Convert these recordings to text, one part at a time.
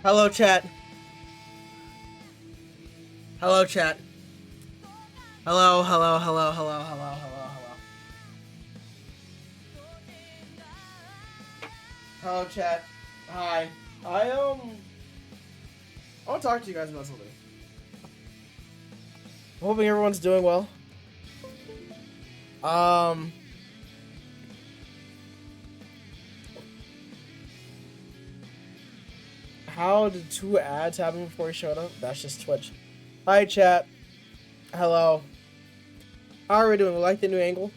Hello, chat. Hello, chat. Hello, hello, hello, hello, hello, hello, hello. Hello, chat. Hi. I want to talk to you guys about something. I'm hoping everyone's doing well. How did two ads happen before he showed up? That's just Twitch. Hi, chat. Hello. How are we doing? We like the new angle?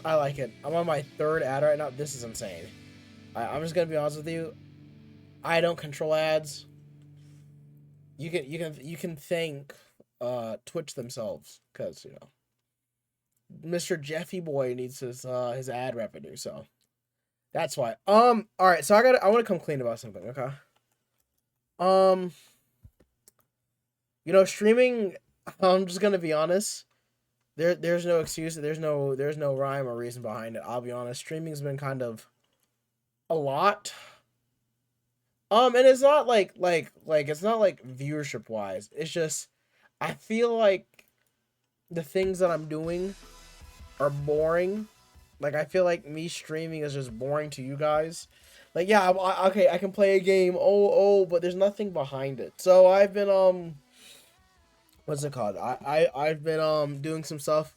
I like it. I'm on my third ad right now. This is insane. I'm just gonna be honest with you. I don't control ads. You can thank Twitch themselves, because Mr. Jeffy Boy needs his ad revenue, so that's why. All right, so I want to come clean about something, okay? Um, streaming. I'm just gonna be honest. There's no excuse. There's no rhyme or reason behind it. I'll be honest. Streaming's been kind of a lot. And it's not like it's not like viewership wise. It's just I feel like the things that I'm doing are boring. Like, I feel like me streaming is just boring to you guys. Like, yeah, okay, I can play a game. But there's nothing behind it. So I've been what's it called? I've been doing some stuff.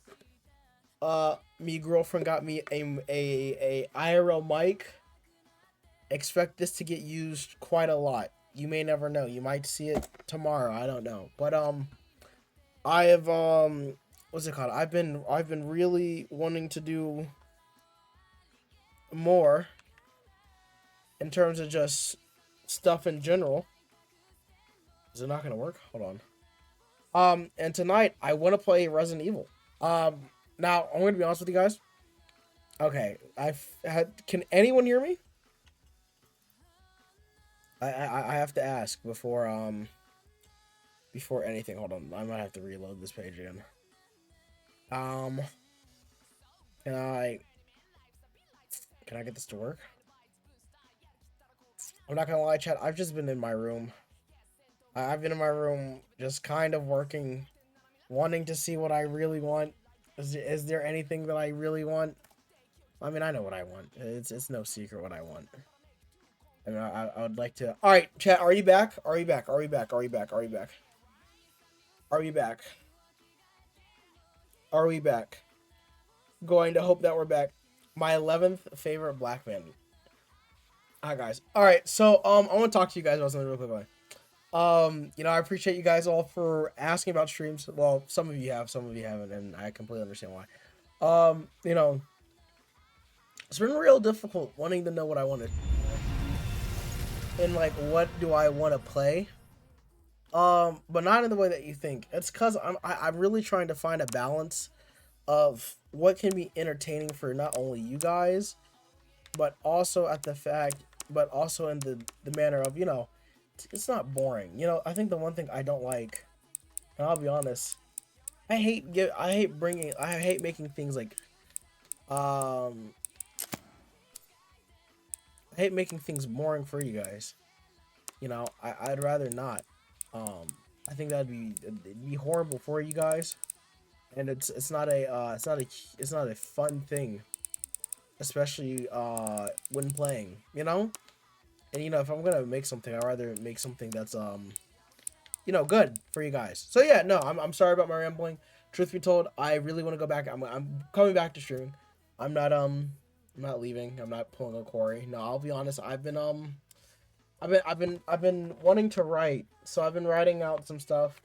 Me girlfriend got me a IRL mic. Expect this to get used quite a lot. You may never know. You might see it tomorrow. I don't know. But I have what's it called? I've been really wanting to do more in terms of just stuff in general. Is it not gonna work? Hold on. And tonight I want to play Resident Evil. Now I'm gonna be honest with you guys. Okay, I've had. Can anyone hear me? I have to ask before anything. Hold on, I might have to reload this page again. Um, can I can I get this to work? I'm not gonna lie, chat. I've just been in my room. I've been in my room, just kind of working, wanting to see what I really want. Is there anything that I really want? I mean, I know what I want. It's no secret what I want. I mean, I would like to. All right, chat. Are you back? Are you back? Are you back? Are you back? Are you back? Are you back? Are we back? Going to hope that we're back. My 11th favorite black man. Hi guys. All right, so I want to talk to you guys about something real quickly. I appreciate you guys all for asking about streams. Well, some of you have, some of you haven't, and I completely understand why. It's been real difficult wanting to know what I wanted. And like, what do I want to play? But not in the way that you think. It's because I'm really trying to find a balance of what can be entertaining for not only you guys, but also but also in the manner of it's not boring. I think the one thing I don't like, and I'll be honest, I hate making things like I hate making things boring for you guys. I'd rather not. Um, I think it'd be horrible for you guys, and it's not a fun thing, especially when playing. And if I'm gonna make something, I'd rather make something that's good for you guys. So yeah, no, I'm sorry about my rambling. Truth be told, I really want to go back. I'm coming back to streaming. I'm not leaving. I'm not pulling a Corey. No, I'll be honest. I've been wanting to write. So I've been writing out some stuff.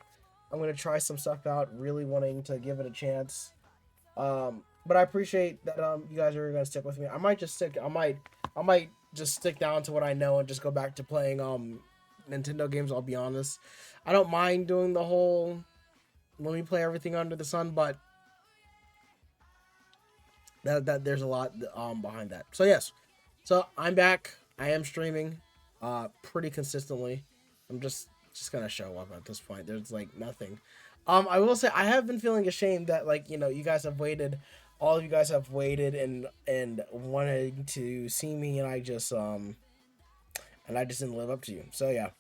I'm gonna try some stuff out. Really wanting to give it a chance. But I appreciate that you guys are gonna stick with me. I might just stick down to what I know and just go back to playing Nintendo games. I'll be honest. I don't mind doing the whole let me play everything under the sun, but that there's a lot behind that. So yes, so I'm back. I am streaming, pretty consistently. I'm just gonna show up at this point. There's like nothing. I will say I have been feeling ashamed that you guys have waited. All of you guys have waited and wanted to see me, and I just didn't live up to you. So yeah.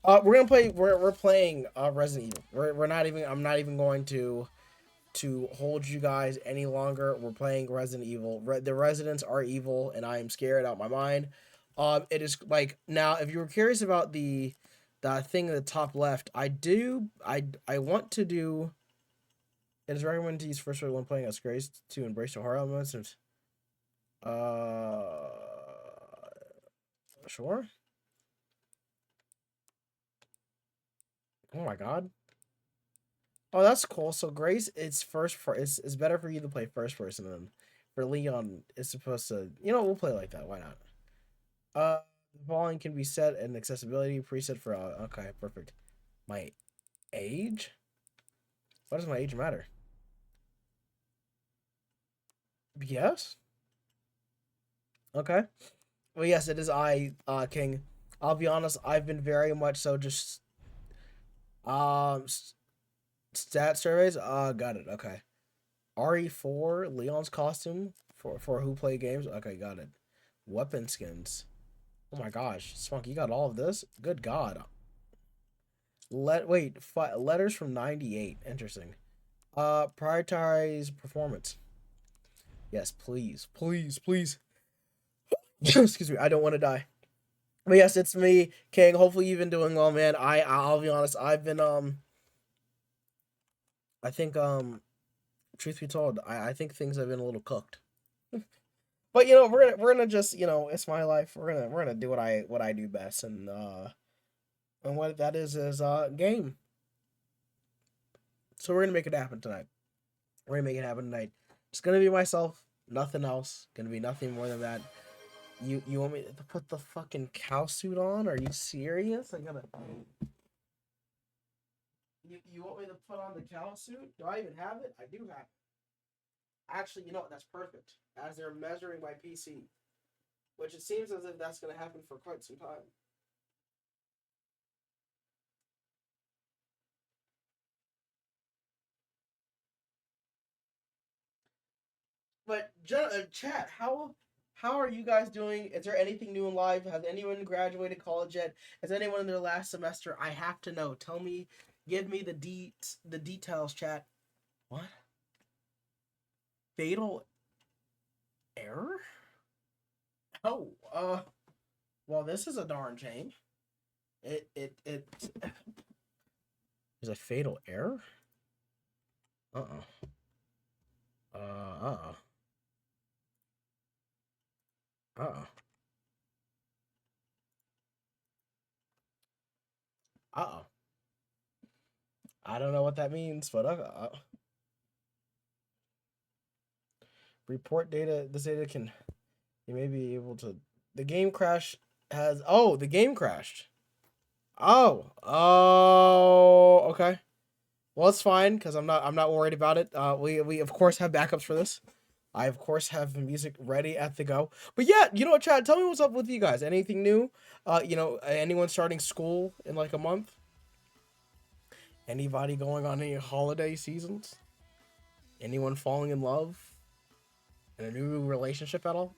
We're gonna play. We're playing Resident Evil. We're not even. I'm not even going to hold you guys any longer. We're playing Resident Evil. The residents are evil, and I am scared out my mind. It is like now. If you were curious about the thing at the top left, I want to do. It is recommended to use first rate when playing as Grace to embrace the horror elements. And, uh, sure. Oh my god. Oh, that's cool. So Grace, it's better for you to play first person than for Leon. It's supposed to, we'll play like that. Why not? The volume can be set and accessibility preset for. Okay, perfect. My age? Why does my age matter? Yes. Okay. Well, yes, it is King. I'll be honest. I've been very much so just um stat surveys. Got it. Okay. RE4 Leon's costume for who play games. Okay, got it. Weapon skins. Oh my gosh, Spunk, you got all of this? Good God. Letters from '98. Interesting. Prioritize performance. Yes, please, please, please. Excuse me. I don't want to die. But yes, it's me, King. Hopefully you've been doing well, man. I'll be honest. I've been I think truth be told, I think things have been a little cooked. But we're gonna just it's my life. We're gonna do what I do best, and what that is game. So we're gonna make it happen tonight. We're gonna make it happen tonight. It's gonna be myself, nothing else. Gonna be nothing more than that. You want me to put the fucking cow suit on? Are you serious? You want me to put on the cow suit? Do I even have it? I do have it. Actually, you know what? That's perfect. As they're measuring my PC, which it seems as if that's gonna happen for quite some time. But chat, how are you guys doing? Is there anything new in life? Has anyone graduated college yet? Is anyone in their last semester? I have to know. Tell me, give me the details, chat. What? Fatal error? Oh, well, this is a darn shame. It is a fatal error. Uh-uh. Uh-uh. Uh-uh. Uh-uh. I don't know what that means, but report data. This data can you may be able to. The game crash has. Oh, the game crashed. Oh, okay. Well, it's fine because I'm not worried about it. We of course have backups for this. I of course have music ready at the go. But yeah, you know what, Chad? Tell me what's up with you guys. Anything new? Anyone starting school in like a month? Anybody going on any holiday seasons? Anyone falling in love in a new relationship at all?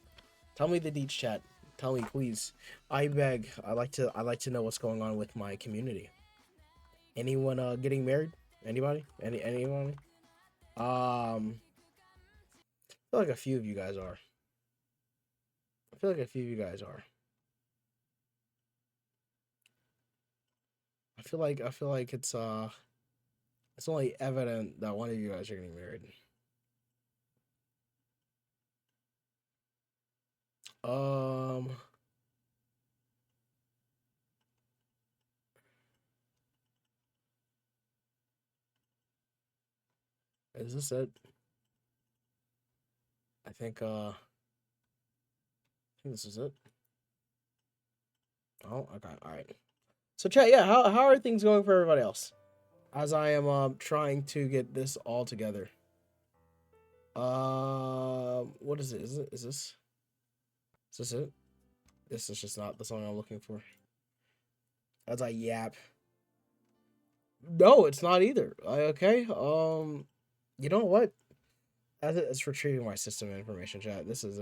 Tell me the deets, chat. Tell me, please. I beg. I like to know what's going on with my community. Anyone getting married? Anybody? Anyone? I feel like a few of you guys are. I feel like a few of you guys are. I feel like it's only evident that one of you guys are getting married. Um is this it? I think this is it. Oh, okay, alright. So chat, yeah, how are things going for everybody else? As I am trying to get this all together. What is it? Is this it? This is just not the song I'm looking for. As I yap. No, it's not either. Okay. You know what? As it's retrieving my system information, chat. This is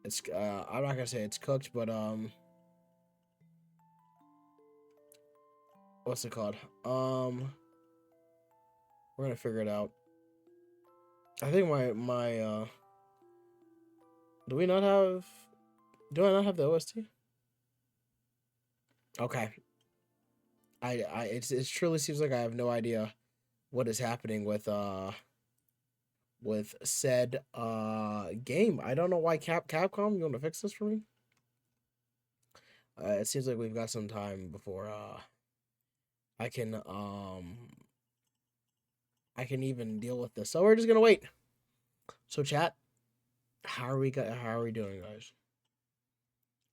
it's I'm not gonna say it's cooked, but what's it called? We're gonna figure it out. I think my do we not have do I not have the OST? Okay. It truly seems like I have no idea what is happening with said game. I don't know why Capcom, you want to fix this for me? It seems like we've got some time before I can I can even deal with this. So we're just gonna wait. So chat, how are we doing, guys?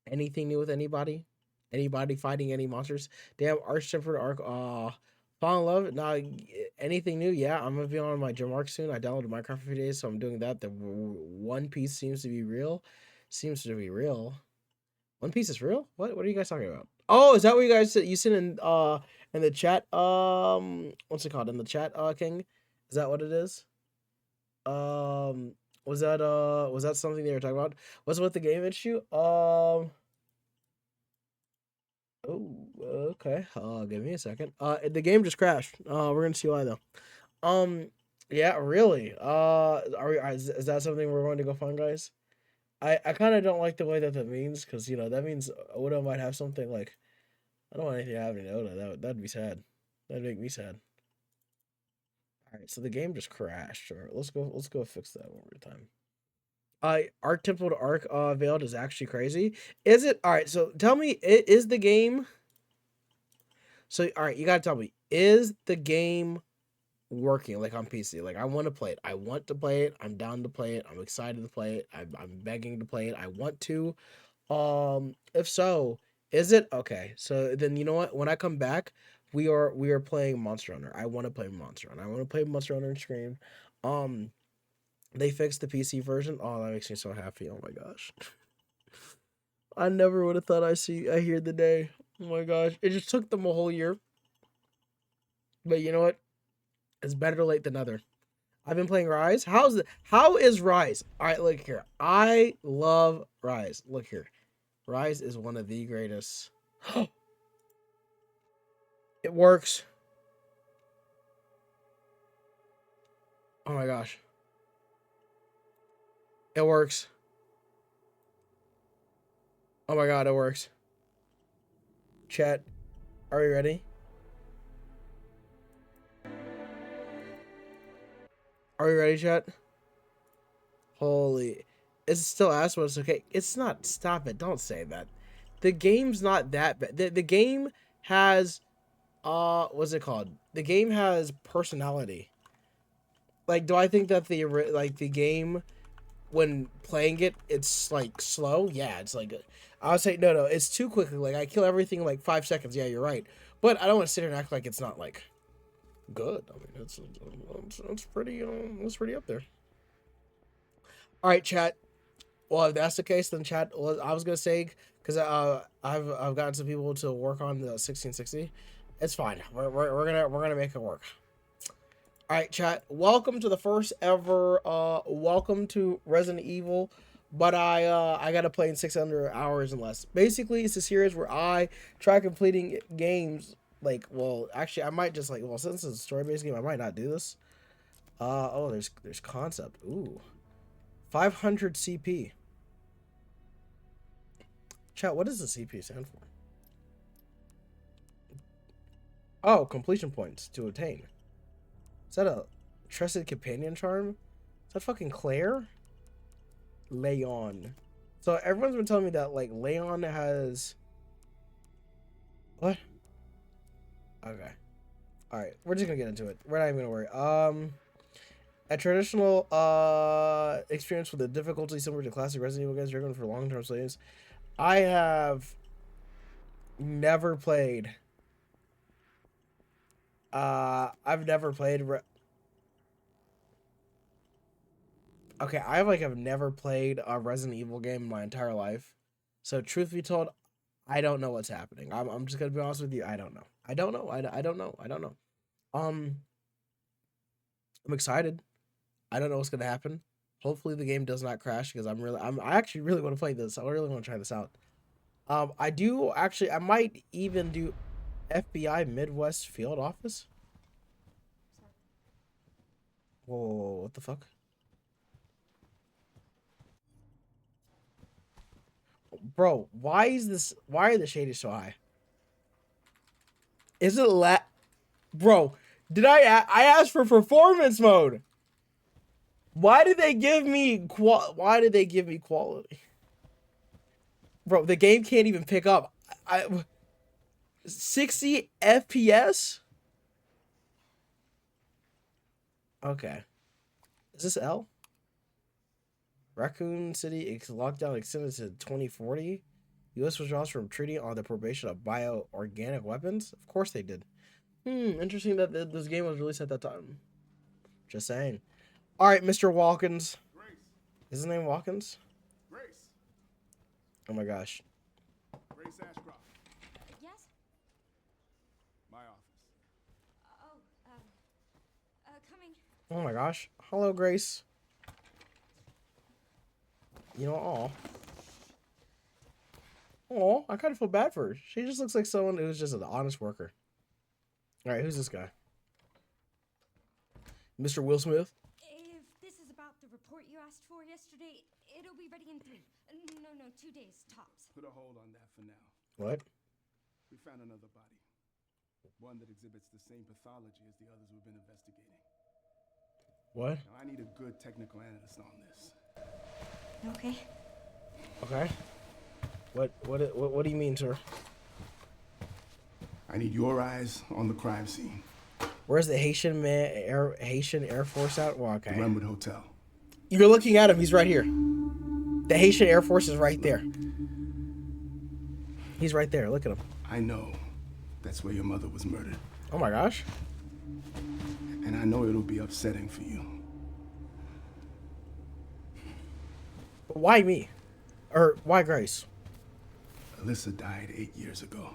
Anything new with anybody? Anybody fighting any monsters? Damn, Arch Shepherd Arc fall in love. Nah, anything new? Yeah, I'm gonna be on my gym arc soon. I downloaded Minecraft for a few days, so I'm doing that. The One Piece seems to be real. Seems to be real. One Piece is real? What are you guys talking about? Oh, is that what you guys said? You sent in the chat, what's it called? In the chat, King? Is that what it is? Was that something they were talking about? What's with the game issue? Oh, okay. Give me a second. The game just crashed. We're gonna see why though. Um, yeah, really. Is that something we're going to go find, guys? I kind of don't like the way that means, because that means Oda might have something like, I don't want anything happening to Oda. That'd be sad. That'd make me sad. All right, so the game just crashed. All right, let's go fix that one more time. Arc Temple to Arc Veiled is actually crazy. Is it? All right, so tell me, is the game? So all right, you gotta tell me, is the game working like on PC? Like I want to play it. I want to play it. I'm down to play it. I'm excited to play it. I'm begging to play it. I want to. If so, is it okay? So then you know what? When I come back, we are playing Monster Hunter. I want to play Monster Hunter. I want to play Monster Hunter and Scream. Um, they fixed the PC version. Oh, that makes me so happy. Oh my gosh. I never would have thought I hear the day. Oh my gosh. It just took them a whole year. But you know what? It's better late than never. I've been playing Rise. How is Rise? All right, look here. I love Rise. Look here. Rise is one of the greatest. It works. Oh my gosh. It works. Oh my god, it works. Chat, are we ready? Are we ready, chat? Holy. It's still ass, but it's okay. It's not. Stop it. Don't say that. The game's not that bad. The game has, what's it called? The game has personality. Like, do I think that the game, when playing it, it's like slow? Yeah, it's like, I would say, no, it's too quickly. Like, I kill everything in like 5 seconds. Yeah, you're right. But I don't want to sit here and act like it's not like good. I mean, it's pretty up there. All right, chat. Well, if that's the case, then chat. Well, I was gonna say, because I've gotten some people to work on the 1660. It's fine. We're gonna make it work. All right, chat. Welcome to the first ever. Welcome to Resident Evil. But I gotta play in 600 hours and less. Basically, it's a series where I try completing games. Like, well, actually, I might just like, well, since it's a story-based game, I might not do this. Oh, there's concept. Ooh, 500 CP. Chat, what does the CP stand for? Oh, completion points to attain. Is that a trusted companion charm? Is that fucking Claire? Leon. So everyone's been telling me that like Leon has what? Okay. Alright, we're just gonna get into it. We're not even gonna worry. A traditional experience with the difficulty similar to classic Resident Evil games driven for long-term slaves. I have never played I've never played okay, I've never played a Resident Evil game in my entire life. So truth be told, I don't know what's happening. I'm just gonna be honest with you. I don't know. I don't know. I don't know. I don't know. Um, I'm excited. I don't know what's gonna happen. Hopefully the game does not crash because I actually really want to play this. I really want to try this out. I do actually. I might even do FBI Midwest Field Office? Whoa, what the fuck? Bro, why are the shaders so high? Is it Bro, I asked for performance mode. Why did they give me quality? Bro, the game can't even pick up. 60 FPS? Okay. Is this L? Raccoon City lockdown extended to 2040. U.S. withdraws from treaty on the probation of bioorganic weapons. Of course they did. Interesting that this game was released at that time. Just saying. All right, Mr. Walkins. Grace. Is his name Walkins? Grace. Oh my gosh. Grace Ashcroft. Yes? My office. Coming. Oh my gosh. Hello, Grace. You know, oh, I kind of feel bad for her. She just looks like someone who's just an honest worker. All right, who's this guy? Mr. Will Smith? If this is about the report you asked for yesterday, it'll be ready in 3. No, 2 days tops. Put a hold on that for now. What? We found another body. One that exhibits the same pathology as the others we've been investigating. What? Now, I need a good technical analyst on this. Okay. Okay. What do you mean, sir? I need your eyes on the crime scene. Where's the Haitian Air Force at? Well, okay. The Renwood Hotel. You're looking at him. He's right here. The Haitian Air Force is right there. He's right there. Look at him. I know that's where your mother was murdered. Oh my gosh. And I know it'll be upsetting for you. Why me? Or why Grace? Alyssa died 8 years ago.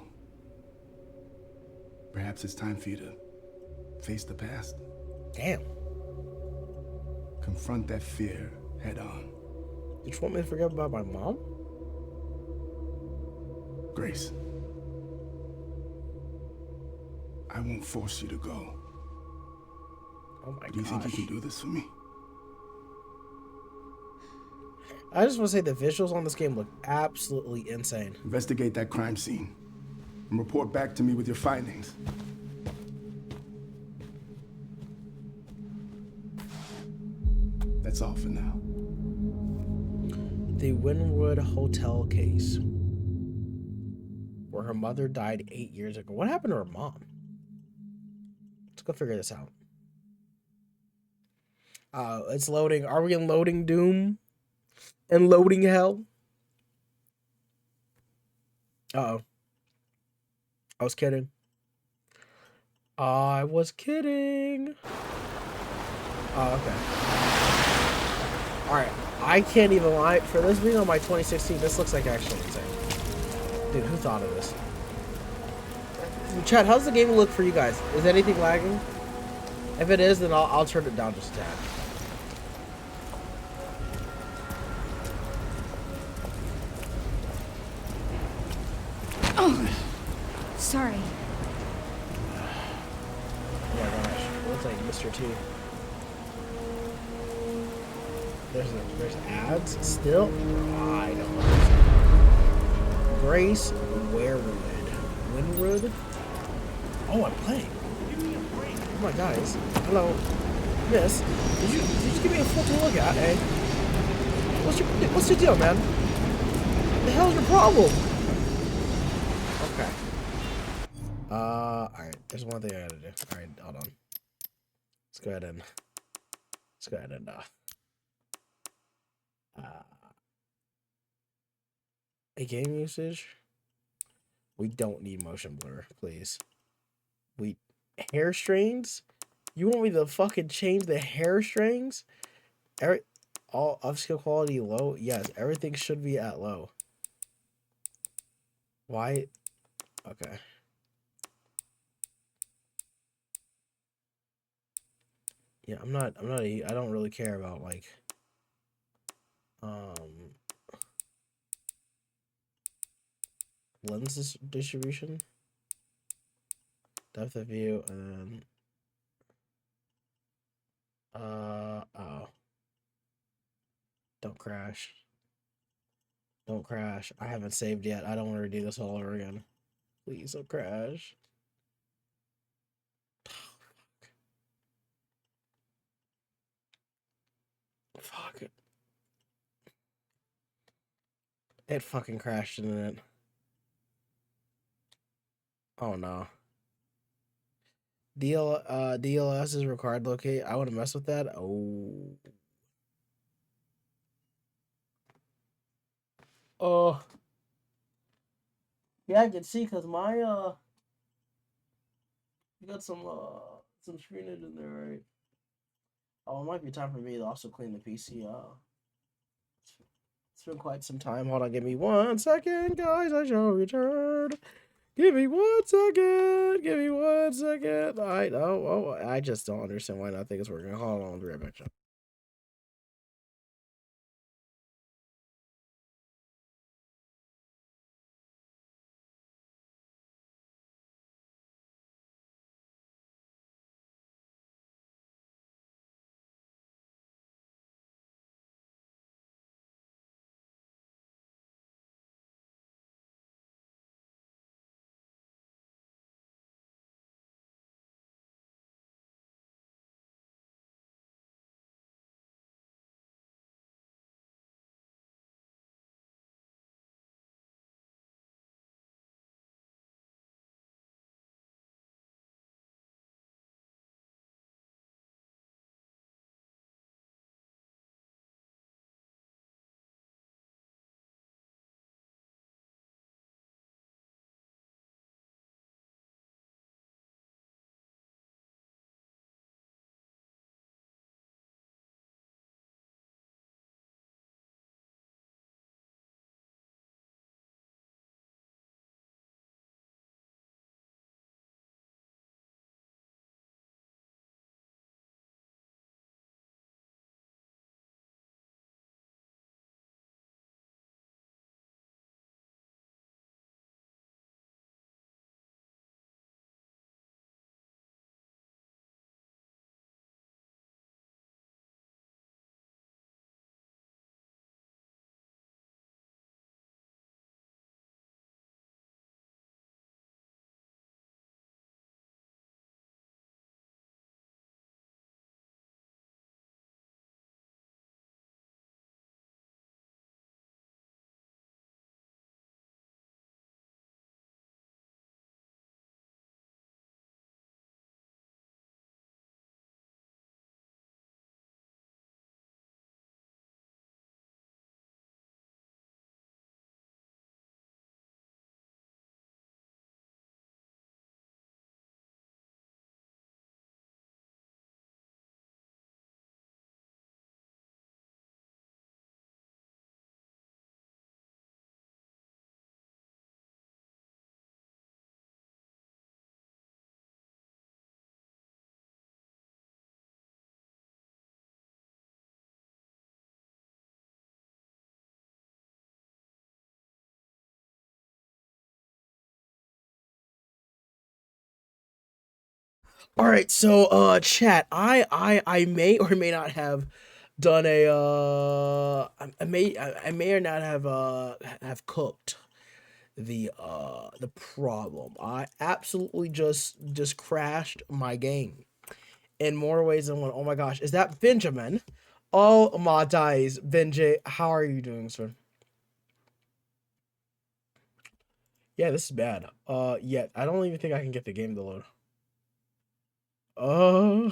Perhaps it's time for you to face the past. Damn. Confront that fear head on. Did you want me to forget about my mom? Grace, I won't force you to go. Oh my gosh. Do you think you can do this for me? I just want to say the visuals on this game look absolutely insane. Investigate that crime scene and report back to me with your findings. That's all for now. The Wynwood Hotel case, where her mother died 8 years ago. What happened to her mom? Let's go figure this out. It's loading. Are we in loading doom? And loading hell? Uh-oh. I was kidding. I was kidding. Oh, okay. Alright. I can't even lie. For this being on my 2016, this looks like actually insane. Dude, who thought of this? Chad, how's the game look for you guys? Is anything lagging? If it is, then I'll turn it down just a tad. Oh, sorry. Yeah, gosh. It looks like Mr. T. There's ads still? I don't know. Grace Werewood. Winwood? Oh, I'm playing. Oh my guys. Hello. Miss. Did you give me a fool to look at, eh? What's your deal, man? What the hell's your problem? Okay. Alright. There's one thing I gotta do. Alright, hold on. Let's go ahead and a game usage. We don't need motion blur, please. Hair strings? You want me to fucking change the hair strings? All upscale quality low? Yes, everything should be at low. Why? Okay. Yeah, I don't really care about like lens distribution. Depth of view, and then oh, don't crash. Don't crash. I haven't saved yet. I don't want to do this all over again. Please don't crash. Fuck it. It fucking crashed, didn't it? Oh no. DLS is required to locate. I want to mess with that. Oh. Oh. Yeah, I can see because my you got some screenage in there, right? Oh, it might be time for me to also clean the PC. It's been quite some time. Hold on, give me 1 second, guys. I shall return. Give me 1 second. Give me 1 second. I know. Oh, I just don't understand why nothing is working. Hold on, I'll be right back. All right, so chat, I may or may not have done a I may or not have cooked the problem. I absolutely just crashed my game in more ways than one. Oh my gosh, is that Benjamin? Oh my days, Benji, how are you doing, sir? Yeah, this is bad. Yeah, I don't even think I can get the game to load. Oh.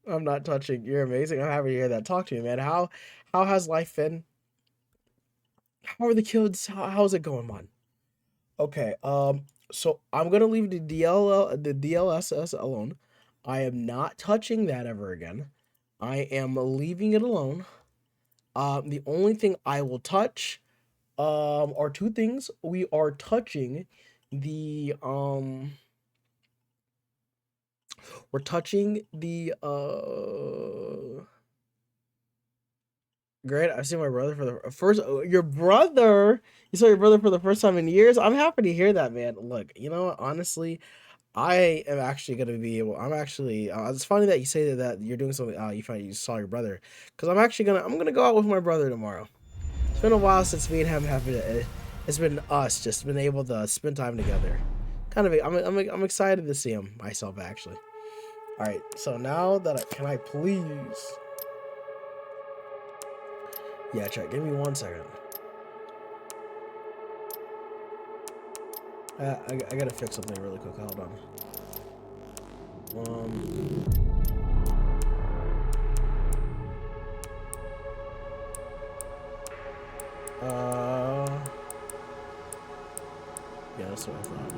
I'm not touching. You're amazing. I'm happy to hear that. Talk to me, man. How has life been? How are the kids? How's it going, man? Okay. So I'm gonna leave the DLSS alone. I am not touching that ever again. I am leaving it alone. The only thing I will touch are two things. We are touching the we're touching the Great. I've seen my brother for the first. Your brother? You saw your brother for the first time in years? I'm happy to hear that, man. Look, you know what? Honestly, I am actually gonna be able. I'm actually. It's funny that you say that you're doing something. You find you saw your brother, because I'm actually gonna. I'm gonna go out with my brother tomorrow. It's been a while since me and him have been. It's been us just been able to spend time together. Kind of. I'm excited to see him myself actually. All right. So now that can I please? Yeah, chat. Give me 1 second. I gotta fix something really quick. Hold on. Yeah, that's what I thought.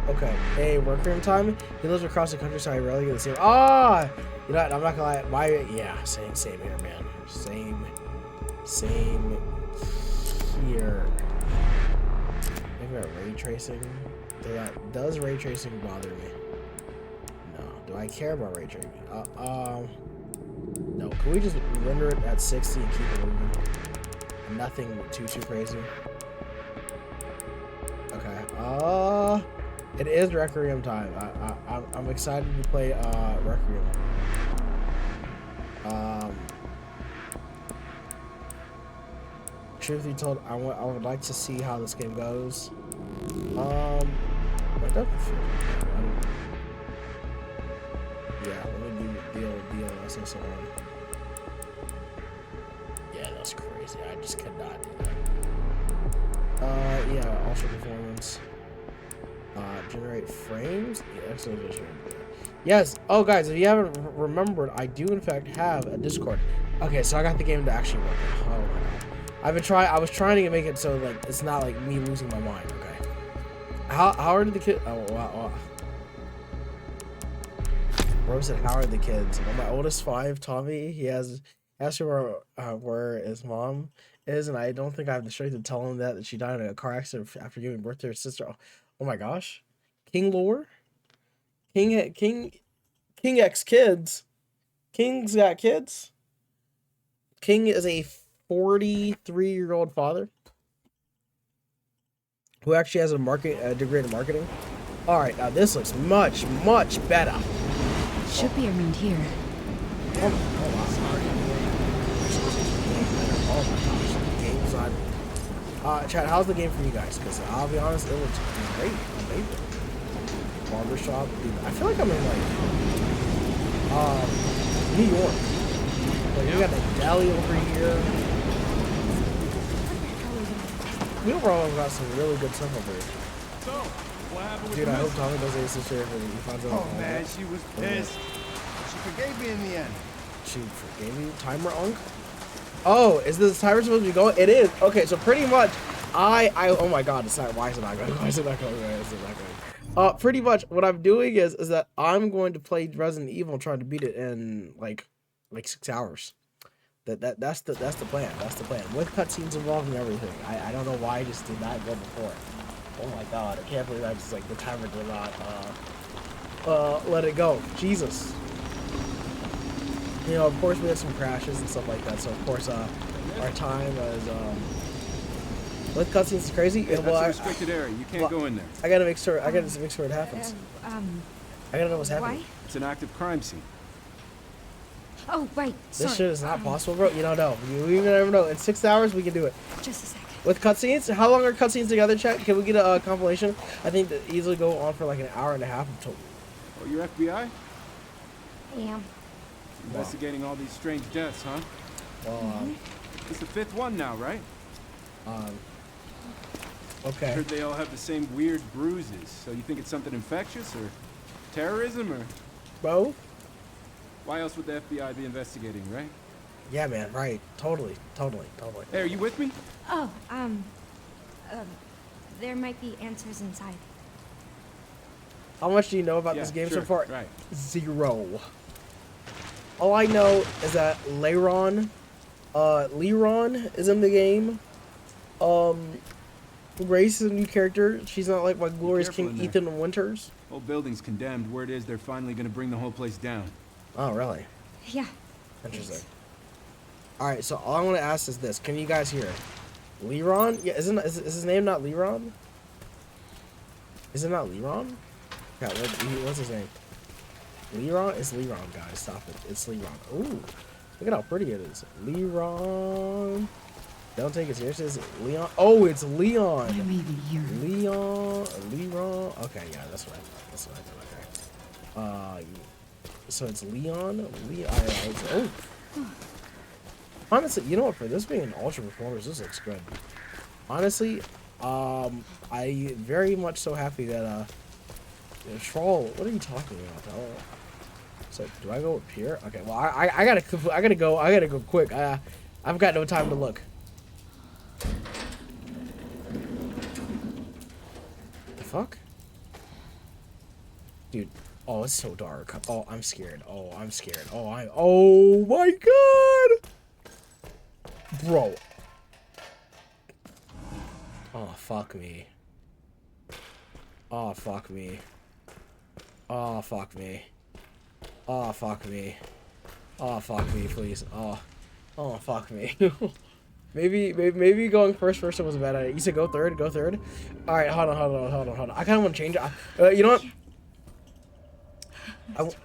Okay. Hey, worker time. He lives across the country, so I rarely get to see him. Ah, you know what? I'm not gonna lie. Yeah, same here, man. Same here. Maybe about ray tracing. Does ray tracing bother me? No. Do I care about ray tracing? No. Can we just render it at 60 and keep it moving? Nothing too crazy. Okay. It is Requiem time. I'm excited to play Requiem. Truth be told, I would like to see how this game goes. I don't feel yeah, let me do the old DLSS on. Yeah, that's crazy. I just could not do that. Yeah, also performance. Generate frames. Yeah, excellent vision. Yes. Oh, guys, if you haven't remembered, I do in fact have a Discord. Okay, so I got the game to actually work. Oh my god. I was trying to make it so like it's not like me losing my mind. Okay. How are the kids? Oh wow. Rose said, "How are the kids?" Well, my oldest 5, Tommy. He has asked her where his mom is, and I don't think I have the strength to tell him that she died in a car accident after giving birth to her sister. Oh my gosh. King lore? King X kids? King's got kids? King is a 43-year-old father who actually has a degree in marketing. All right, now this looks much better. Should be around here. Oh my gosh, the game's on. Chat, how's the game for you guys? Because I'll be honest, it looks great on paper. Barbershop, dude. I feel like I'm in like New York. Like we got the deli over here. We overall got some really good stuff over here. So, what happened with Dude, the I hope miss? Tommy does Ace Share for he finds out. Oh man, she was pissed. She forgave me in the end. She forgave me. Timer Unk? Oh, is this timer supposed to be going? It is. Okay, so pretty much oh my god, it's not, why is it not going? Why is it not going? Why is it not going? Pretty much what I'm doing is that I'm going to play Resident Evil, trying to beat it in like 6 hours. That's the plan. That's the plan. With cutscenes involved and everything. I don't know why I just did not go before. Oh my god, I can't believe I just like the timer did not let it go. Jesus. You know, of course we had some crashes and stuff like that. So of course our time is with cutscenes is crazy. Yeah, well, that's a restricted area. You can't go in there. I gotta make sure. I gotta make sure it happens. I gotta know what's happening. Why? It's an active crime scene. Oh, right. This shit is not possible, bro. You don't know. You never know. In 6 hours, we can do it. Just a second. With cutscenes, how long are cutscenes together, chat? Can we get a compilation? I think that easily go on for like an hour and a half total. Oh, you're FBI? I am. Investigating all these strange deaths, huh? Well, It's the 5th one now, right? okay. Heard they all have the same weird bruises. So you think it's something infectious or terrorism or Bro? why else would the FBI be investigating, right? Yeah, man. Right. Totally. Hey, are you with me? Oh, there might be answers inside. How much do you know about Yeah, this game sure, so far? right. 0. All I know is that Leron is in the game. Grace is a new character. She's not like my glorious careful King in there. Ethan Winters. Whole building's condemned. Word is they're finally gonna bring the whole place down. Oh, really? Yeah. Interesting. All right, so all I want to ask is this: can you guys hear? Leron? Yeah, is his name not Leron? Is it not Leron? Yeah, what's his name? Leron? It's Leron, guys. Stop it. It's Leron. Ooh, look at how pretty it is. Leron. Don't take it seriously. Is it Leon? Oh, it's Leon. I'm even here. Leron. Okay, yeah, that's what I thought. That's what I thought. Okay. So it's Leon. Oh. Honestly, you know what? For this being an Ultra Performers, this looks good. Honestly, I very much so happy that Troll. What are you talking about? Oh. So do I go up here? Okay. Well, I gotta go quick. I've got no time to look. The fuck, dude. Oh, it's so dark. Oh, I'm scared. Oh, I'm scared. Oh my god, bro. Oh, fuck me. Oh, fuck me. Oh, fuck me. Oh, fuck me. Oh, fuck me, please. Oh, fuck me. maybe going first person was a bad idea. You said go third? Go third? Alright, hold on. I kind of want to change it. You know what?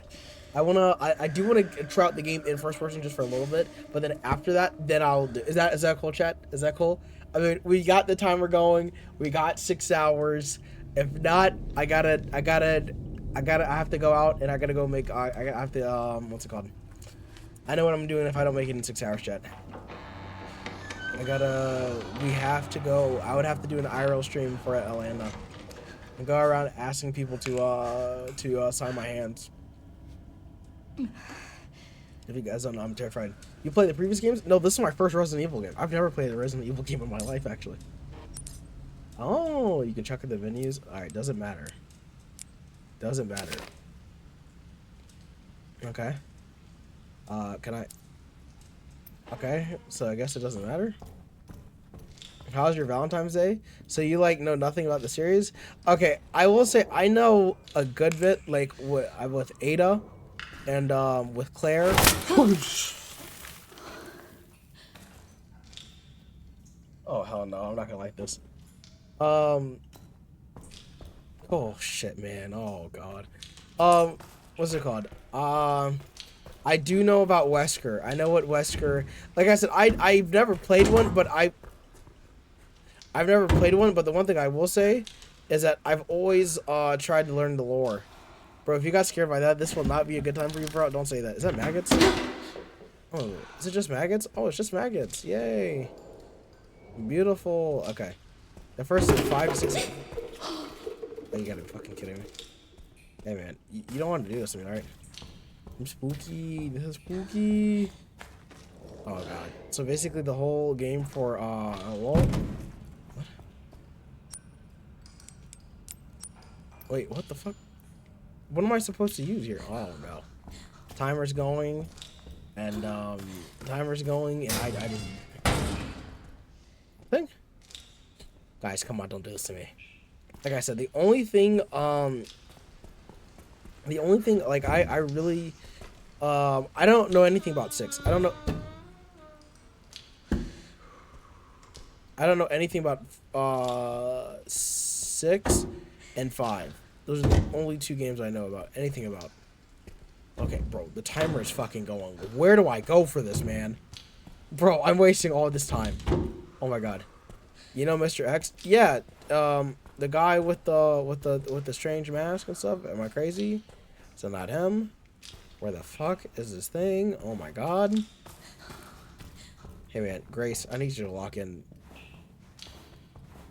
I do want to try out the game in first person just for a little bit, but then after that, then I'll do. Is that cool, chat? Is that cool? I mean, we got the timer going. We got 6 hours. If not, I have to go out and I gotta go make. I have to. What's it called? I know what I'm doing if I don't make it in 6 hours, chat. We have to go. I would have to do an IRL stream for Atlanta and go around asking people to sign my hands. If you guys don't know, I'm terrified. You play the previous games? No, this is my first Resident Evil game. I've never played a Resident Evil game in my life, actually. Oh, you can check out the venues. Alright, doesn't matter. Doesn't matter. Okay. Can I... Okay, so I guess it doesn't matter. How's your Valentine's Day? So you, like, know nothing about the series? Okay, I will say I know a good bit, like, with Ada and, with Claire. Oh, hell no, I'm not gonna like this. Oh, shit, man. Oh, God. What's it called? I do know about Wesker. I know what Wesker... Like I said, I've never played one, but I've never played one, but the one thing I will say is that I've always tried to learn the lore. Bro, if you got scared by that, this will not be a good time for you, bro. Don't say that. Is that maggots? Oh, is it just maggots? Oh, it's just maggots. Yay. Beautiful. Okay. The first is 5 to 6. Oh, you gotta be fucking kidding me. Hey, man. You don't want to do this to me, right? I'm spooky. This is spooky. Oh, God. So basically the whole game for, what? Wait, what the fuck? What am I supposed to use here? Oh, no. Timer's going. And, timer's going, and I just... Thing? Guys, come on, don't do this to me. Like I said, the only thing, like, I really, I don't know anything about 6. I don't know anything about, 6 and 5. Those are the only 2 games I know about, anything about. Okay, bro, the timer is fucking going. Where do I go for this, man? Bro, I'm wasting all this time. Oh my god. You know Mr. X? Yeah, the guy with the strange mask and stuff. Am I crazy? So not him. Where the fuck is this thing? Oh my god. Hey man, Grace, I need you to lock in.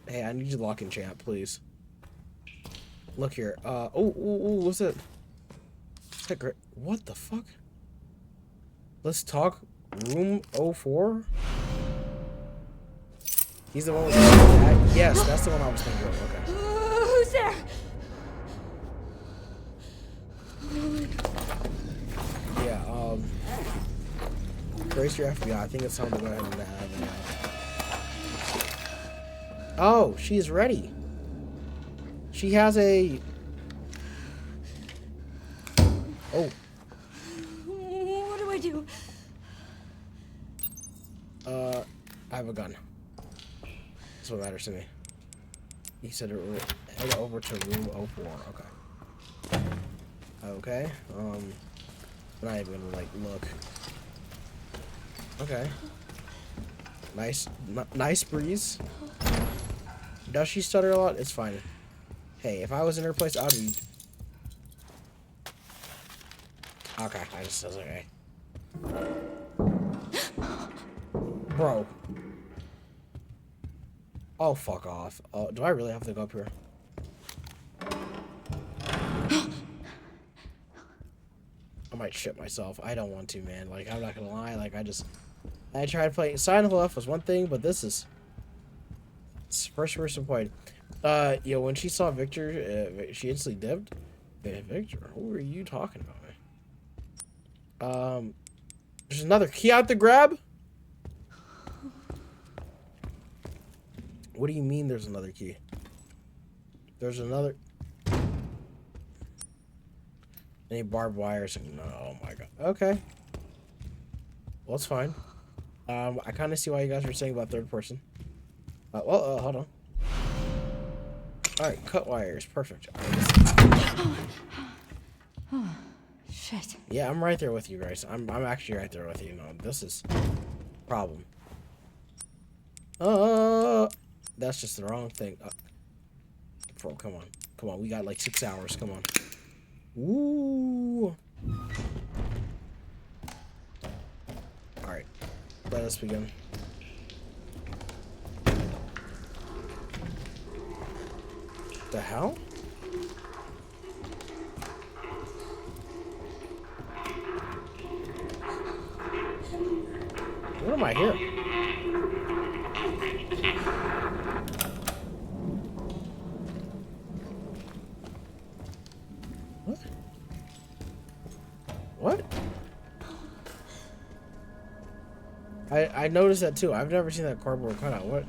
Hey, I need you to lock in champ, please. Look here. What's it? Is that great? What the fuck? Let's talk. Room 04? He's the one with the yes, that's the one I was thinking of. Okay. Who's there? Yeah, Grace your FBI. I think it's time to go ahead and have Oh, she's ready. She has a... Oh. What do I do? I have a gun. That's what matters to me. He said head over to room 04. Okay. Okay. I'm not even gonna like look. Okay. Nice breeze. Does she stutter a lot? It's fine. Hey, if I was in her place, I'd be... Okay, I just was okay. Bro. Oh, fuck off. Do I really have to go up here? I might shit myself. I don't want to, man. Like, I'm not gonna lie. Like, I tried playing... Silent Hill F was one thing, but this is... It's first person point. Yo, when she saw Victor, she instantly dipped. Hey, Victor, who are you talking about, man? There's another key out to grab? What do you mean there's another key? There's another... Any barbed wires? No, oh my god. Okay. Well, it's fine. I kind of see why you guys were saying about third person. Hold on. Alright, cut wires. Perfect. Oh, shit. Yeah, I'm right there with you guys. I'm actually right there with you. No, this is problem. That's just the wrong thing. Bro, come on. Come on, we got like 6 hours. Come on. Ooh. Alright. Let us begin. The hell? What am I here? What? What? I noticed that too. I've never seen that cardboard cutout. What?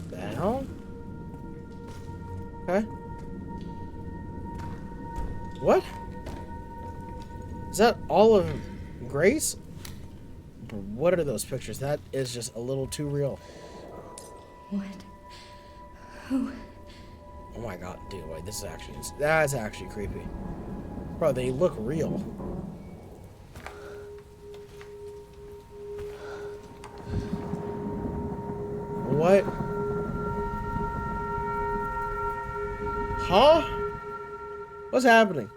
The hell? Okay. What? Is that all of Grace? What are those pictures? That is just a little too real. What? Who? Oh my god, dude, wait, this is actually... That's actually creepy. Bro, they look real. What? Huh? What's happening?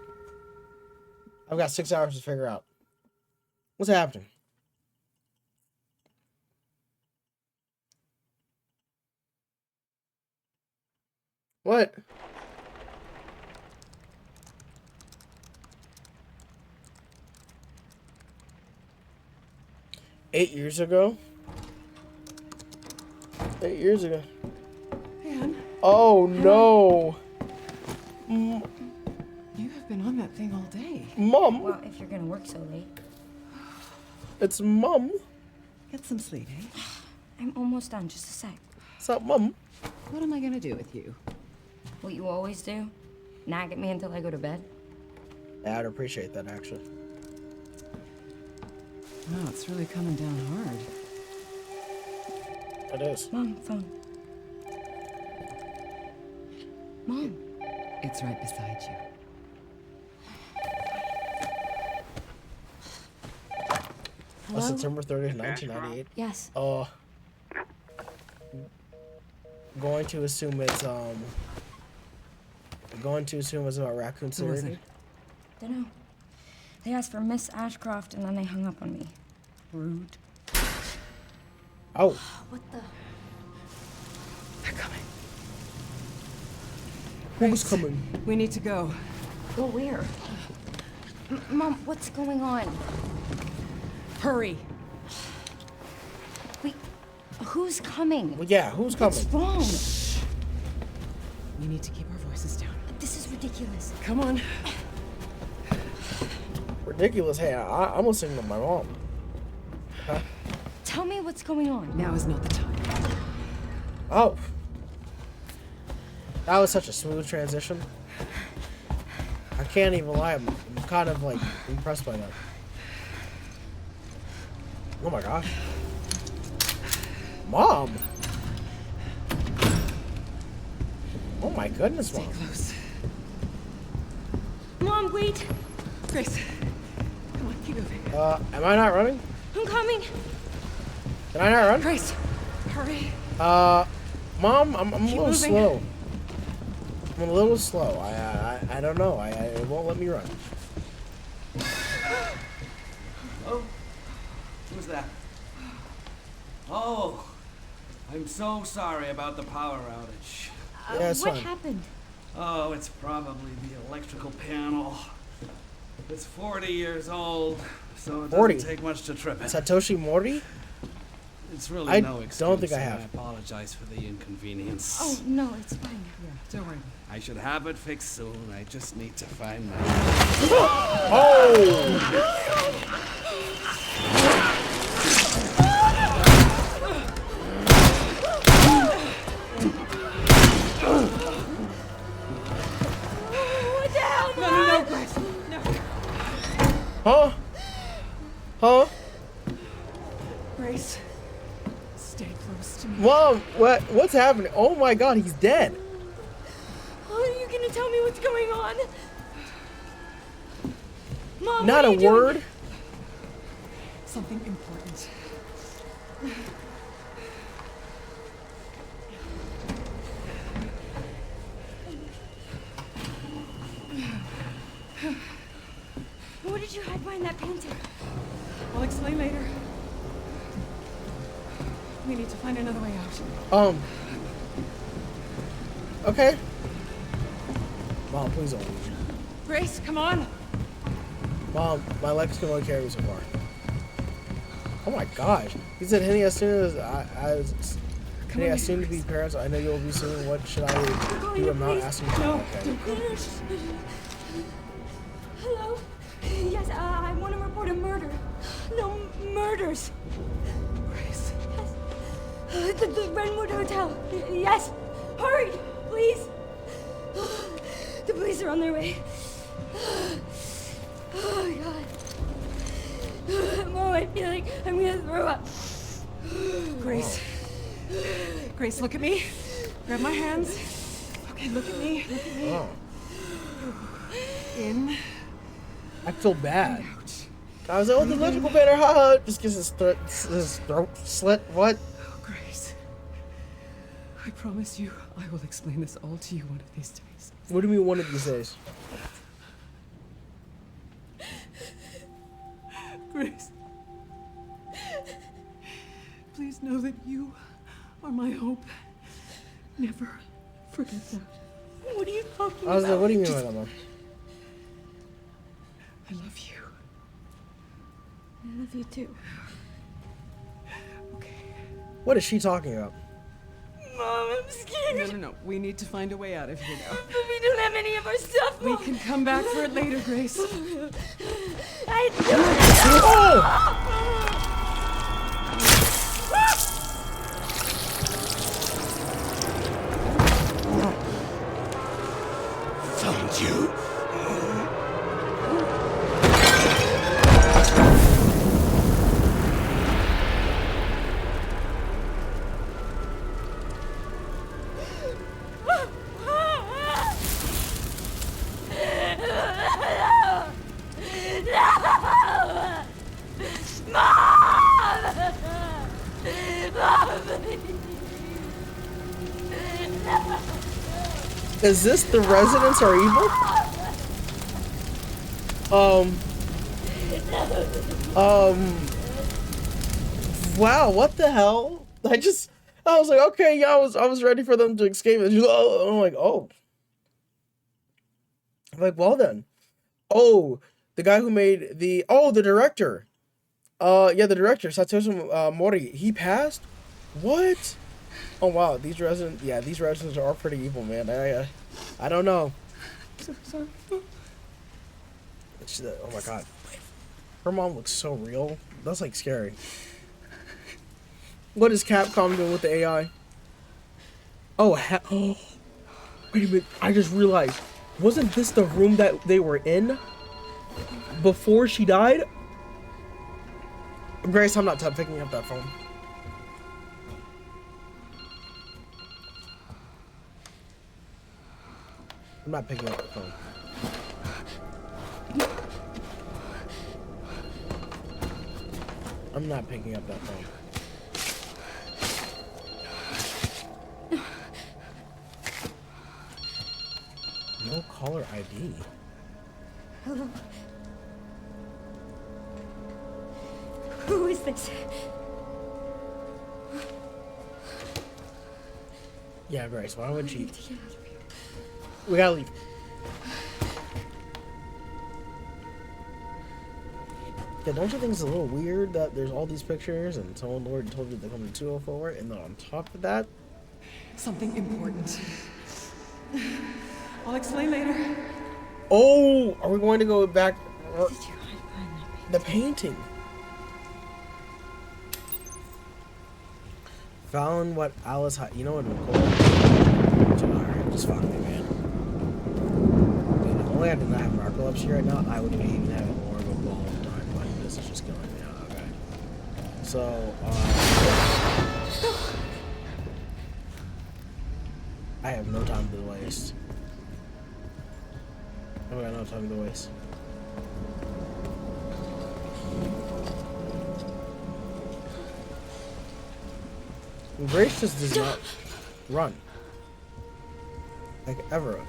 I've got 6 hours to figure out. What's happening? What? Eight years ago? 8 years ago. Man, Oh no. you have been on that thing all day. Mom. Well, if you're gonna work so late. It's Mom. Get some sleep, eh? I'm almost done, just a sec. What's up, Mom? What am I gonna do with you? What you always do? Nag at me until I go to bed? Yeah, I'd appreciate that, actually. Wow, it's really coming down hard. It is. Mom, phone. Mom. It's right beside you. Hello? September 30th, 1998. Yes. Going to assume it's about Raccoon Who was City. it? Dunno. They asked for Miss Ashcroft and then they hung up on me. Rude. Oh, What the? They're coming. who's Grace, coming? We need to go. Go where? Mom, what's going on? Hurry. Wait, who's coming? Well, yeah, who's coming? What's wrong? We need to keep our voices down. This is ridiculous. Come on. Ridiculous. Hey, I'm listening to my mom. Huh? Tell me what's going on. Now is not the time. Oh. That was such a smooth transition. I can't even lie. I'm kind of like impressed by that. Oh my gosh. Mom. Oh my goodness, Stay Mom. close. Mom, wait. Grace, come on, keep moving. Am I not running? I'm coming. Can I not run? Grace, hurry. Mom, I'm a little moving. slow. I'm a little slow. I don't know. It won't let me run. Oh, who's that? Oh, I'm so sorry about the power outage. Yeah, it's What fine. happened? Oh, it's probably the electrical panel. It's 40 years old, so it 40? doesn't take much to trip it. Satoshi Mori? It's really I no excuse. don't think I and have. I apologize for the inconvenience. Oh, no, it's fine. Yeah, don't worry. I should have it fixed soon. I just need to find my. Oh! What the hell, No, no, no, Grace. No. Huh? Huh? Grace, stay close to me. Mom, what's happening? Oh my god, he's dead. Are you gonna tell me what's going on? Mom, Not what a are you doing? word. Something important. What did you hide behind that painting? I'll explain later. We need to find another way out. Okay. Mom, please don't leave. Grace, come on. Mom, my legs can only carry me so far. Oh my gosh. He said, Henny, as soon as Come Henny, on, as soon to be Grace. parents, I know you'll be soon. What should I calling do? the I'm not police. asking you. No, Okay. don't go. Hello? Yes, I want to report a murder. No, murders. Grace. Yes. The Redwood Hotel. Yes. Hurry, please. The police are on their way. Oh, my God. Mom, I feel like I'm going to throw up. Grace. Grace, look at me. Grab my hands. Okay, look at me. Look at me. Oh, In. I feel bad. Out. I was like, oh, the electrical banner, haha. Just gets his throat slit. What? Oh, Grace. I promise you, I will explain this all to you one of these days. What do you mean one of these days? Grace. Please know that you are my hope. Never forget that. What are you talking I was about? like, what do you mean by that, Mom? I love you. I love you too. Okay. What is she talking about? Mom, I'm scared. No. We need to find a way out of here now. But we don't have any of our stuff, We Mom. can come back for it later, Grace. I Oh! Found you. Is this the residents are evil? Wow, what the hell? I was like, okay, yeah, I was ready for them to escape. And she's like, oh, I'm like, oh. I'm like, well then. Oh, the guy who made the director. Yeah, the director, Satoshi Mori, he passed? What? Oh wow, these residents are pretty evil, man. I don't know. So sorry. Oh my god. Her mom looks so real. That's like scary. What is Capcom doing with the AI? Oh, oh, wait a minute. I just realized. Wasn't this the room that they were in before she died? Grace, I'm not picking up that phone. I'm not picking up the phone. I'm not picking up that phone. No caller ID. Hello? Who is this? Yeah, Grace, why would she? To get out of here. We gotta leave. Yeah, don't you think it's a little weird that there's all these pictures and someone Lord told you to come to 204 and then on top of that? Something important. I'll explain later. Oh, are we going to go back? Did you find that The painting. Found what Alice had. You know what, Nicole? Alright, just fuck me, man. Dude, if only I did not have narcolepsy right now, I would be even having more of a ball of time, but this is just killing me out. Okay. So, I have no time to waste. I got no time to waste. Grace just does not run. Like, ever.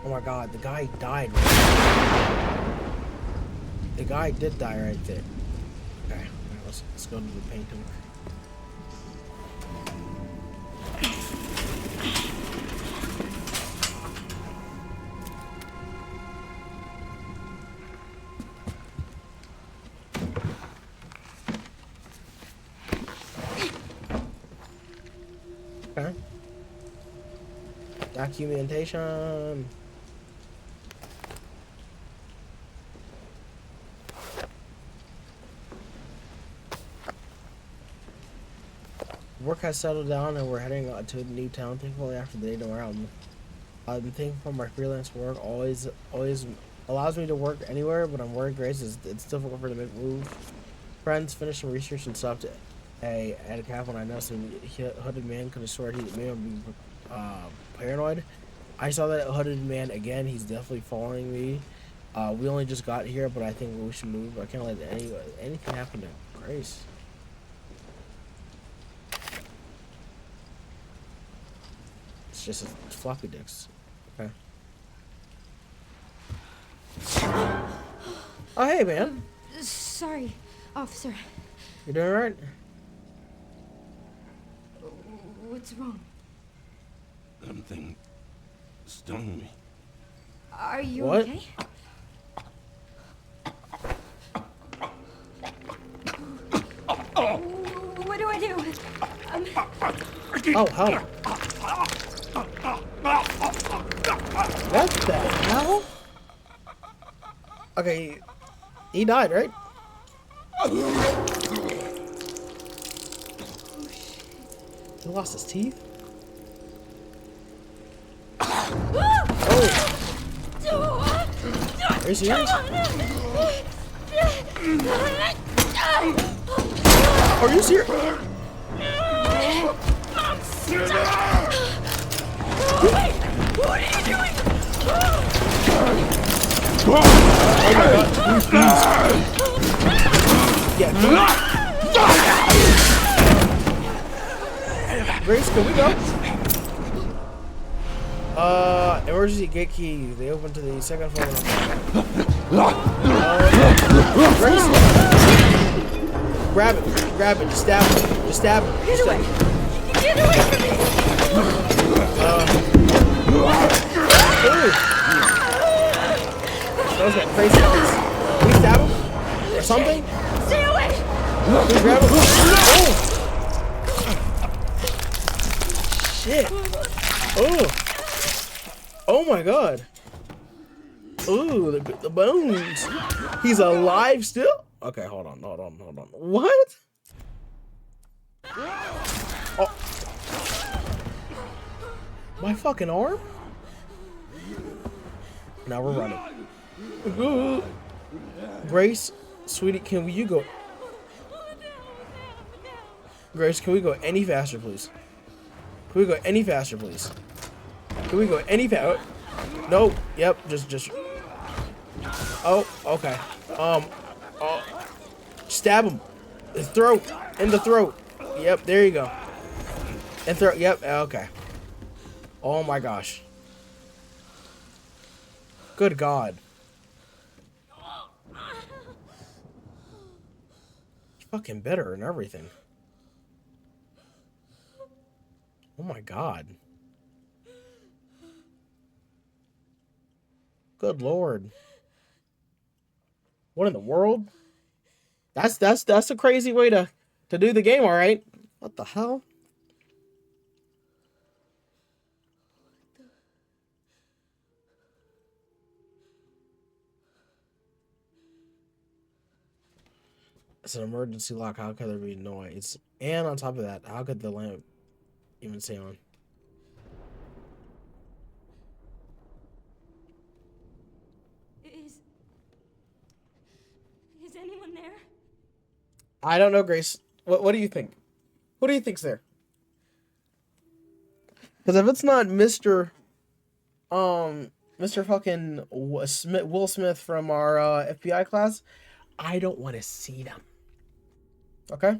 Oh my god, the guy died right there. The guy did die right there. Okay, alright, let's go to the painting. Okay. Documentation. Work has settled down and we're heading to a new town, thankfully, after the day around. I'm thankful my freelance work always allows me to work anywhere, but I'm worried Grace it's difficult for her to make moves. Friends finished some research and stopped at a cap when I noticed a hooded man could have sworn he may be paranoid. I saw that hooded man again. He's definitely following me. We only just got here, but I think we should move. I can't let anything happen to Grace. It's just floppy disks. Okay. Oh, hey, man. Sorry, officer. You doing alright? What's wrong? Something stung me. Are you What? okay? What do I do? Oh, hell. What the hell? Okay, he died, right? He lost his teeth? Oh! Are you serious? Are you serious? What are you doing? Oh my god. Yeah. Grace, can we go? Emergency gate key. They open to the second floor. Grace. Grab it. Grab it. Just stab it. Just stab it. Get away! Get away from me! Those got crazy eyes. Can we stab him? Or something? Stay away! Can we grab him? Oh! Shit. Oh. Oh my god. Ooh, the bones. He's alive still? Okay, hold on. What? Oh. My fucking arm? Now we're running. Grace, sweetie, can you go? Grace, can we go any faster, please? Can we go any faster, please? Can we go any faster? Nope. Yep. Just. Oh. Okay. Oh. Stab him. His throat. In the throat. Yep. There you go. And throat. Yep. Okay. Oh my gosh. Good God. He's fucking better and everything. Oh my God. Good Lord. What in the world? That's a crazy way to do the game, all right? What the hell? It's an emergency lock. How could there be noise? And on top of that, how could the lamp even stay on? Is anyone there? I don't know, Grace. What do you think? What do you think's there? Because if it's not Mr. fucking Will Smith from our FBI class, I don't want to see them. Okay?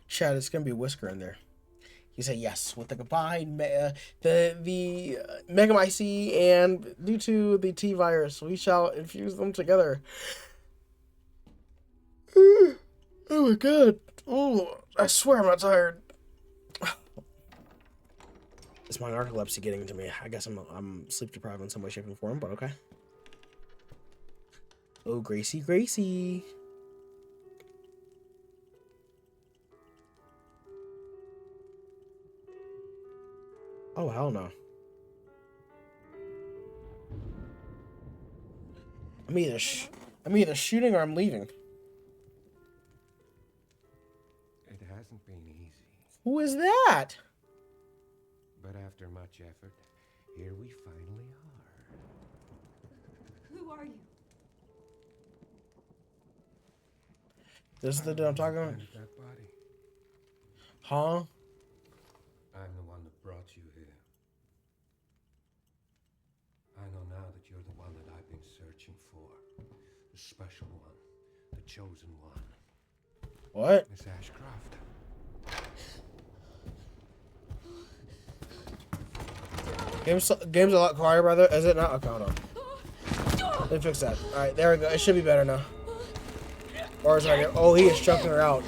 Chad, it's gonna be Whisker in there. He said yes, with the combined the Megamycete and due to the T virus, we shall infuse them together. Oh my God! Oh, I swear I'm not tired. It's my narcolepsy getting to me. I guess I'm sleep deprived in some way, shape, and form, but okay. Oh, Gracie. Oh, hell no. I'm either shooting or I'm leaving. It hasn't been easy, Who is that? but after much effort, here we finally are. Who are you? This is the dude I'm talking about? Find that body. Huh? I'm the one that brought you here. I know now that you're the one that I've been searching for. The special one. The chosen one. What? Miss Ashcroft. Game's a lot quieter, brother. Is it not? Okay, hold on. Let me fix that. Alright, there we go. It should be better now. Or is it? Oh, he is choking her out.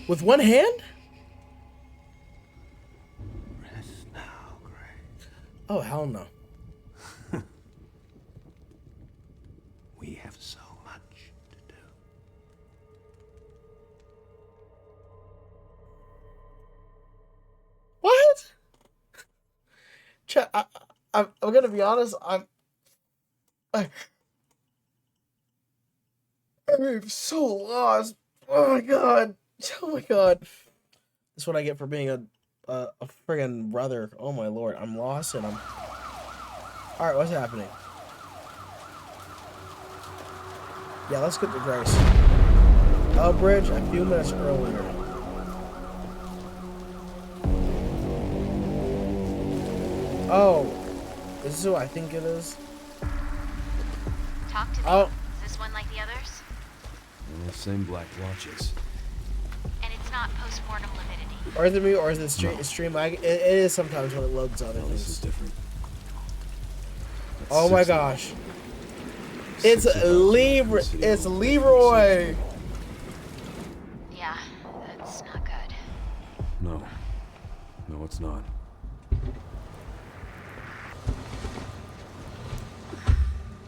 With one hand? Rest now, Grace. Oh, hell no. We have so much to do. What? I'm gonna be honest. I'm so lost. Oh my God. Oh my God. That's what I get for being a friggin' brother. Oh my Lord. I'm lost and I'm. All right, what's happening? Yeah, let's get to Grace. Bridge a few minutes earlier. Oh, this is who I think it is. Talk to me. Oh, Is this one like the others? Same black watches. And it's not post-mortem lividity. or is it me, or is it stream lag? It is sometimes when it loads other No, this is things. different. That's Oh my 6 gosh. hours. It's 6 hours Leroy. of It's NCO. Leroy. Yeah, that's not good. No. No, it's not.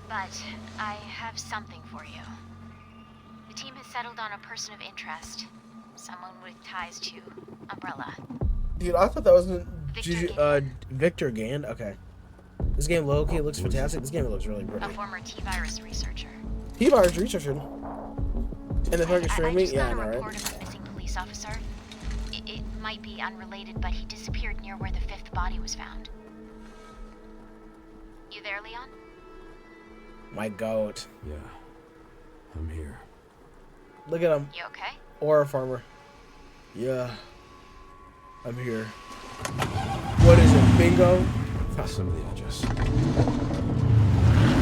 But I have something for you. The team has settled on a person of interest. Someone with ties to Umbrella. Dude, I thought that was Victor Victor Gand. Okay. This game low-key looks fantastic. This game looks really A pretty. former T-virus researcher. T-Virus researcher. And the fucking I streaming? just Yeah, I got a know, report right? of a missing police officer. It might be unrelated, but he disappeared near where the 5th body was found. You there, Leon? My goat. Yeah. I'm here. Look at him. You okay? Or a farmer. Yeah. I'm here. What is it? Bingo? Some of the edges.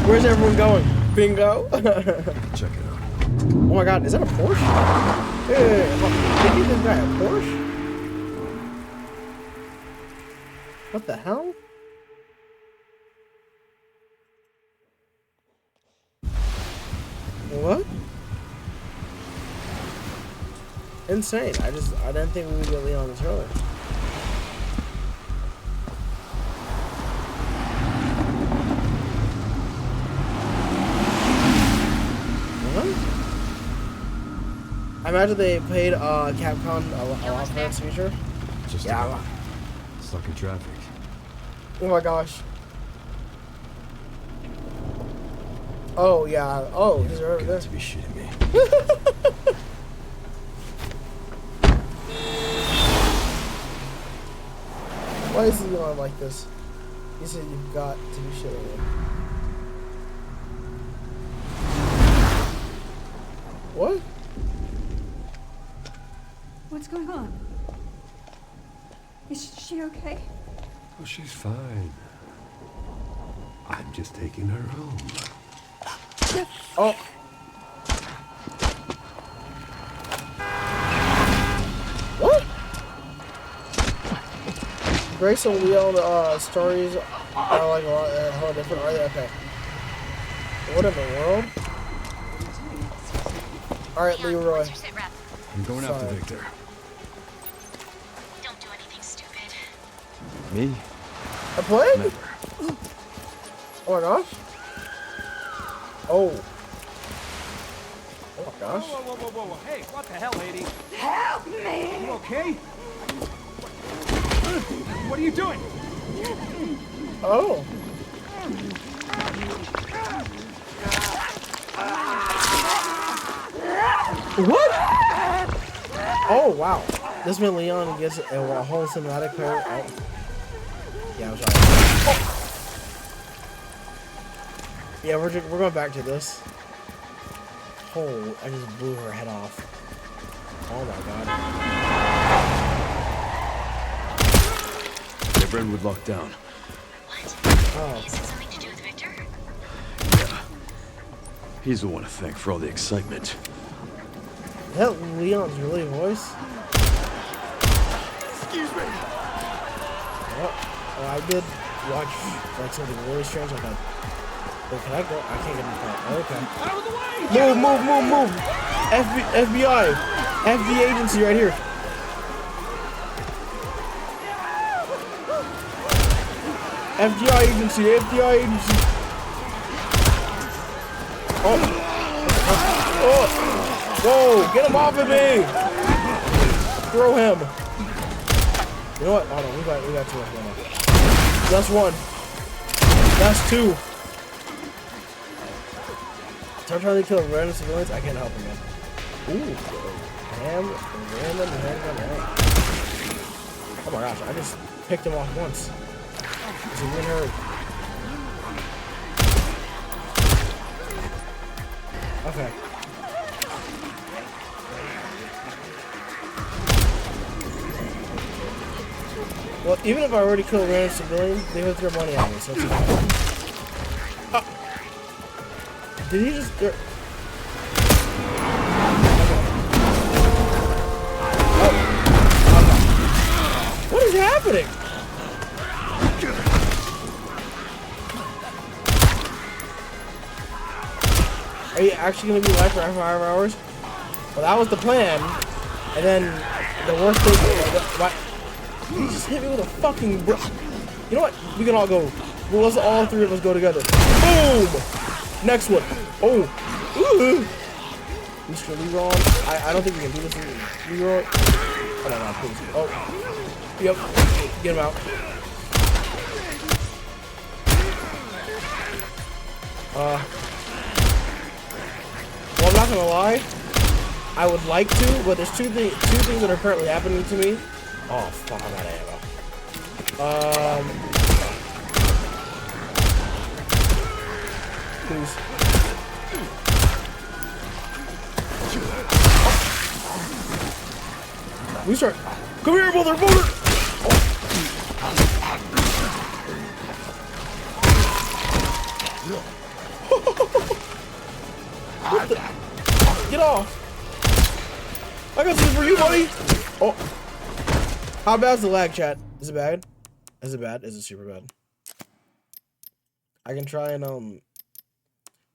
Where's everyone going? Bingo? Check it out. Oh my god, is that a Porsche? Hey, did you this guy a Porsche? What the hell? What? Insane. I didn't think we would get Leon this early. I imagine they paid Capcom a lot for this feature. Just Yeah. stuck in traffic. Oh my gosh. Oh yeah. Oh, he's right over there. Got to be shitting me. Why is he on like this? He said you've got to be shitting me. What? What's going on? Is she okay? Oh, she's fine. I'm just taking her home. Oh. What? Grace and Leon stories are like a lot how different are they? Okay. What in the world? Alright, Leon, Leroy. what's your sit rep? I'm going after Sorry. Victor. Don't do anything stupid. Me? A plague? Never. Oh my gosh. Oh. Oh my gosh. Whoa. Hey, what the hell, lady? Help me! You okay? What are you doing? Oh. What? Oh wow. This meant Leon gets a whole cinematic player. Oh. Yeah, I'm sorry. Oh. Yeah, we're going back to this. Oh, I just blew her head off. Oh my god. Yeah, Brentwood locked down. What? Oh. Is it something to do with Victor? Yeah. He's the one to thank for all the excitement. Is that Leon's really voice? Excuse me. Oh, I did watch like something really strange. I thought, wait, can I go? I can't get in the car. Okay. Out of the way! Move! FBI! FBI agency right here. FBI agency! Oh! Whoa! Get him off of me! Throw him! You know what? Hold on, we got two of them. That's one. That's two. Start trying to kill random civilians. I can't help him, man. Ooh, random handgun. Oh my gosh, I just picked him off once. He's in hurry. Okay. Well, even if I already killed random civilians, they would throw money at me, so it's okay. Did he just... Oh. What is happening? Are you actually going to be live for 5 hours? Well, that was the plan. And then the worst thing... What? You just hit me with a fucking... You know what? We can all go. Well, let's all three of us go together. Boom! Next one. Oh. Ooh. Mr. Leroy. I don't think we can do this with Leroy. Oh my god, please. Oh. Yep. Get him out. Well, I'm not gonna lie. I would like to, but there's two things that are currently happening to me. Oh fuck, I'm out of ammo. Please. We start. Come here, motherfucker! What the? Get off! I got something for you, buddy! Oh. How bad's the lag, chat? Is it bad? Is it bad? Is it super bad? I can try and,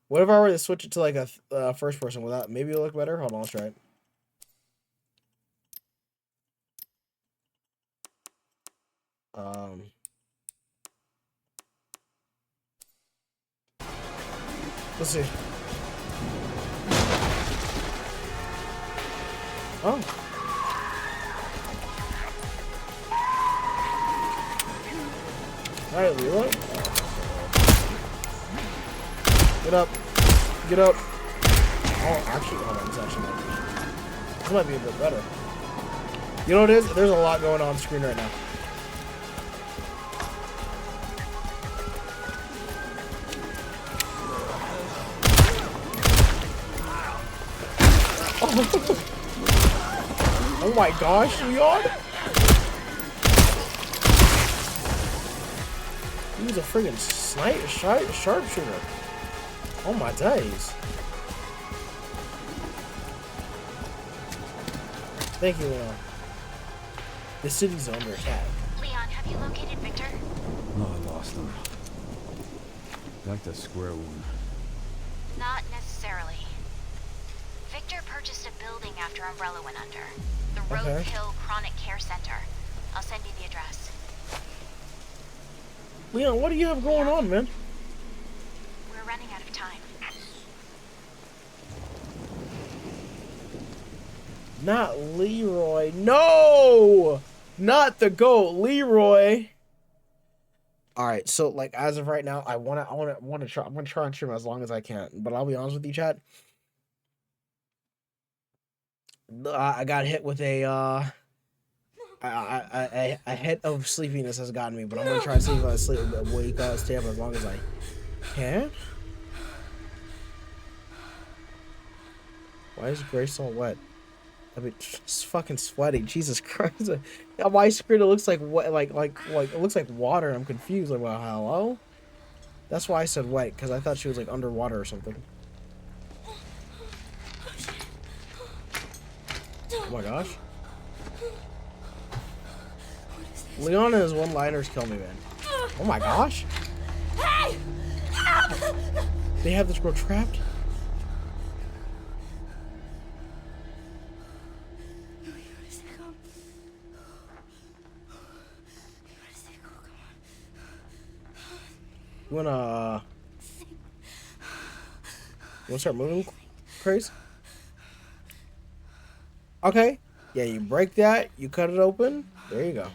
what if I were to switch it to, like, a first person without, maybe it'll look better? Hold on, let's try it. Let's see. Oh. Alright, Leroy. Get up. Get up. Oh, actually, hold on. This might be a bit better. You know what it is? There's a lot going on screen right now. Oh my gosh, Leon! He was a friggin' sharpshooter. Oh my days. Thank you, Leon. The city's under attack. Leon, have you located Victor? No, I lost him. Back to square one. Not necessarily. Victor purchased a building after Umbrella went under. The Roadkill Chronic Care Center. I'll send you the address. Leon, what do you have going on, man? We're running out of time. Not Leroy. No! Not the GOAT, Leroy. Alright, so like as of right now, I'm gonna try and stream as long as I can. But I'll be honest with you, chat. I got hit with a hit of sleepiness has gotten me, but I'm gonna try and stay up as long as I can. Why is Grace all wet? I mean, it's fucking sweaty. Jesus Christ! On my screen, it looks like what, like it looks like water. I'm confused. Like, well, hello? That's why I said wet, because I thought she was like underwater or something. Oh my gosh. Leon and his one-liners kill me, man. Oh my gosh. Hey! They have this girl trapped? You wanna start moving, Craze? Okay. Yeah, you break that, you cut it open. There you go.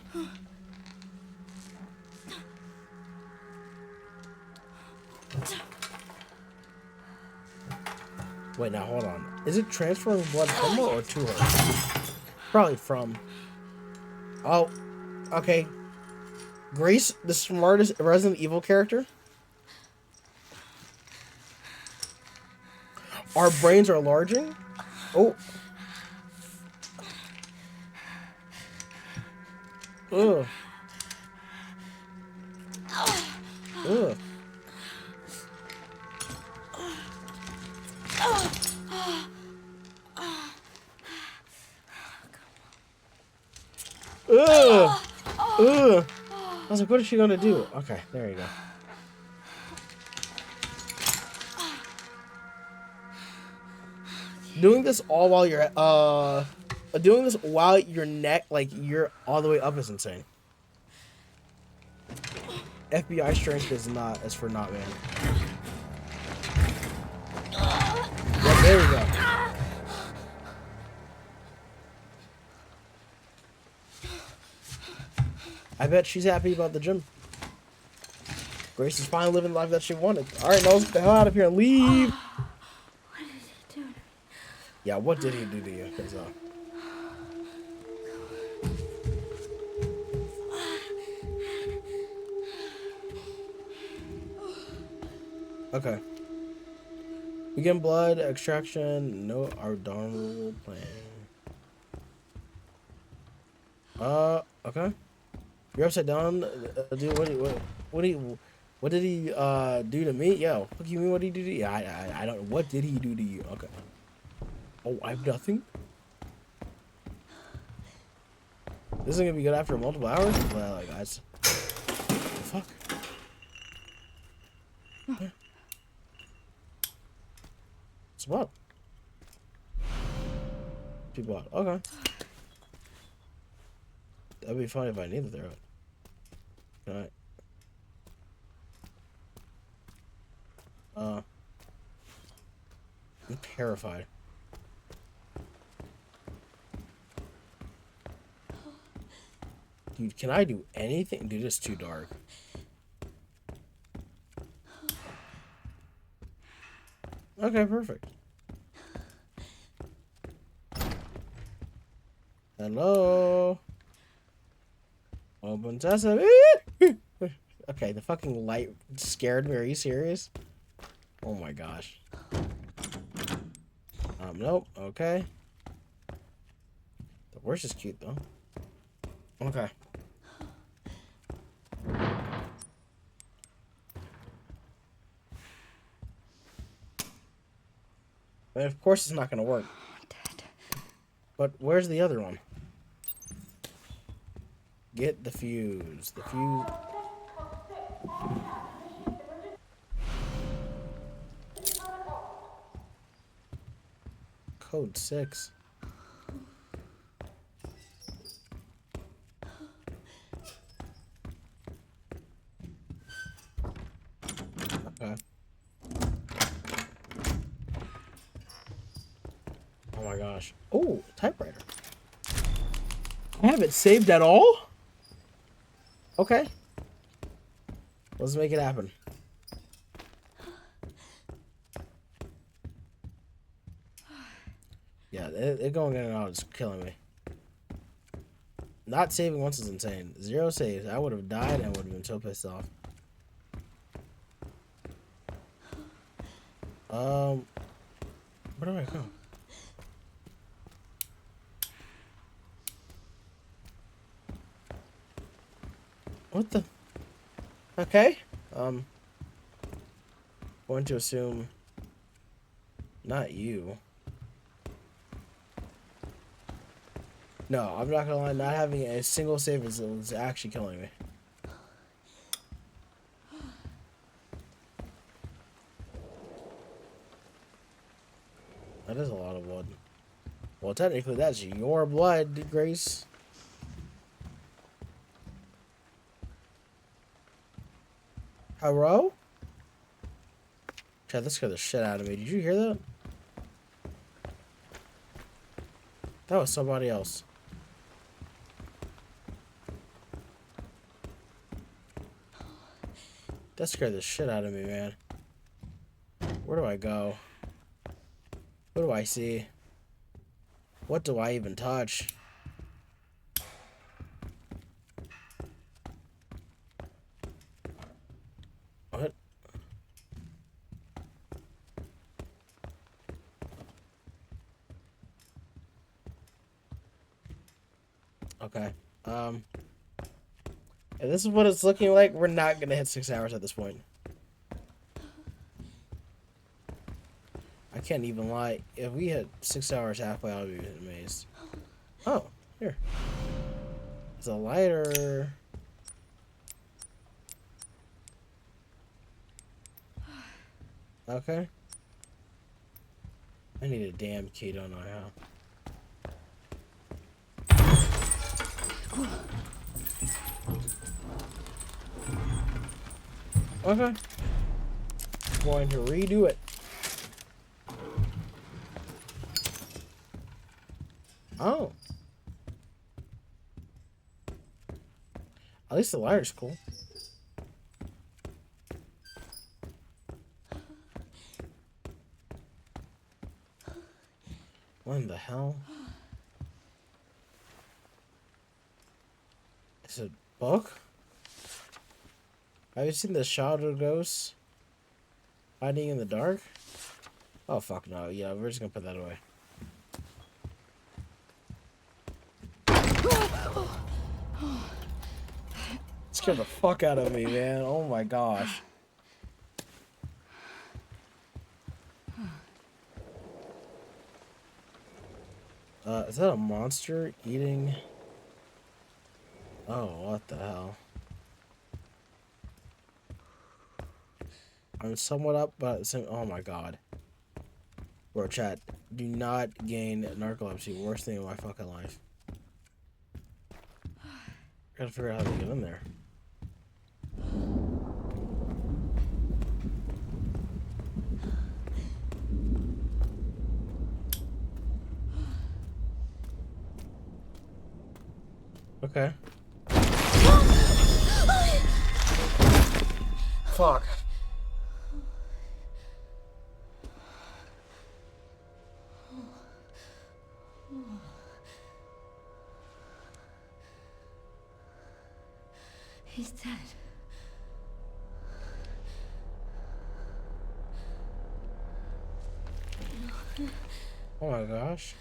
Wait, now hold on. Is it transferring blood from her or to her? Probably from. Oh, okay. Grace, the smartest Resident Evil character. Our brains are enlarging. Oh. Ugh. Ugh. Ugh. Ugh. I was like, what is she gonna do? Okay, there you go. Doing this all while you're doing this while your neck, like, you're all the way up is insane. FBI strength is for not, man. Yeah, there we go. I bet she's happy about the gym. Grace is finally living the life that she wanted. All right, Knowles, get the hell out of here and leave. What did he do? Yeah, what did he do to you? 'Cause, okay. Begin blood extraction. No abdominal plan. Okay. You're upside down. Dude, what did he do to me? Yo, what do you mean? What did he do to you? I don't. What did he do to you? Okay. Oh, I have nothing. This isn't gonna be good after multiple hours. Well, like guys. Fuck. Yeah. It's what? People out. Okay. That'd be fun if I needed to throw it. Alright. I'm terrified. Dude, can I do anything? Dude, it's too dark. Okay, perfect. Hello? Open sesame. Okay, the fucking light scared me. Are you serious? Oh my gosh. Nope. Okay. The horse is cute though. Okay. And of course it's not gonna work. Dead. But where's the other one? Get the fuse. The fuse. Code 6. Okay. Oh my gosh. Oh, typewriter. I haven't saved at all? Okay. Let's make it happen. Yeah, it going in and out is killing me. Not saving once is insane. 0 saves. I would have died and would have been so pissed off. Where do I go? What the? Okay. Going to assume not you. No, I'm not gonna lie. Not having a single save is actually killing me. That is a lot of blood. Well, technically, that's your blood, Grace. Hello? Chad, that scared the shit out of me. Did you hear that? That was somebody else. That scared the shit out of me, man. Where do I go? What do I see? What do I even touch? What? Okay. If this is what it's looking like, we're not gonna hit 6 hours at this point. I can't even lie. If we hit 6 hours halfway, I'll be amazed. Oh, here. It's a lighter. Okay. I need a damn key, don't know how. Okay. Going to redo it. Oh. At least the lighter's cool. What in the hell? Is it a book? Have you seen the shadow ghosts hiding in the dark? Oh fuck no, yeah, we're just gonna put that away. Scared the fuck out of me, man. Oh my gosh. Is that a monster eating? Oh, what the hell? I'm somewhat up, but oh my god. Bro, chat, do not gain narcolepsy. Worst thing in my fucking life. Gotta figure out how to get in there. Okay. Fuck. He's dead. Oh my gosh.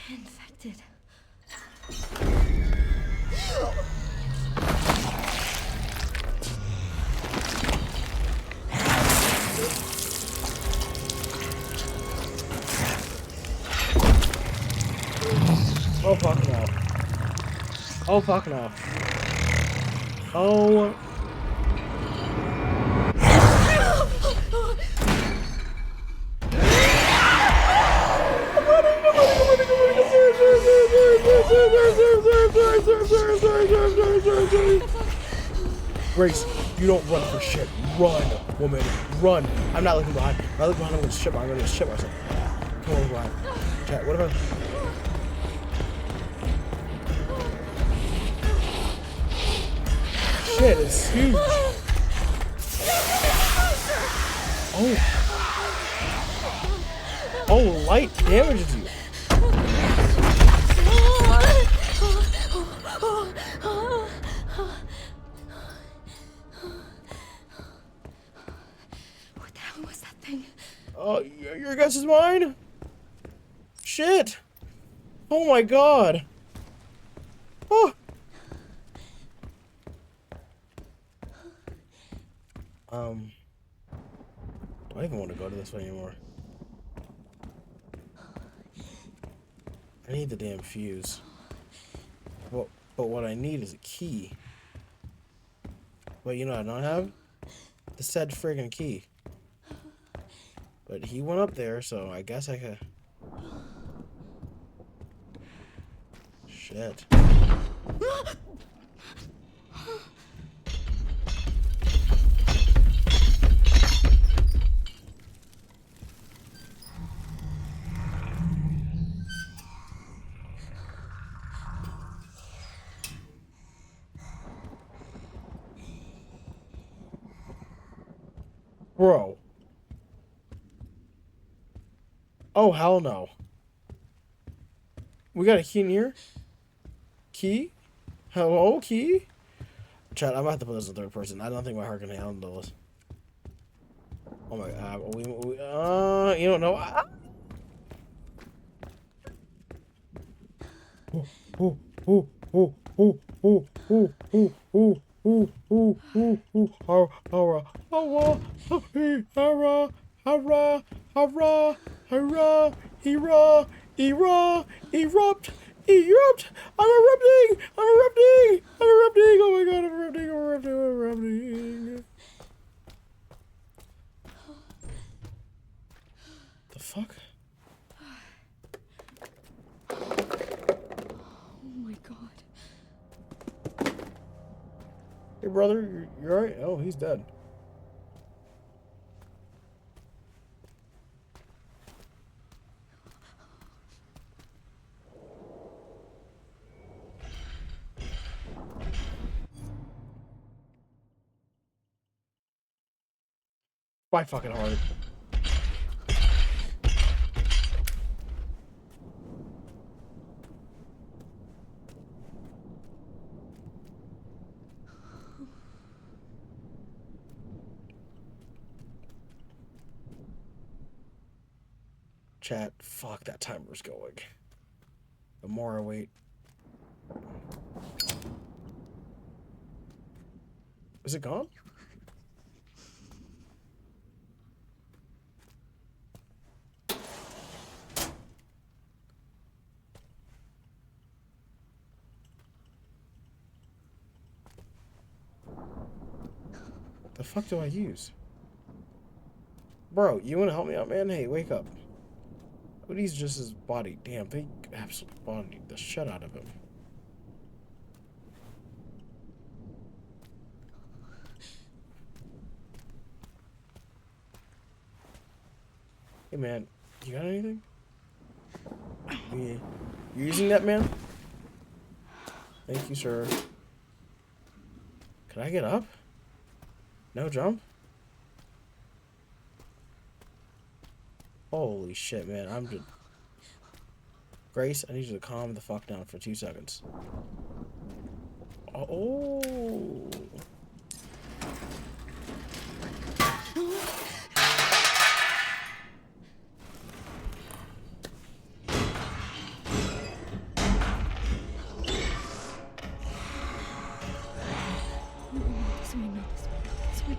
Infected. Oh fuck no. Oh fuck no. Oh. Grace, you don't run for shit. Run, woman, run. I'm not looking behind. If I look behind, I'm gonna shit. I'm gonna shit myself. Come on, behind. Chat. What if I? Shit, it's huge. Oh. Oh, light damages you. What the hell was that thing? Oh, your guess is mine? Shit. Oh my god. Oh. Do I even want to go to this way anymore? I need the damn fuse. Well, but what I need is a key. But you know what I don't have? The said friggin' key. But he went up there, so I guess I could... Shit. Bro. Oh, hell no. We got a key in here? Key? Hello, key? Chat, I'm gonna have to put this in third person. I don't think my heart can handle this. Oh my god. You don't know. Erupt! I'm erupting! Oh my god, I'm erupting! The fuck? Oh my god. Hey brother, you're alright? Oh, he's dead. My fucking heart. Chat, fuck, that timer's going. The more I wait. Is it gone? The fuck do I use? Bro, you wanna help me out, man? Hey, wake up. Woody's just his body. Damn, they absolutely bodied the shit out of him. Hey, man, you got anything? You using that, man? Thank you, sir. Can I get up? No jump? Holy shit, man. I'm just... Grace, I need you to calm the fuck down for 2 seconds. Oh. This way, not this way, not this way.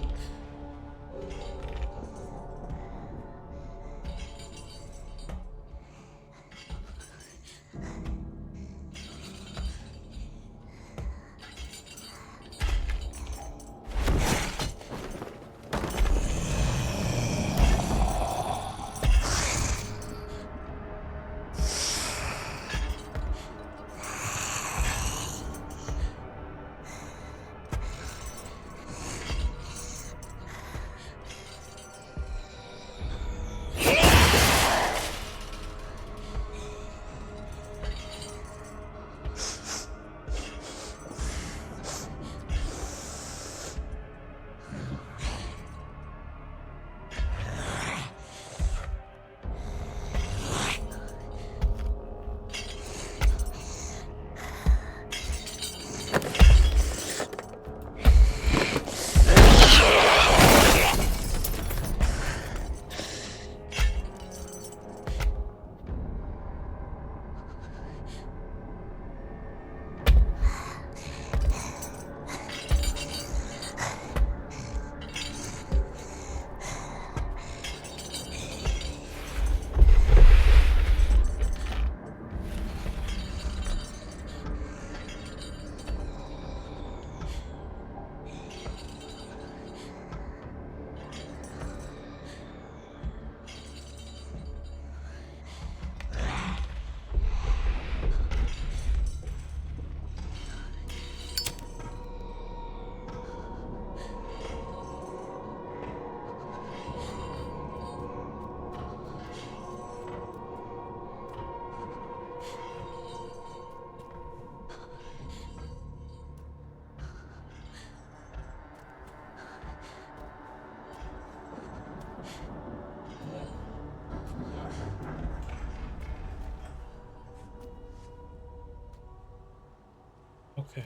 Okay.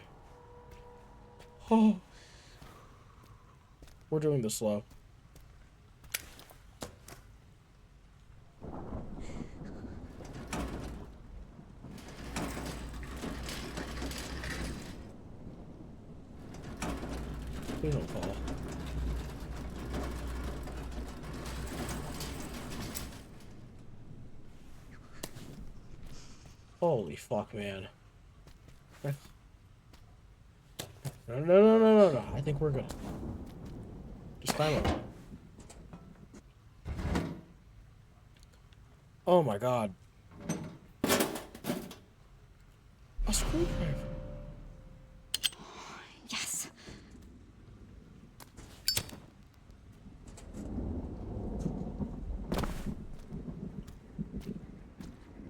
Oh. We're doing this slow. Please don't fall. Holy fuck, man. No. I think we're good. Just climb up. Oh my god. A screwdriver. Yes.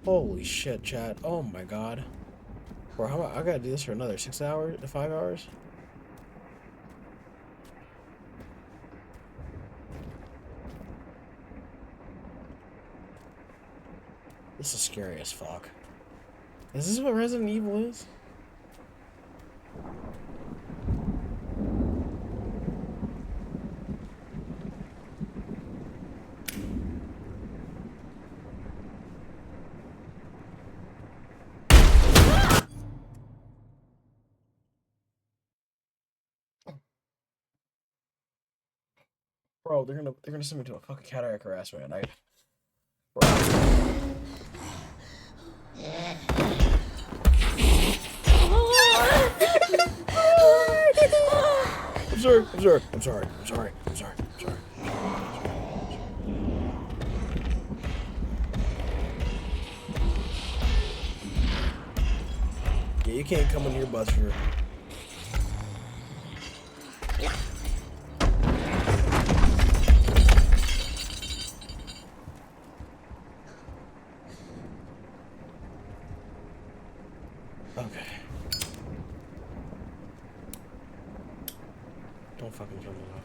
Holy shit, chat. Oh my god. Bro, how I gotta do this for another 6 hours? 5 hours? This is scary as fuck. Is this what Resident Evil is? Bro, they're gonna send me to a fucking cataract harassment. I'm sorry. Yeah, you can't come in here, Buster. Okay. Don't fucking kill me off.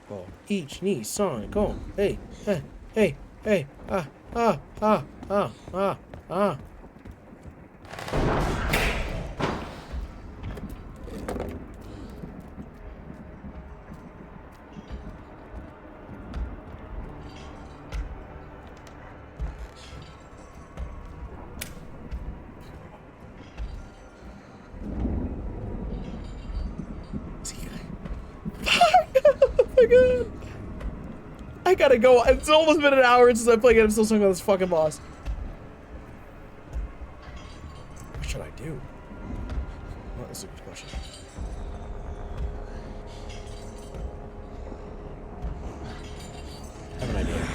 Go. Each knee, song, go. Hey. God. I gotta go. It's almost been an hour since I played it. I'm still stuck on this fucking boss. What should I do? Well, that's a good question. I have an idea.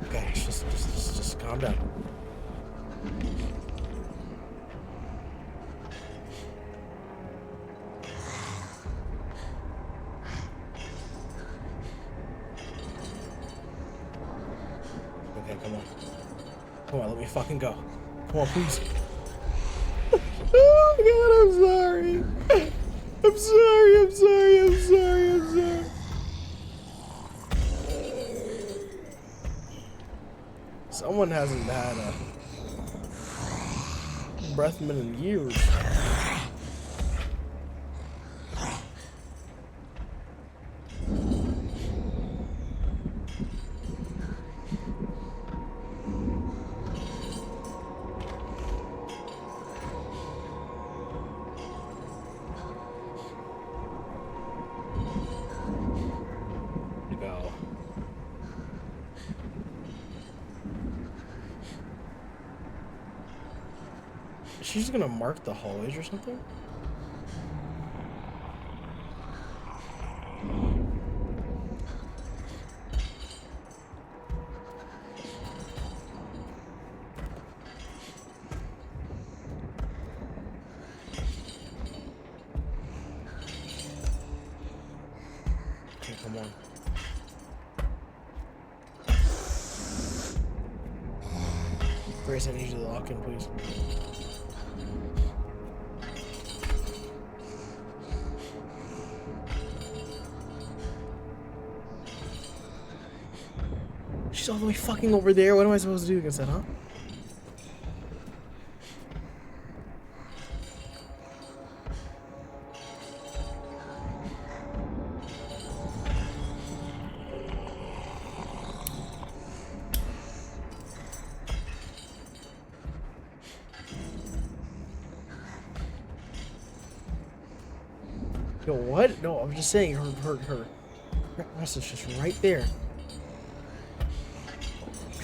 Okay, just calm down. Come on, let me fucking go. Come on, please. Oh my god, I'm sorry. Someone hasn't had a breath mint in years. She's gonna mark the hallways or something? Okay, come on. Grace, I need you to lock in, please. She's all the way fucking over there. What am I supposed to do against that, huh? Yo, what? No, I'm just saying her ass is just right there. I'm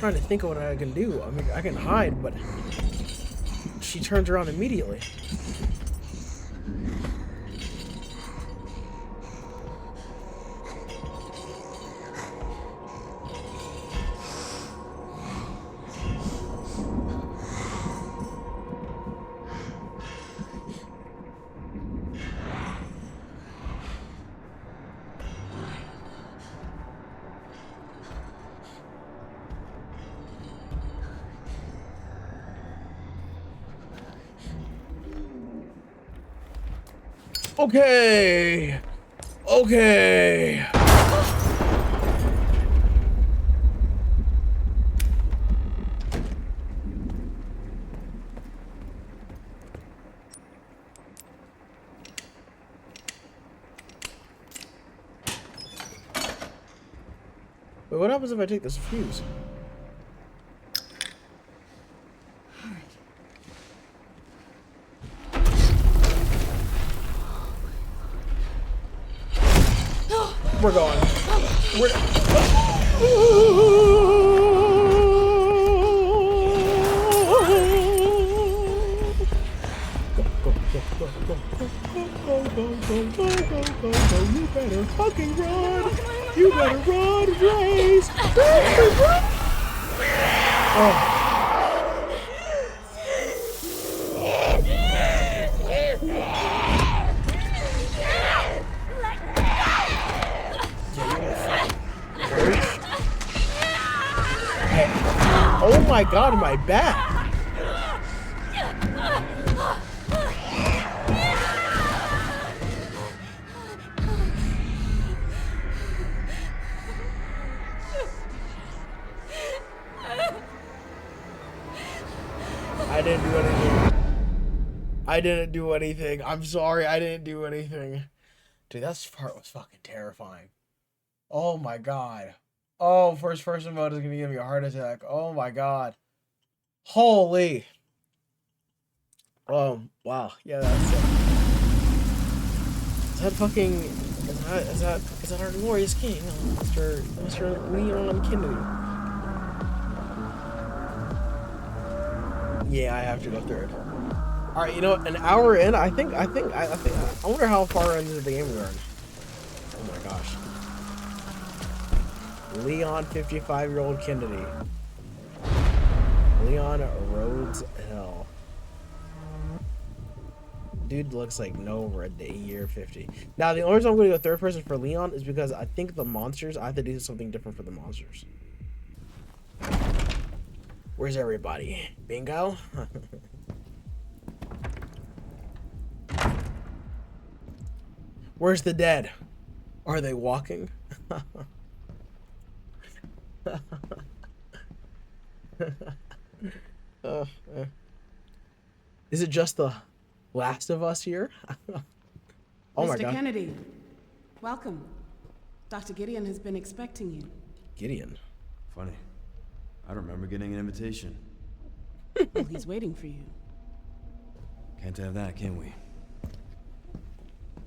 trying to think of what I can do. I mean, I can hide, but she turns around immediately. Okay. Wait, what happens if I take this fuse? We're going. Go. You better fucking run. You better run, Grace. Oh. Oh my god, my back! I didn't do anything. I didn't do anything. I'm sorry, I didn't do anything. Dude, that part was fucking terrifying. Oh my god. Oh, first person mode is gonna give me a heart attack. Oh my god. Holy. Oh, wow. Yeah, that's it. Is that fucking... Is that our glorious king? Mr. Leon Kennedy. Yeah, I have to go through it. Alright, you know what? An hour in, I wonder how far into the game we are. Oh my gosh. Leon 55-year-old Kennedy. Leon Rhodes Hill. Dude looks like no red year 50. Now the only reason I'm going to go third person for Leon is because I think the monsters, I have to do something different for the monsters. Where's everybody? Bingo? Where's the dead? Are they walking? Is it just the Last of Us here? Oh my god. Mr. Kennedy, welcome. Dr. Gideon has been expecting you. Gideon? Funny. I don't remember getting an invitation. Well, he's waiting for you. Can't have that, can we?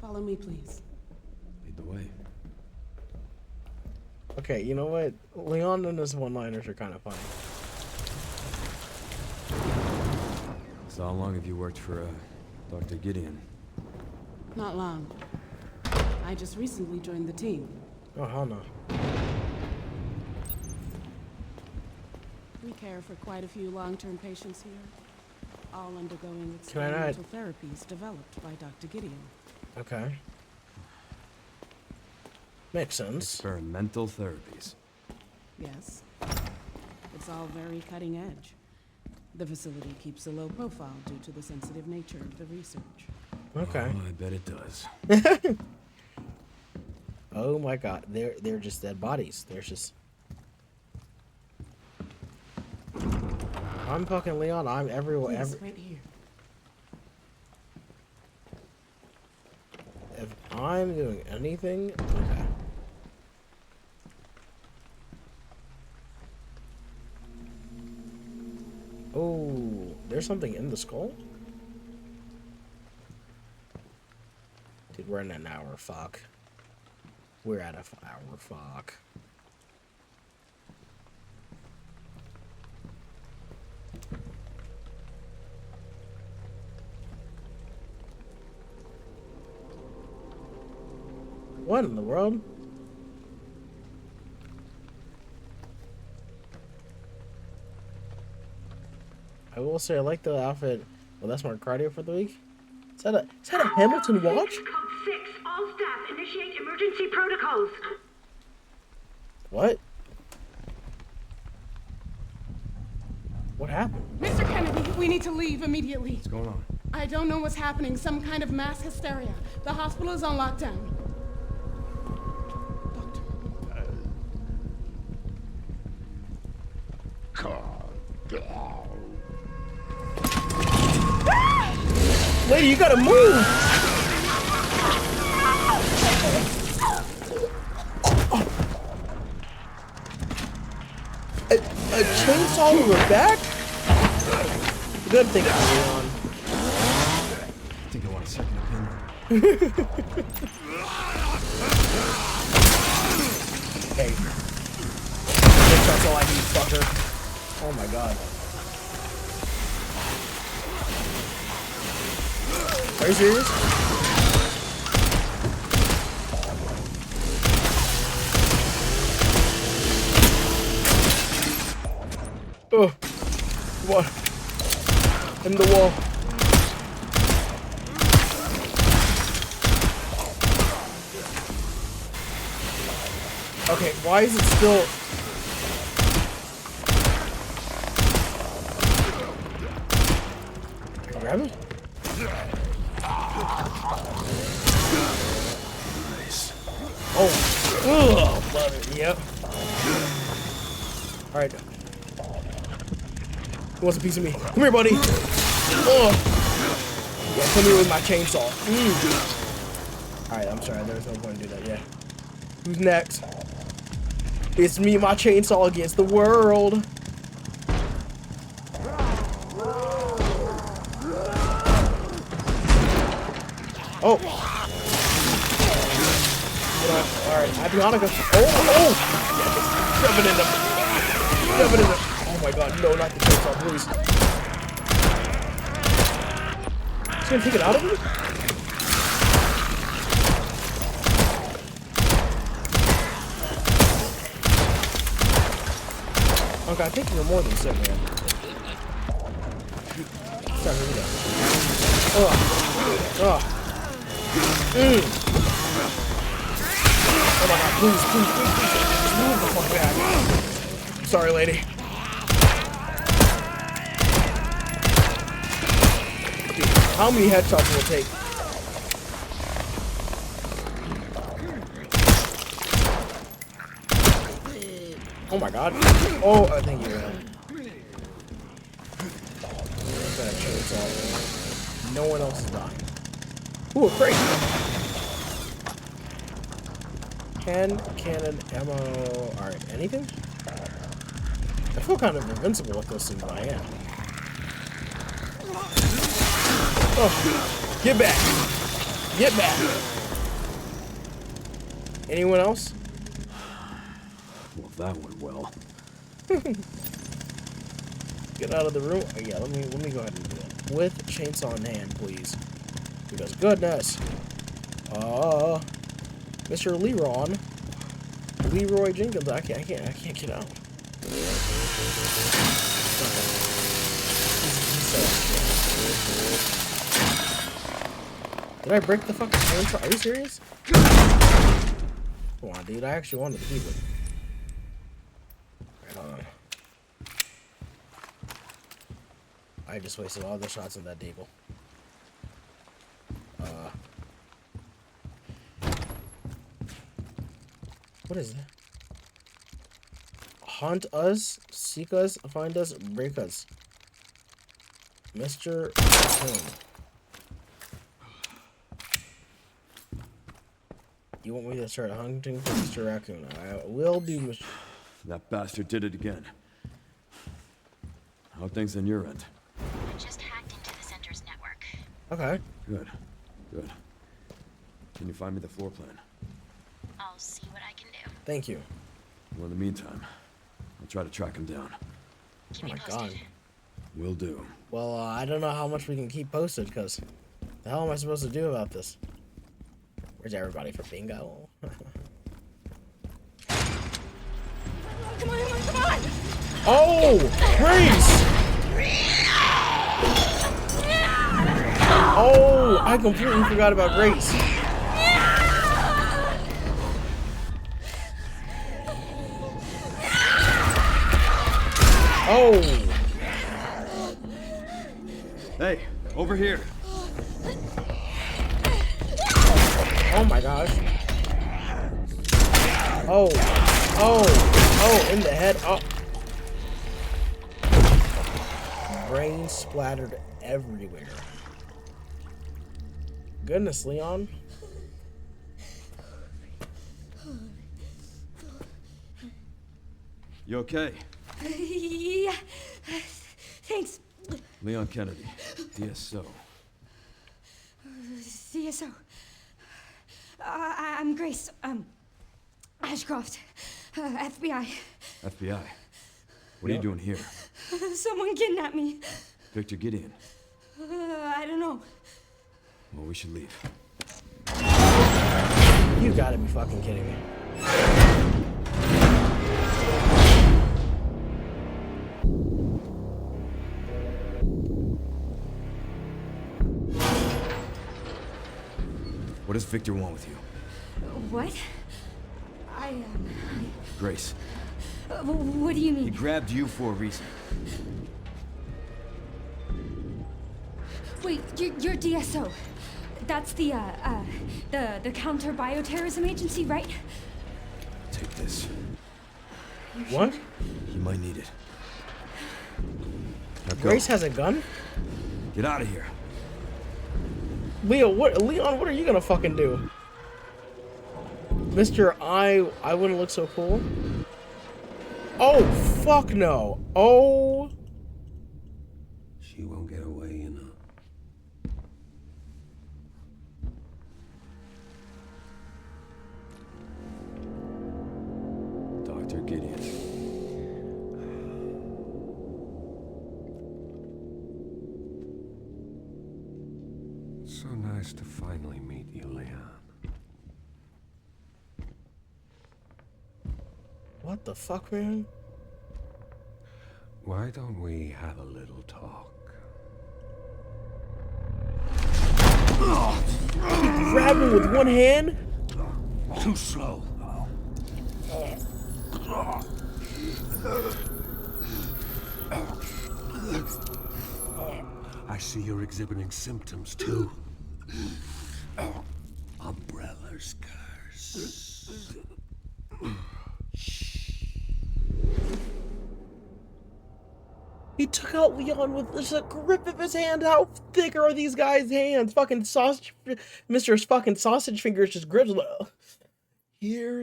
Follow me, please. Lead the way. Okay, you know what? Leon and his one-liners are kind of funny. So how long have you worked for, Dr. Gideon? Not long. I just recently joined the team. Oh, hell no. We care for quite a few long-term patients here, all undergoing Can I not- experimental therapies developed by Dr. Gideon. Okay. Makes sense. Experimental therapies. Yes. It's all very cutting edge. The facility keeps a low profile due to the sensitive nature of the research. Okay. Oh, I bet it does. Oh my god, they're just dead bodies. There's just... I'm fucking Leon, I'm everywhere. Please, right here. If I'm doing anything... Okay. Oh, there's something in the skull? Dude, we're in an hour, fuck. We're at an hour, fuck. What in the world? I will say I like the outfit. Well, that's my cardio for the week. Is that a Hamilton watch? Code 6. All staff initiate emergency protocols. What? What happened? Mr. Kennedy, we need to leave immediately. What's going on? I don't know what's happening. Some kind of mass hysteria. The hospital is on lockdown. Doctor. Lady, you gotta move! A chainsaw to her back? Good thing I'm on. I think I want a second opinion. Hey. That's all I need, fucker. Oh my god. Are you serious? Oh. What? In the wall. Okay, why is it still... Grab it? Nice. Oh. Ugh, love it. Yep. Alright. Who wants a piece of me? Come here, buddy. Oh. Yeah, come here with my chainsaw. Alright, I'm sorry. There's no point to do that. Yeah. Who's next? It's me, my chainsaw against the world. Oh. Alright, happy Hanukkah. Oh. Shove it in them. Shove it in them. Oh my god, no, not the chainsaw, please. He's gonna take it out of me? Okay, I think you're more than sick, man. Sorry, here we go. Oh my god, please. Just move the fuck back. Sorry, lady. Dude, how many headshots will it take? Oh my god. Oh, I think you're in. No one else is dying. Ooh, a crate. Cannon, ammo. Alright, anything? I feel kind of invincible with this thing, but I am. Oh, get back. Get back. Anyone else? Well, that went well. Get out of the room. Oh, yeah, let me go ahead and do it. With chainsaw in hand, please. Because goodness. Mr. Leroy Jenkins, I can't get out. Did I break the fucking chainsaw? Are you serious? Come on, dude. I actually wanted to keep it. I just wasted all the shots on that deagle. What is that? Haunt us, seek us, find us, break us. Mr. Raccoon. You want me to start hunting for Mr. Raccoon? I will do, Mr. That bastard did it again. How are things on your end? I just hacked into the center's network. Okay. Good. Can you find me the floor plan? I'll see what I can do. Thank you. Well, in the meantime, I'll try to track him down. Keep Oh me my posted. god. Will do. Well, I don't know how much we can keep posted, because the hell am I supposed to do about this? Where's everybody for bingo? Come on! Oh! Grace! Oh! I completely forgot about Grace. Oh! Hey, over here. Oh my gosh. Oh, in the head. Oh. Brain splattered everywhere. Goodness, Leon. You okay? Yeah. Thanks. Leon Kennedy, DSO. CSO. I'm Grace. Ashcroft. FBI. FBI. What are you doing here? Someone kidnapped me. Victor Gideon. I don't know. Well, we should leave. You gotta be fucking kidding me. What does Victor want with you? What? Grace, What do you he mean? grabbed you for a reason. Wait, you're DSO. That's the counter bioterrorism agency, right? Take this. What? You might need it. Now go. Grace has a gun? Get out of here. Leon, what are you gonna fucking do? Mr. I wouldn't look so cool. Oh, fuck no. Oh. She won't get away, you know. Dr. Gideon. So nice to finally meet you, Leon. What the fuck, man? Why don't we have a little talk? Grab him with one hand? Too slow. I see you're exhibiting symptoms too. Umbrella's curse. He took out Leon with just a grip of his hand. How thick are these guys' hands? Fucking sausage, Mr. fucking sausage fingers just grips. Here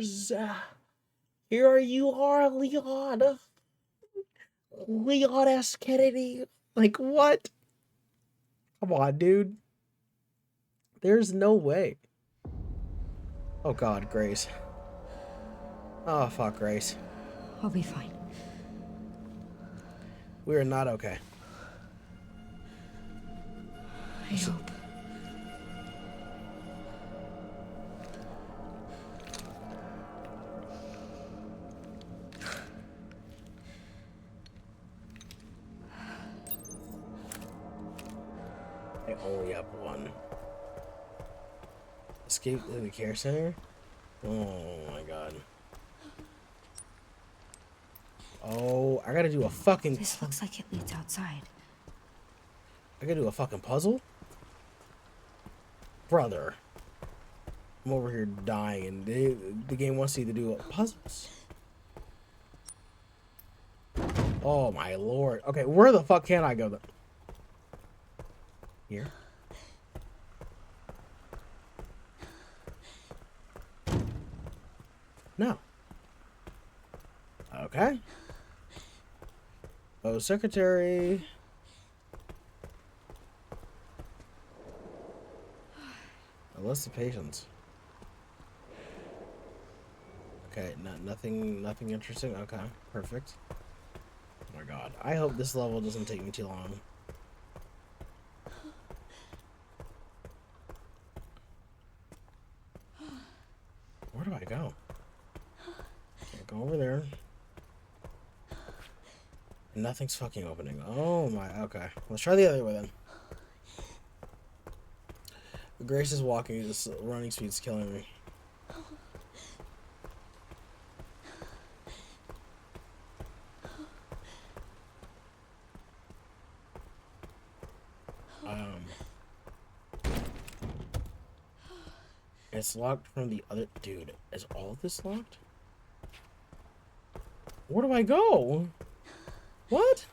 you are, Leon. Leon S. Kennedy. Like, what? Come on, dude. There's no way. Oh, God, Grace. Oh, fuck, Grace. I'll be fine. We are not okay. I hope. I only have one. Escape to the care center? Oh my god. Oh, I gotta do a fucking... This looks like it leads outside. I gotta do a fucking puzzle? Brother. I'm over here dying and the game wants you to do puzzles. Oh my lord. Okay, where the fuck can I go then? Here? No. Okay. Oh, secretary. A list of patients. Okay, nothing interesting. Okay, perfect. Oh my god. I hope this level doesn't take me too long. Where do I go? Can't go over there. Nothing's fucking opening. Oh my, okay. Let's try the other way then. Grace is walking, this running speed's killing me. It's locked from the other... Dude, is all of this locked? Where do I go? What?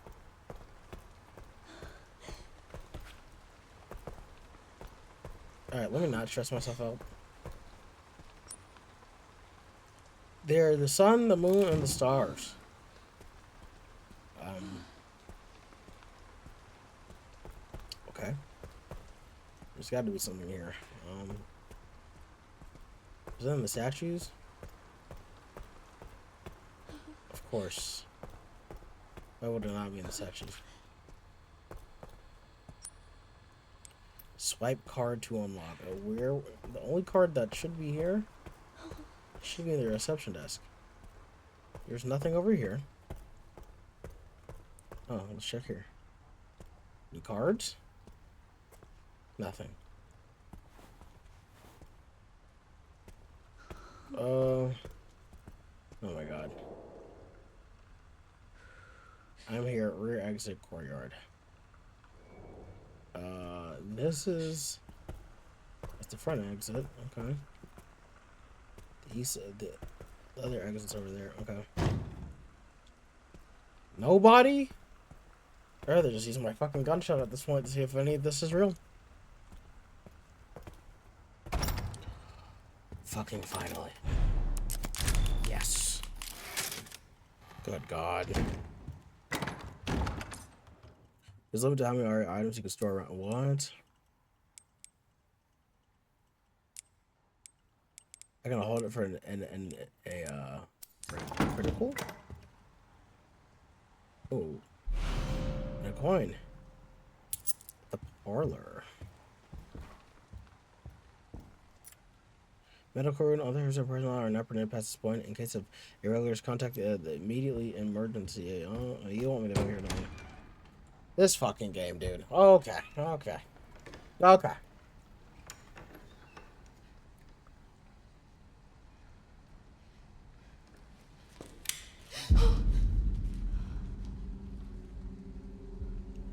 Alright, let me not stress myself out. They're the sun, the moon, and the stars. Okay. There's got to be something here. Is that in the statues? Of course. Why would it not be in the statues? Swipe card to unlock. Where the only card that should be here should be in the reception desk. There's nothing over here. Oh, let's check here. Any cards? Nothing. Oh my god. I'm here at rear exit courtyard. This is... That's the front exit, okay. The other exit's over there, okay. Nobody? I'd rather just use my fucking gunshot at this point to see if any of this is real. Fucking finally. Yes. Good God. There's limited to how many items you can store around. What? I'm gonna hold it for a critical. Oh, and a coin. The parlor. Medical room. Others are personnel are not permitted past this point. In case of irregulars, contact the immediately emergency. Oh, you want me to go here, don't you? This fucking game, dude. Okay.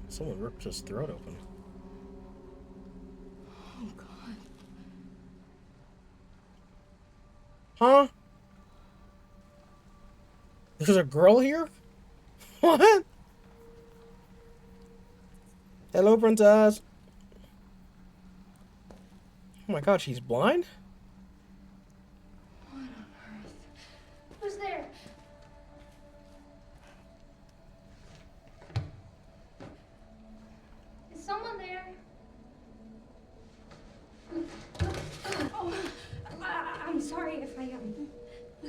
Someone ripped his throat open. Oh, God. Huh? There's a girl here? What? Hello, princess. Oh my god, she's blind? What on earth? Who's there? Is someone there? Oh, I'm sorry if I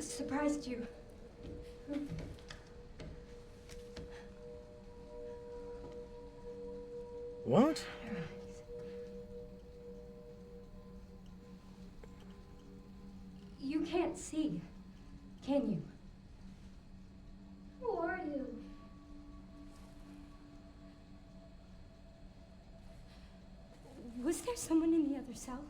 surprised you. What? You can't see, can you? Who are you? Was there someone in the other cell?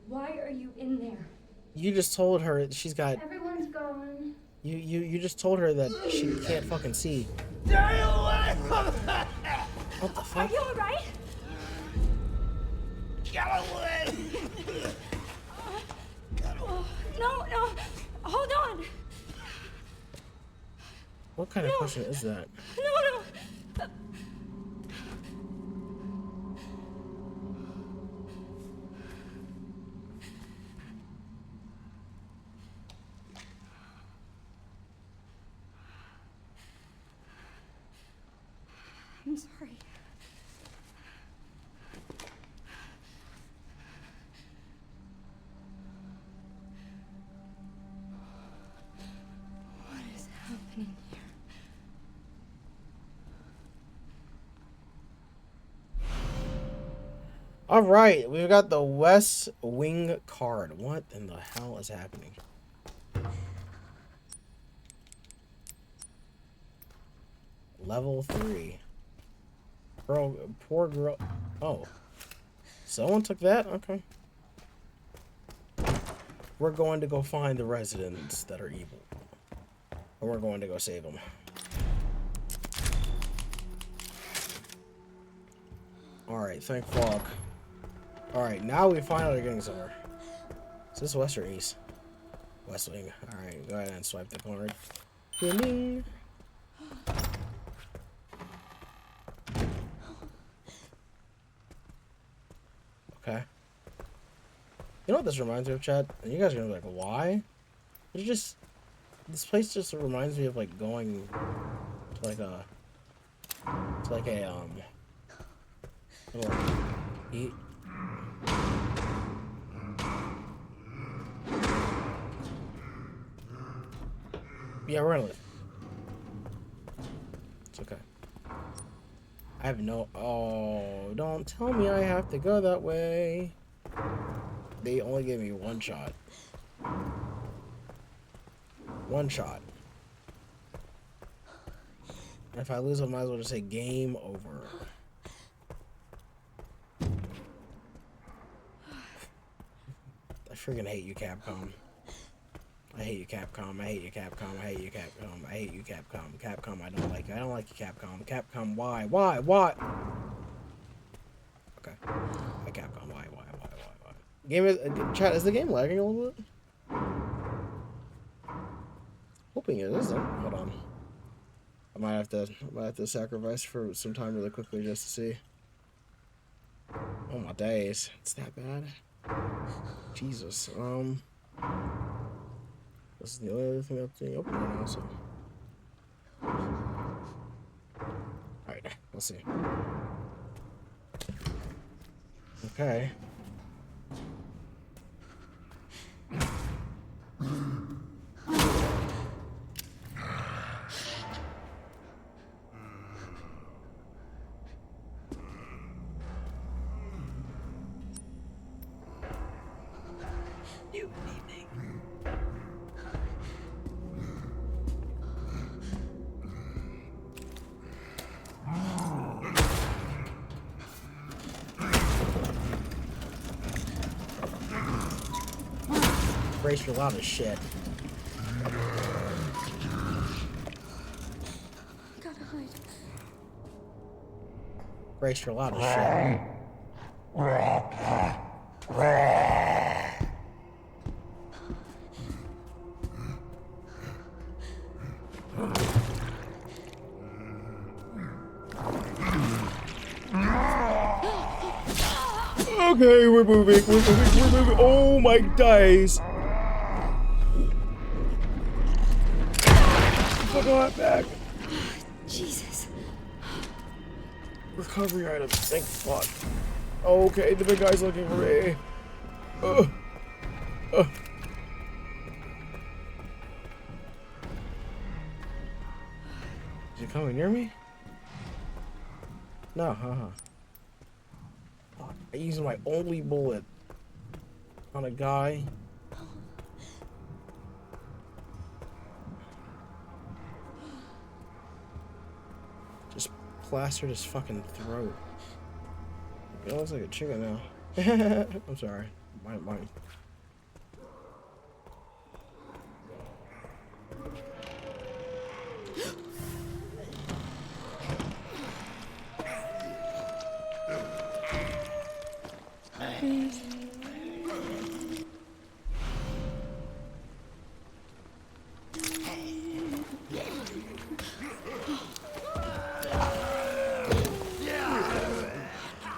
Why are you in there? You just told her she's got... Everyone's gone. You just told her that she can't fucking see. Stay away from that! What the Are fuck? you alright? Get away! No, hold on. What kind of question is that? No. I'm sorry. What is happening here? All right, we've got the West Wing card. What in the hell is happening? Level 3. Girl, poor girl. Oh, someone took that. Okay. We're going to go find the residents that are evil, and we're going to go save them. All right, thank fuck. All right, now we finally are getting somewhere. Is this West or East? West Wing. All right, go ahead and swipe the card. Ding. Okay. You know what this reminds me of, Chad? And you guys are gonna be like, why? It just, this place just reminds me of like going to like a, little eat. Yeah, we're gonna leave. It's okay. I have no, oh, don't tell me I have to go that way. They only gave me one shot. One shot. If I lose, I might as well just say game over. I freaking hate you, Capcom. I hate you, Capcom. I hate you, Capcom. I hate you, Capcom. I hate you, Capcom. Capcom, I don't like you. I don't like you, Capcom. Capcom, why? Why? Why? Okay. Why, Capcom, why? Game is, chat, is the game lagging a little bit? Hoping it isn't. Hold on. I might have to sacrifice for some time really quickly just to see. Oh my days. It's that bad? Jesus. This is the only other thing that's being open right now, so. Alright, let's see. Okay. Brace your loud as shit. Gotta hide. Brace your loud as shit. Okay, we're moving. Oh my days. Fuck on back. Jesus. Recovery items, thank fuck. Okay, the big guy's looking for me. Is he coming near me? No, Fuck, I'm using my only bullet on a guy. Just plastered his fucking throat. It looks like a chicken now. I'm sorry. Mine.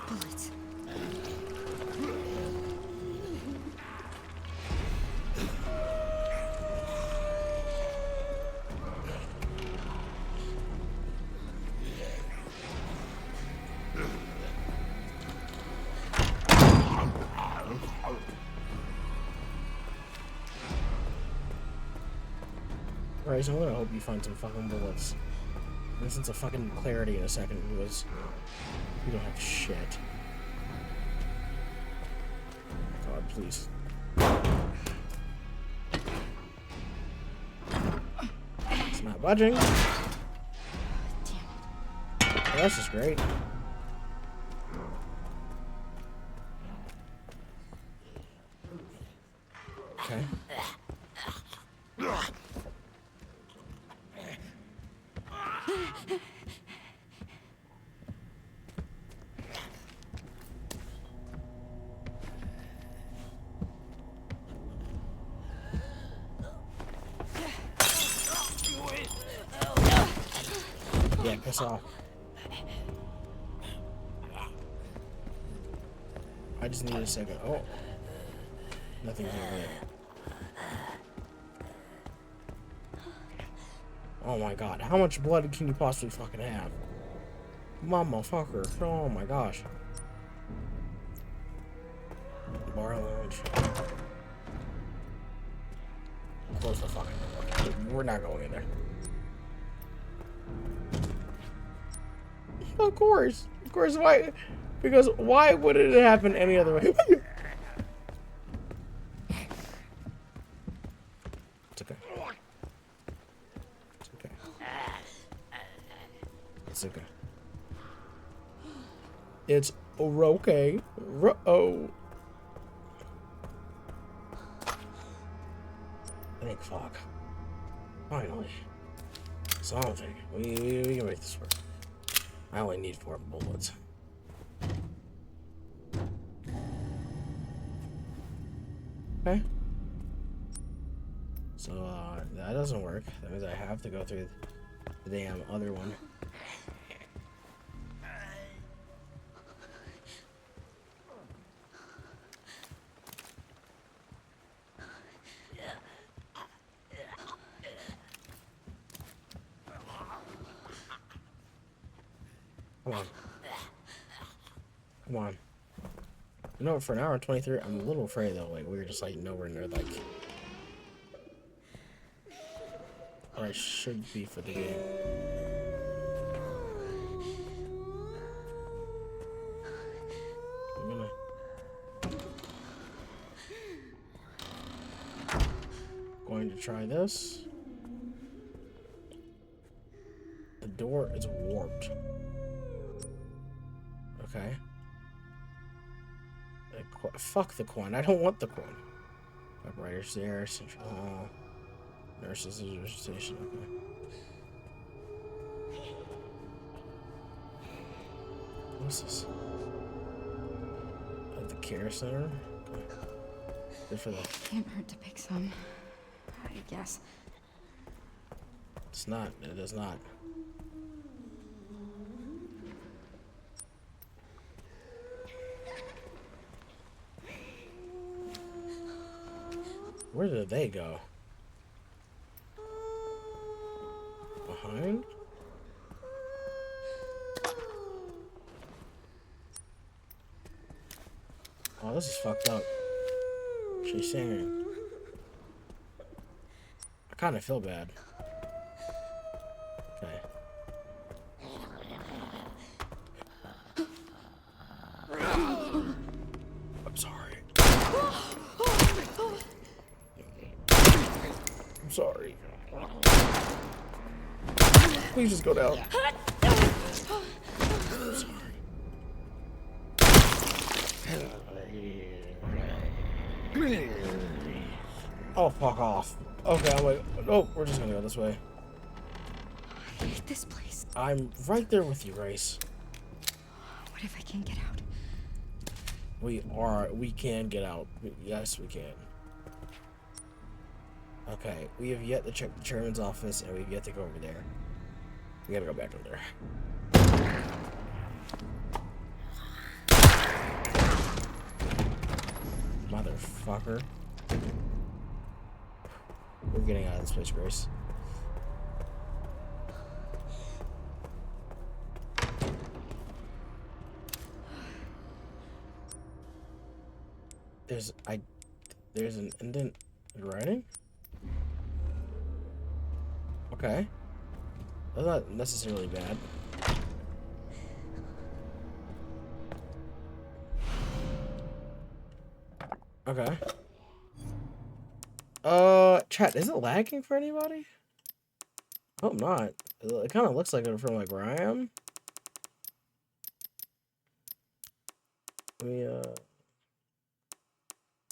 Bullets. Right, so I'm gonna hope you find some fucking bullets. And sense of fucking clarity in a second because we don't have shit. God, please. It's not budging. Oh, that's just great. Okay. Yeah, piss off. I just need a second. Oh. Nothing's over there. Oh my god, how much blood can you possibly fucking have? Mama fucker. Oh my gosh. Bar lounge. Close the fucking door. We're not going in there. Of course. Of course, why? Because why would it happen any other way? It's okay. It's okay. It's okay. It's okay. Oh. Thank fuck. Finally. Something. We can make this work. I only need 4 bullets. Okay. So, that doesn't work. That means I have to go through the damn other one. Come on. Come on. You know, for an hour and 23, I'm a little afraid though. Like, we're just like nowhere near like. Or I should be for the game. I'm gonna. Going to try this. The door is warped. Okay. Fuck the coin. I don't want the coin. Typewriters there. Central Hall. Nurses station. Okay. What's this? At the care center. Okay. Good for that. Can't hurt to pick some, I guess. It's not. It is not. Where did they go? Behind? Oh, this is fucked up. She's singing. I kind of feel bad. Okay. I'm sorry. I'm sorry. Please just go down. I'm sorry. Oh, fuck off. Okay, I'm like, oh, we're just gonna go this way. I hate this place. I'm right there with you, Grace. What if I can't get out? We can get out. Yes, we can. Okay, we have yet to check the chairman's office, and we've yet to go over there. We gotta go back over there. Motherfucker. We're getting out of this place, Grace. There's an indent in writing? Okay. That's not necessarily bad. Okay. Chat, is it lagging for anybody? Hope not. It kind of looks like it from like where I am. Let me, if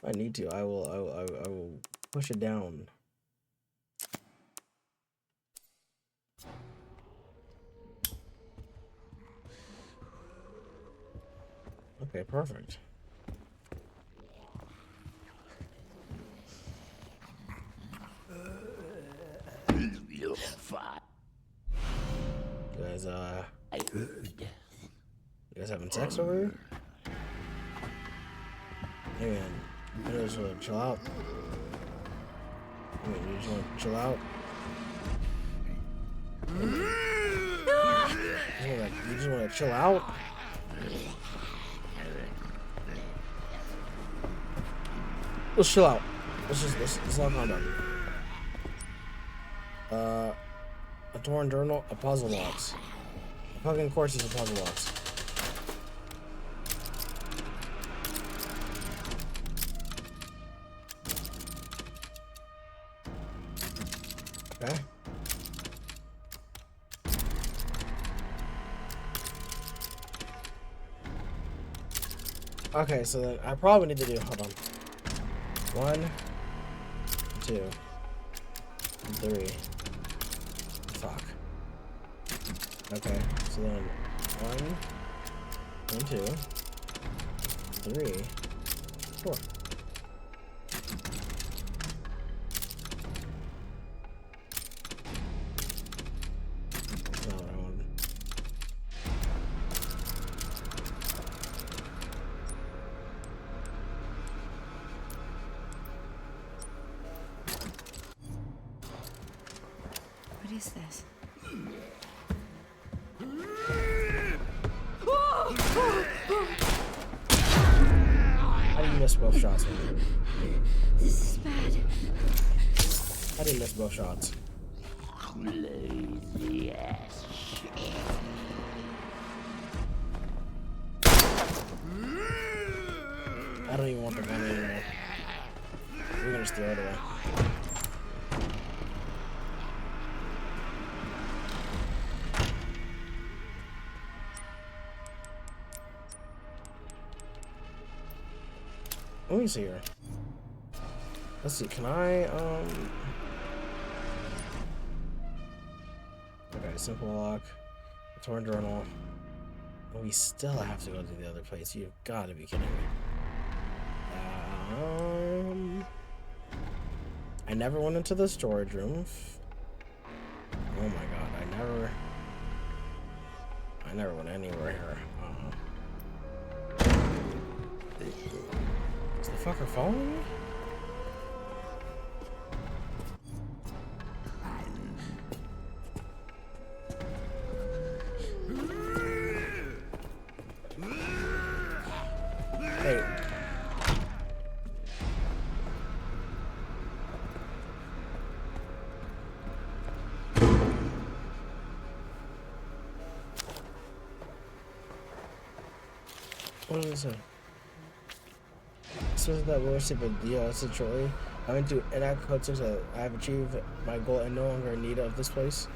I need to, I will push it down. Okay, perfect. You guys having sex over here? Hey man, you just wanna chill out? You just wanna chill out? You just want to chill out? Let's chill out. Let's not calm down. A torn journal, a puzzle box. A fucking course is a puzzle box. Okay. Okay, so then I probably need to do, hold on. 1, 2, 3. Fuck. Okay, so then 1, 2, 3, 4. That's not what I wanted. What is this? How did you miss both shots, man? This is bad. How did you miss both shots? I don't even want the gun anymore. We're gonna just throw it away. Let me see here. Let's see, can I, okay, simple lock, torn journal. We still have to go to the other place. You've got to be kidding me. I never went into the storage room. Oh my god, I never went anywhere here. Is the fucker following me? Hey. What does it say? So that worship of Dio essentially. I went to enact code 6. I have achieved my goal and no longer in need of this place.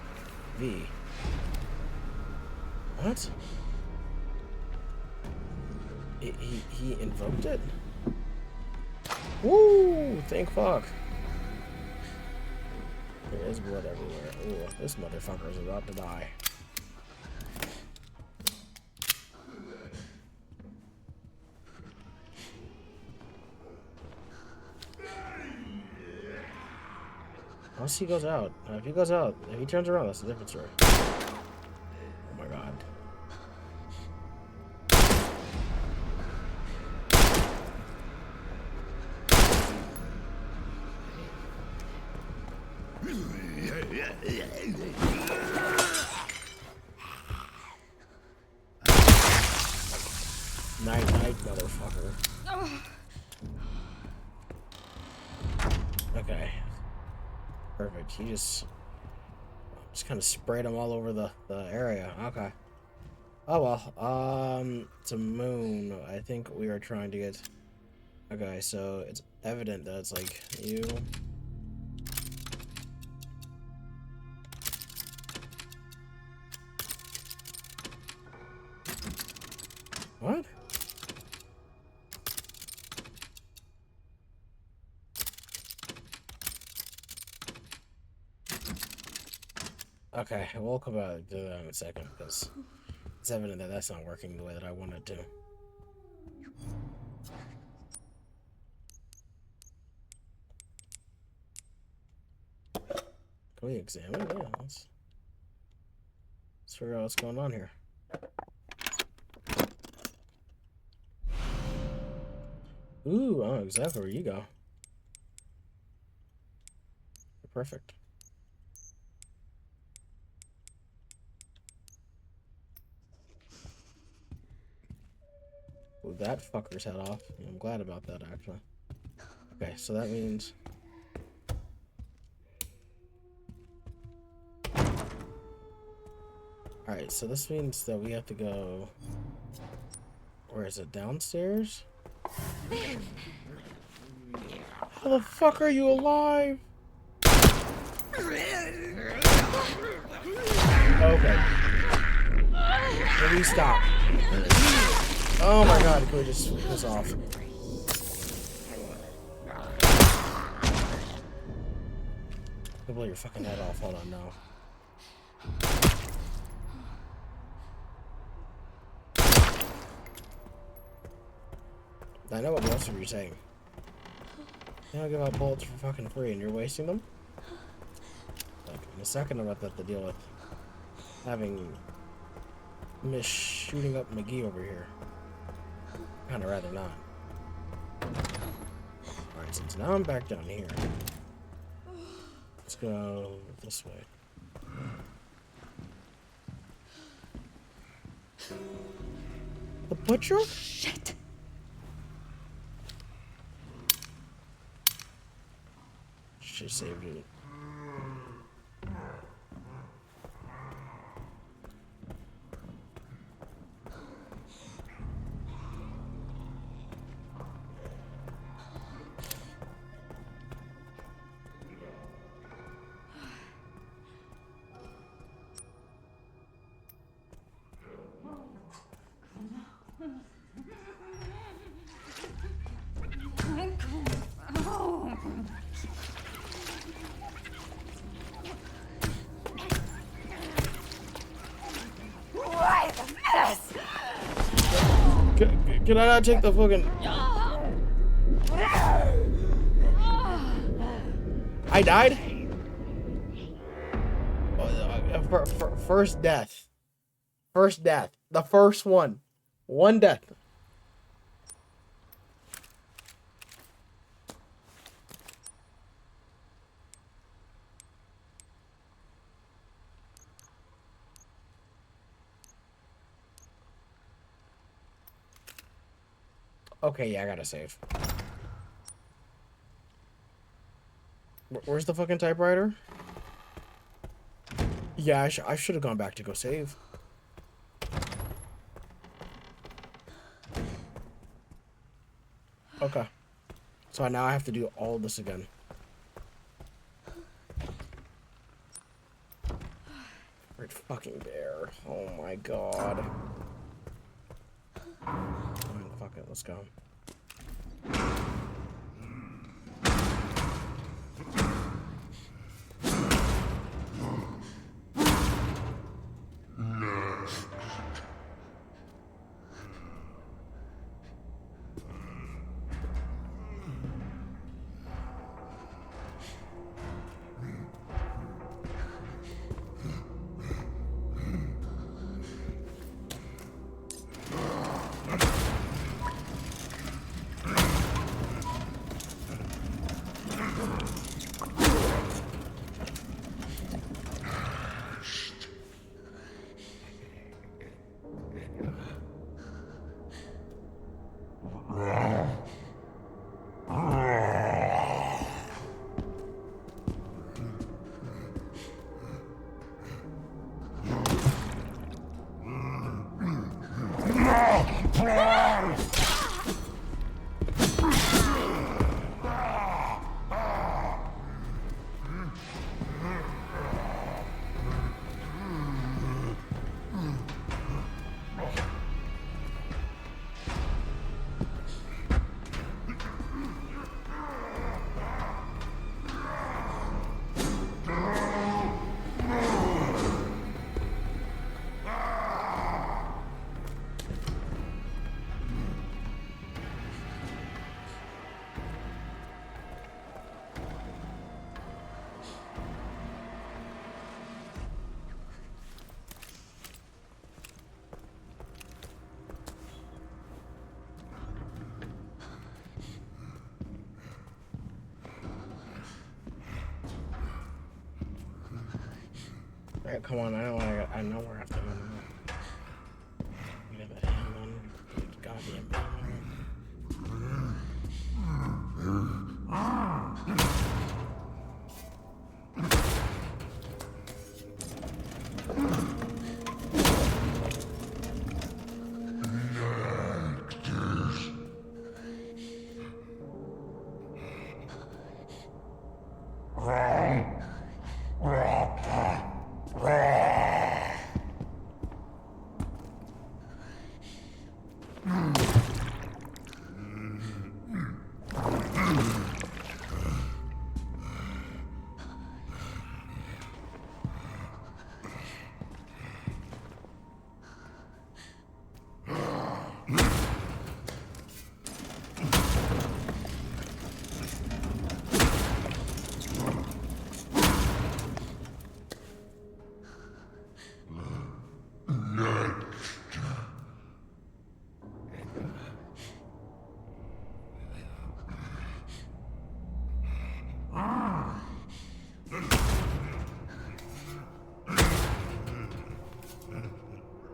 V. What? He invoked it? Woo! Thank fuck. There is blood everywhere. Ooh, this motherfucker is about to die. Once he goes out, if he turns around, that's a different story. Oh my god. Night, motherfucker. Okay. Perfect. He just kind of sprayed them all over the area. Okay. Oh well. It's a moon. I think we are trying to get. Okay, so it's evident that it's like you. What? Okay, we'll come back to that in a second, because it's evident that that's not working the way that I want it to. Can we examine? Yeah, let's figure out what's going on here. Ooh, I know exactly where you go. Perfect. that fucker's head off. I'm glad about that, actually. Okay, so that means... Alright, so this means that we have to go... Where is it? Downstairs? How the fuck are you alive? Okay. Maybe stop. Oh my god, can we just sweep this off? I'll blow your fucking head off. Hold on now. I know what most of you are saying. You don't give out bullets for fucking free and you're wasting them? Like, in a second I'm about to have to deal with having Miss shooting up McGee over here. Kinda rather not. Alright, since now I'm back down here. Let's go this way. The butcher? Shit. She saved it. Can I not take the fucking... I died? First death. First death. The first one. One death. Okay, yeah, I gotta save. Where's the fucking typewriter? Yeah, I should have gone back to go save. Okay. So now I have to do all this again. Right fucking there. Oh my god. Fuck it, let's go. Alright, come on, I know where I have to go now. Get that handgun. Goddamn handgun.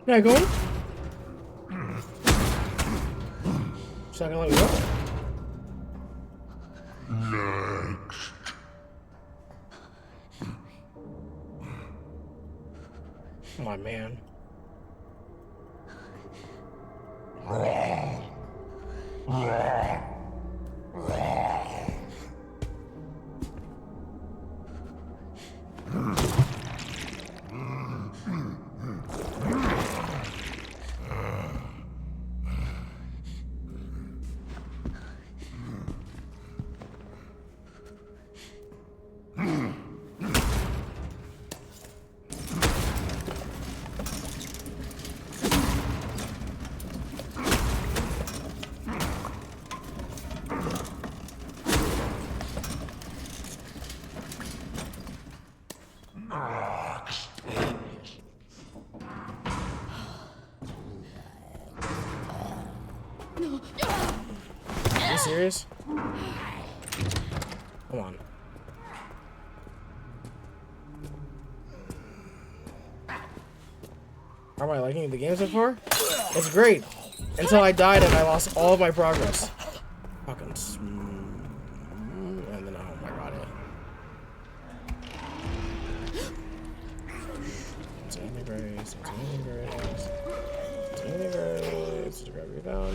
Can I go in? She's not gonna let me go. Come on, man. Are you serious? Come on. How am I liking the game so far? It's great. Until I died and I lost all of my progress. Fucking and then oh my god, yeah. Saving grace, saving grace, saving grace. Just grab your gun.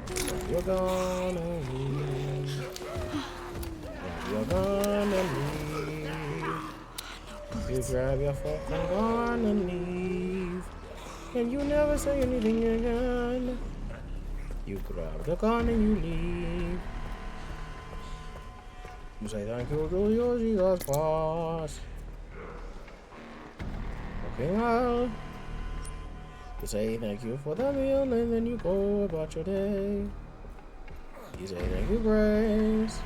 Grab your gun and leave. Grab your gun and leave. You grab your fucking gun and leave. And you never say anything again. You grab the gun and you leave. You say thank you to your Jesus Christ. Okay, well. You say thank you for the meal and then you go about your day. You say thank you, Grace.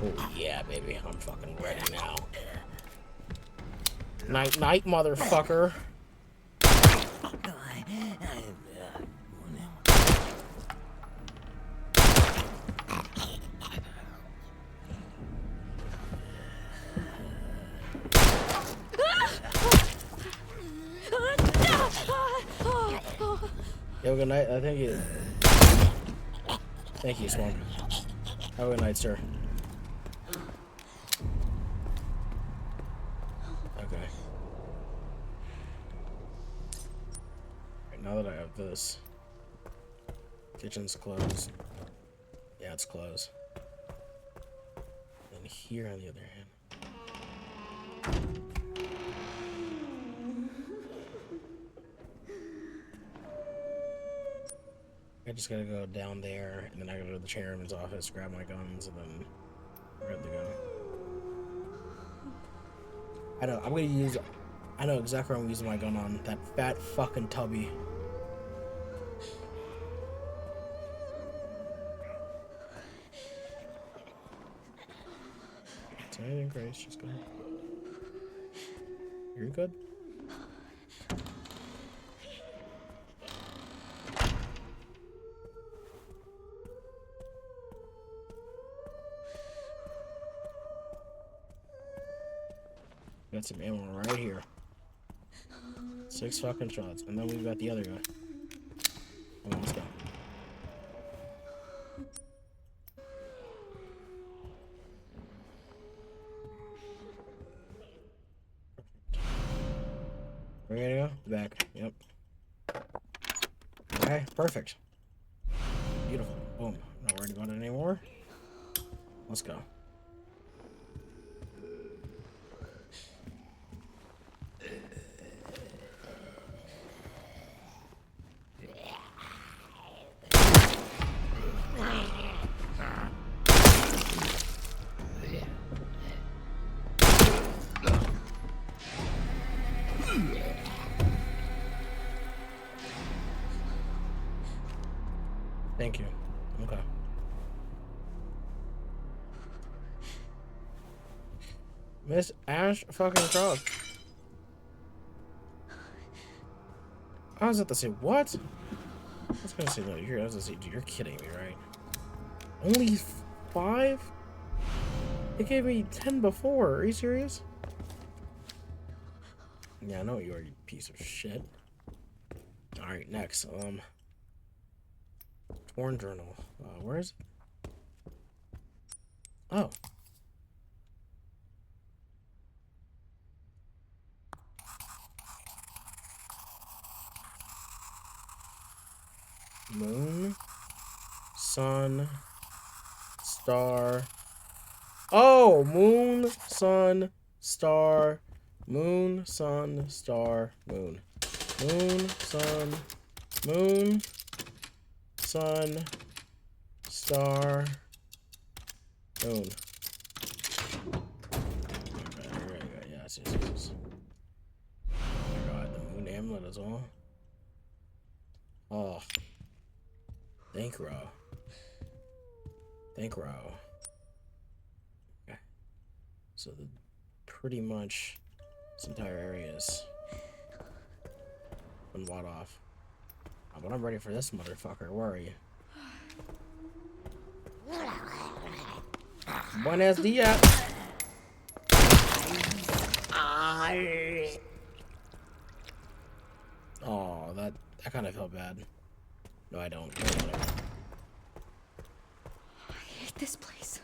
Oh yeah, baby, I'm fucking ready now. Night, night, motherfucker. Have a good night. I think you. Thank you, Swan. Have a good night, sir. Okay. Right, now that I have this, kitchen's closed. Yeah, it's closed. And here, on the other hand. I just gotta go down there, and then I gotta go to the chairman's office, grab my guns, and then grab the gun. I know, I'm gonna use... I know exactly what I'm using my gun on. That fat fucking tubby. It's anything, Grace, just go. You're good? Got some ammo right here. 6 fucking shots. And then we've got the other guy. Come on, let's go. Where are we gonna go? Back. Yep. Okay, perfect. Beautiful. Boom. Not worried about it anymore. Let's go. Thank you. Okay. Miss Ash fucking Croft. I was about to say, what? I was gonna say, no, I was gonna say, dude, you're kidding me, right? Only 5? It gave me 10 before. Are you serious? Yeah, I know you are, you piece of shit. Alright, next. Torn journal. Where is it? Oh. Moon, sun, star. Oh, moon, sun, star, moon, sun, star, moon. Moon, sun, moon, sun, star, moon. Okay, here we go. Yes. Oh my god, the moon amulet is on. Oh. Thank Ro. Okay. So pretty much this entire area is been bought off. Oh, but I'm ready for this motherfucker. Where are you? Buenos dias. Oh, that kind of felt bad. No, I don't. Whatever. I hate this place.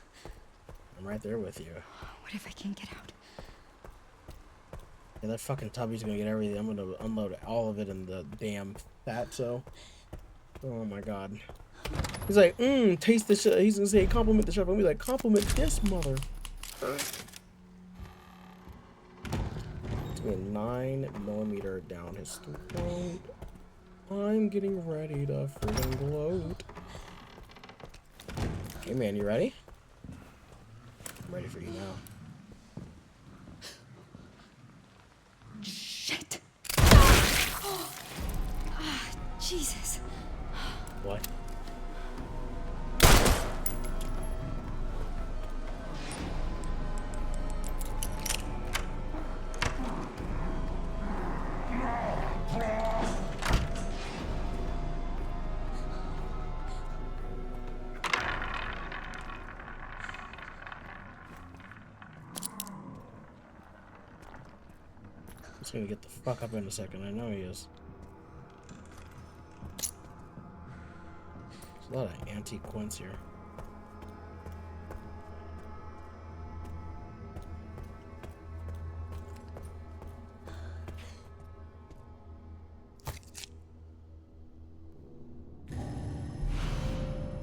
I'm right there with you. What if I can't get out? Yeah, that fucking Tubby's gonna get everything. I'm gonna unload all of it in the damn fatso. Oh my god. He's like, taste the shit. He's gonna say compliment the chef. I'm gonna be like, compliment this mother. It's gonna be a 9mm down his throat. I'm getting ready to freaking gloat. Hey man, you ready? I'm ready for you now. Shit. Jesus. What? He's gonna get the fuck up in a second. I know he is. There's a lot of antique quints here.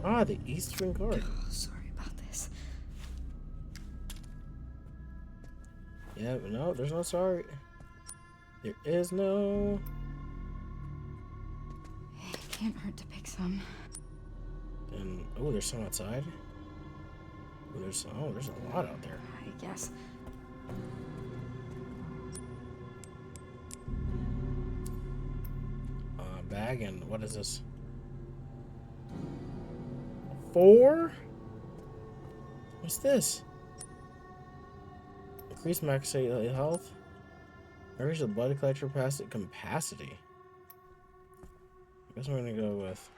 Ah, the Eastern Guard. Oh, sorry about this. Yeah, but no, there's no sorry. There is no. It can't hurt to pick some. And oh, there's some outside. Oh, there's a lot out there. I guess. Bag and what is this? 4? What's this? Increase max health. Increase the blood collector capacity. I guess I'm gonna go with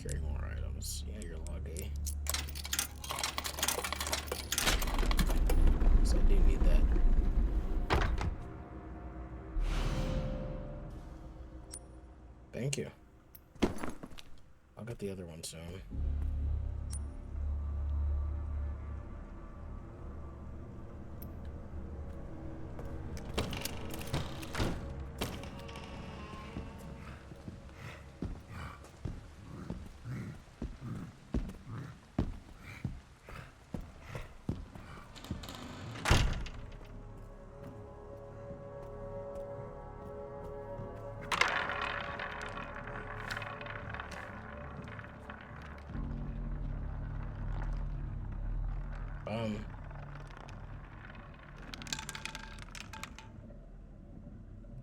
carry more items. Yeah, you're lucky. So I do need that. Thank you. I'll get the other one soon.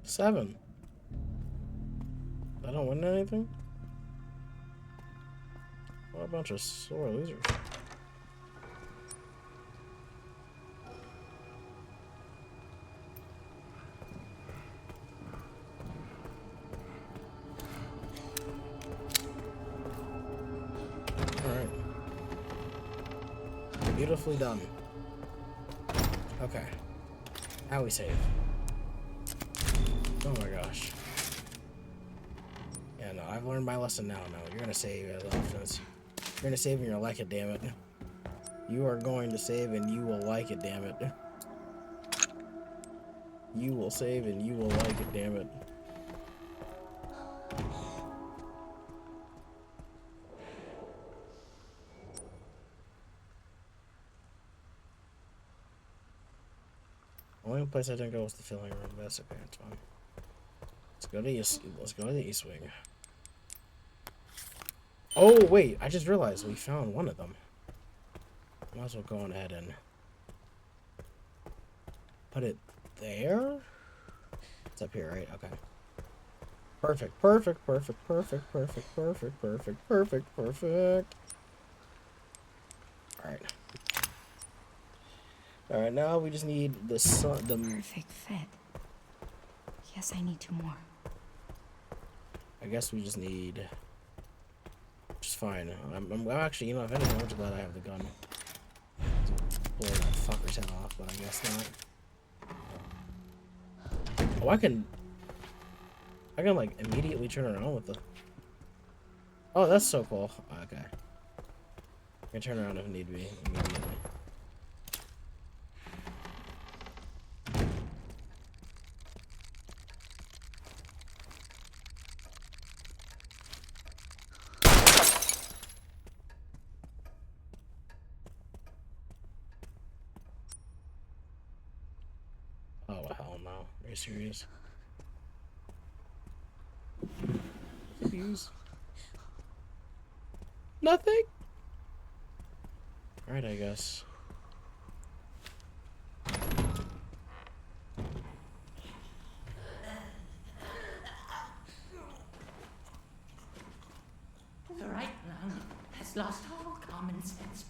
Seven. I don't win anything? What a bunch of sore losers. Alright. Beautifully done. Okay. Now we save. Oh my gosh. Yeah, no, I've learned my lesson now. No, you're gonna save as often as you're gonna save and you'll like it, damn it. You are going to save and you will like it, damn it. You will save and you will like it, damn it. Only place I didn't go was the filling room. That's okay, it's fine. Let's go to the East Wing. Oh wait, I just realized we found one of them. Might as well go on ahead and put it there. It's up here, right? Okay. Perfect, perfect, perfect, perfect, perfect, perfect, perfect, perfect, perfect. Alright. Alright, now we just need the sun. Perfect fit. Yes, I need 2 more. I guess we just need. Which is fine. I'm actually, you know, if anything, I'm just glad I have the gun. Blow that fucker's head off, but I guess not. Oh, I can like immediately turn around with the. Oh, that's so cool. Okay. I can turn around if need be immediately. Oh hell no! Are you serious? Use nothing. All right, I guess. The right lung has lost all common sense.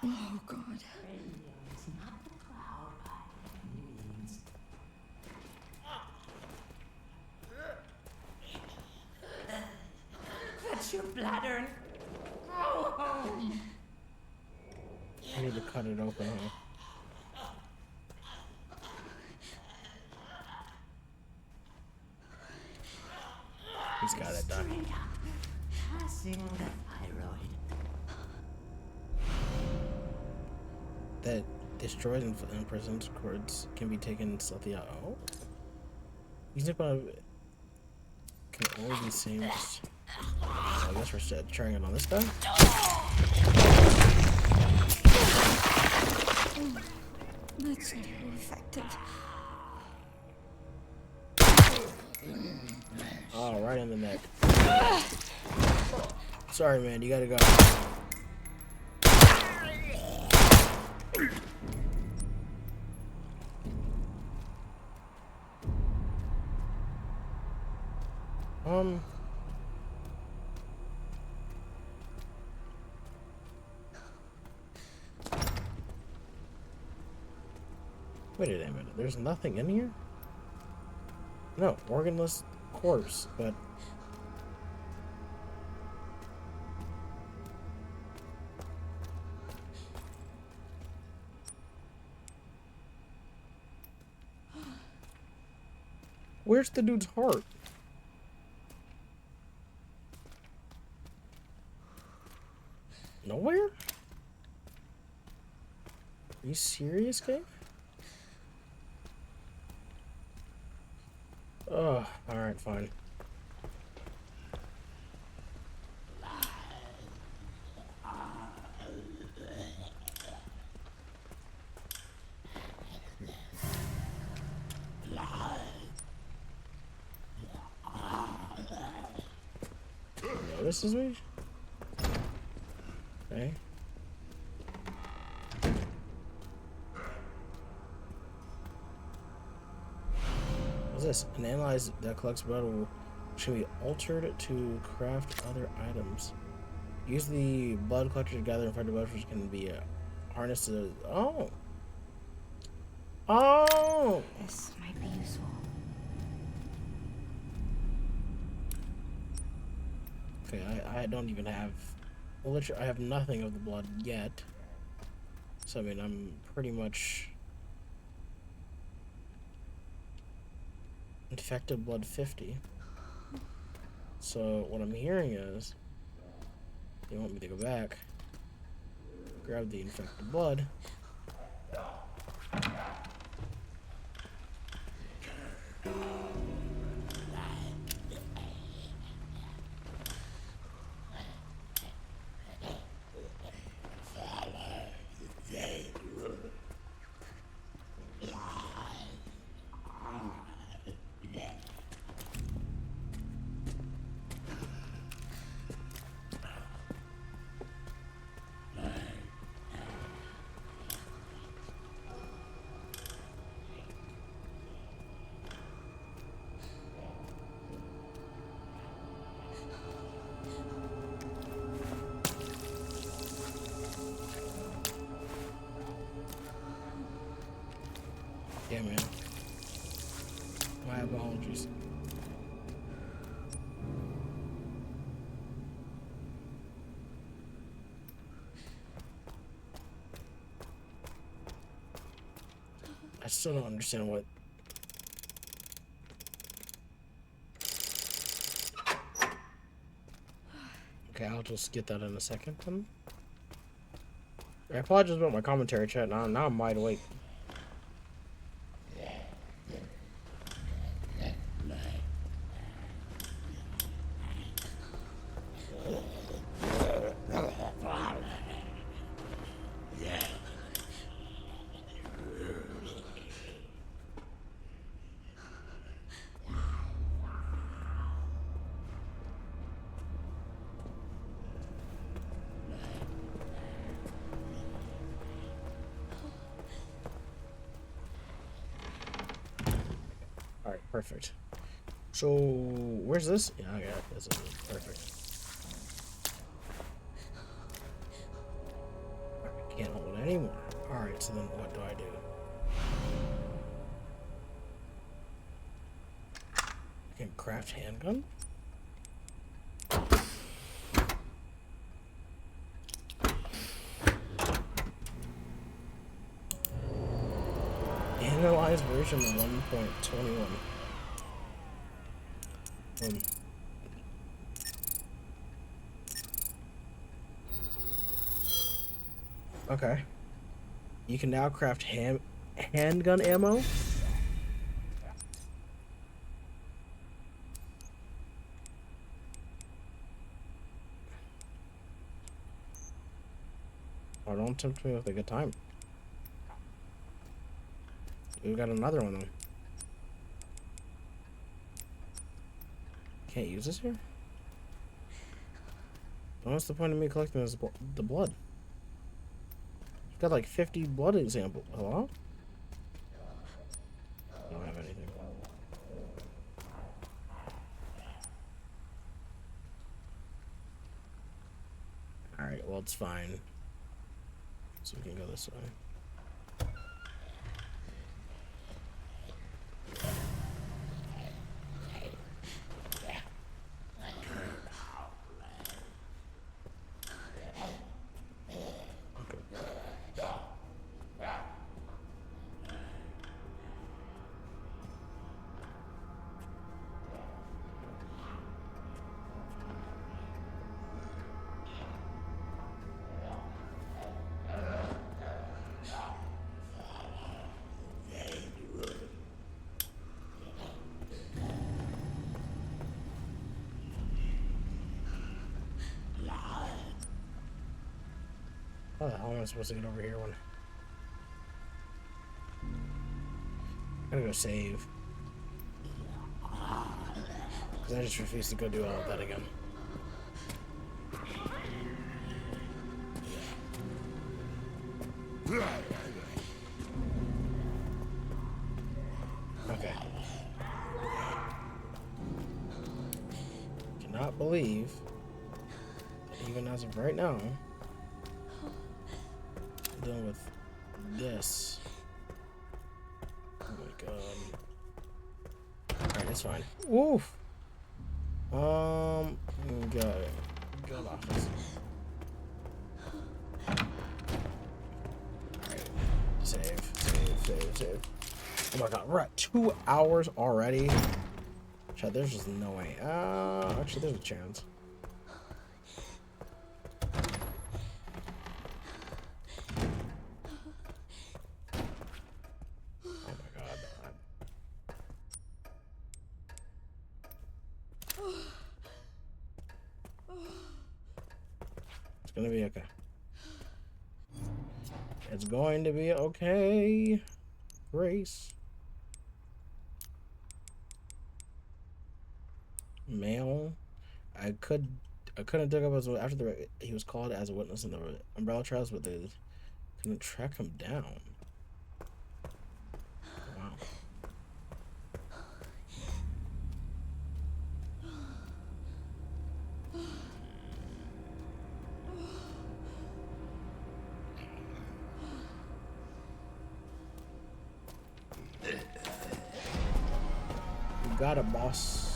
Oh God. It's not the cloud by any means. Fetch your bladder and go home. I need to cut it open. Huh? He's got it done. Straight up, passing the thyroid. That destroyed and imprisoned cords can be taken stealthy out. Oh, these can only be seen. I guess we're trying it on this guy. That's too effective. Oh, right in the neck. Sorry, man. You gotta go. Wait a minute. There's nothing in here? No, organless corpse, but where's the dude's heart? Nowhere? Are you serious, game? Oh, alright, fine. Notices me? Okay. What's this? An analyze that collects blood should be altered to craft other items. Use the blood collector to gather infected blood, which can be harnessed to. Oh! This might Okay, I don't even have... Well, literally, I have nothing of the blood yet. So, I mean, I'm pretty much... Infected blood 50. So, what I'm hearing is... They want me to go back. Grab the infected blood. Yeah, man. My apologies. I still don't understand what... Okay, I'll just get that in a second then. I apologize about my commentary chat. Now I'm wide awake. Alright, perfect. So, where's this? Yeah, I got it. This is perfect. I can't hold it anymore. Alright, so then what do I do? I can craft handgun? Analyze version 1.21. Okay. You can now craft handgun ammo. Oh, don't tempt me with a good time. We've got another one though. Can't use this here? What's the point of me collecting this the blood? I've got like 50 blood examples. Hello? I don't have anything. Alright, well it's fine. So we can go this way. How the hell am I supposed to get over here when... I'm gonna go save. Because I just refuse to go do all of that again. Okay. Cannot believe that even as of right now, I'm dealing with this. Oh my god. Alright, it's fine. Oof. Good. Good office. Alright. Save. Oh my god, we're at 2 hours already. Chad, there's just no way. Actually, there's a chance. Oh my god. It's gonna be okay. It's going to be okay. Grace. Mail. I couldn't dig up after he was called as a witness in the Umbrella trials, but they couldn't track him down. Wow. You got it, boss.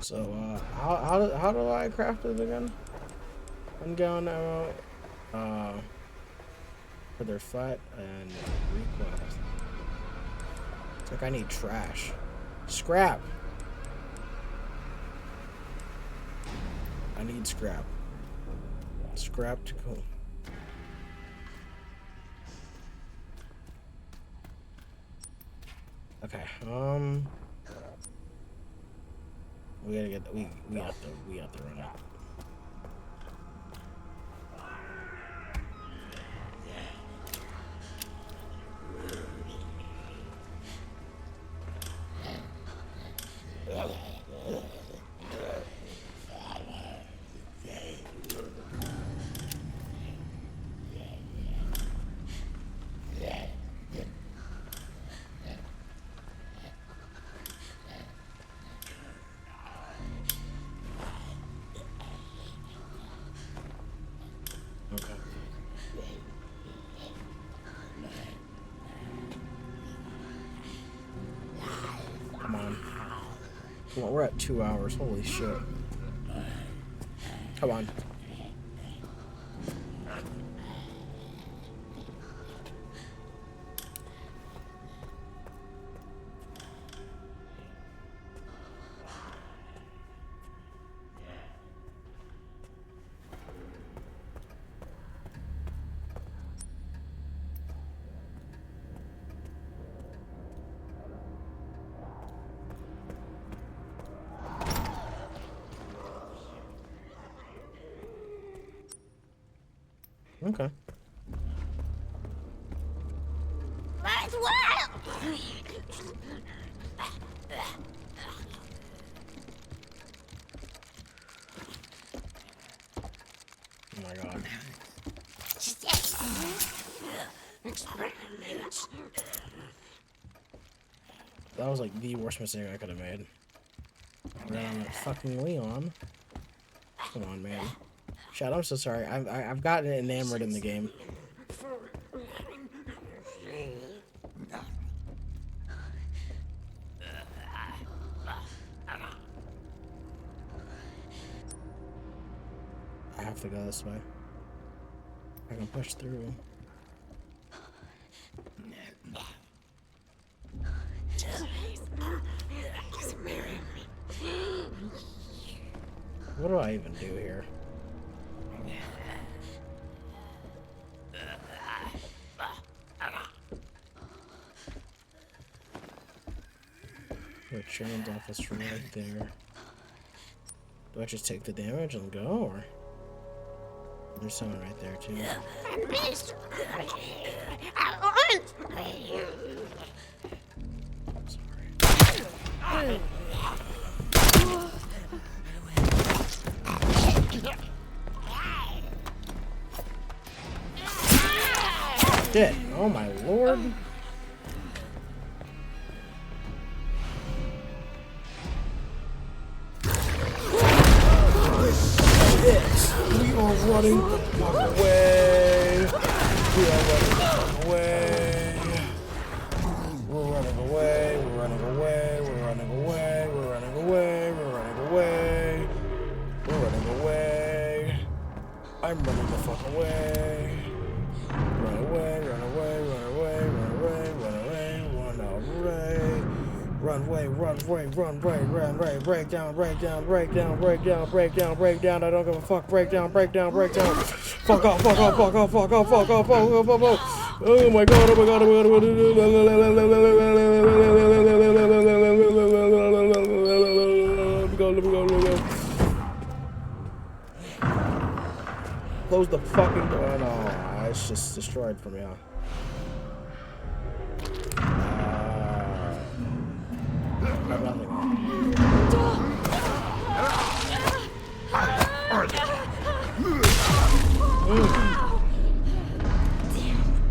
So, how do I craft it again? Ungown ammo, for their flat and request. It's like I need trash. Scrap! I need scrap. Scrap to go. Okay, we gotta get we have to run it. Well, we're at 2 hours. Holy shit. Come on. Okay. Oh my god. That was like the worst mistake I could have made. Ran on that fucking Leon. Come on, man. Chad, I'm so sorry. I've gotten enamored in the game. I have to go this way. I can push through. What do I even do here? The chain's office right there. Do I just take the damage and go, or there's someone right there too? Sorry. shit. Oh my lord. We are running the fuck away. We are running the fuck away. We're running away. We're running away. We're running away. We're running away. We're running away. We're running away. I'm running the fuck away. Run away, run away, run away, run away, run away, run away. Run away, run away, run away, run away, break down, break down, break down, break down, break down, break down. I don't give a fuck, break down, break down, break down. Fuck off, fuck off, fuck off, fuck off, fuck off, fuck off, fuck off. Oh my god, oh my god, oh my god. Let me go. Close the fucking door. Oh, no, it's just destroyed for me, huh? I have nothing.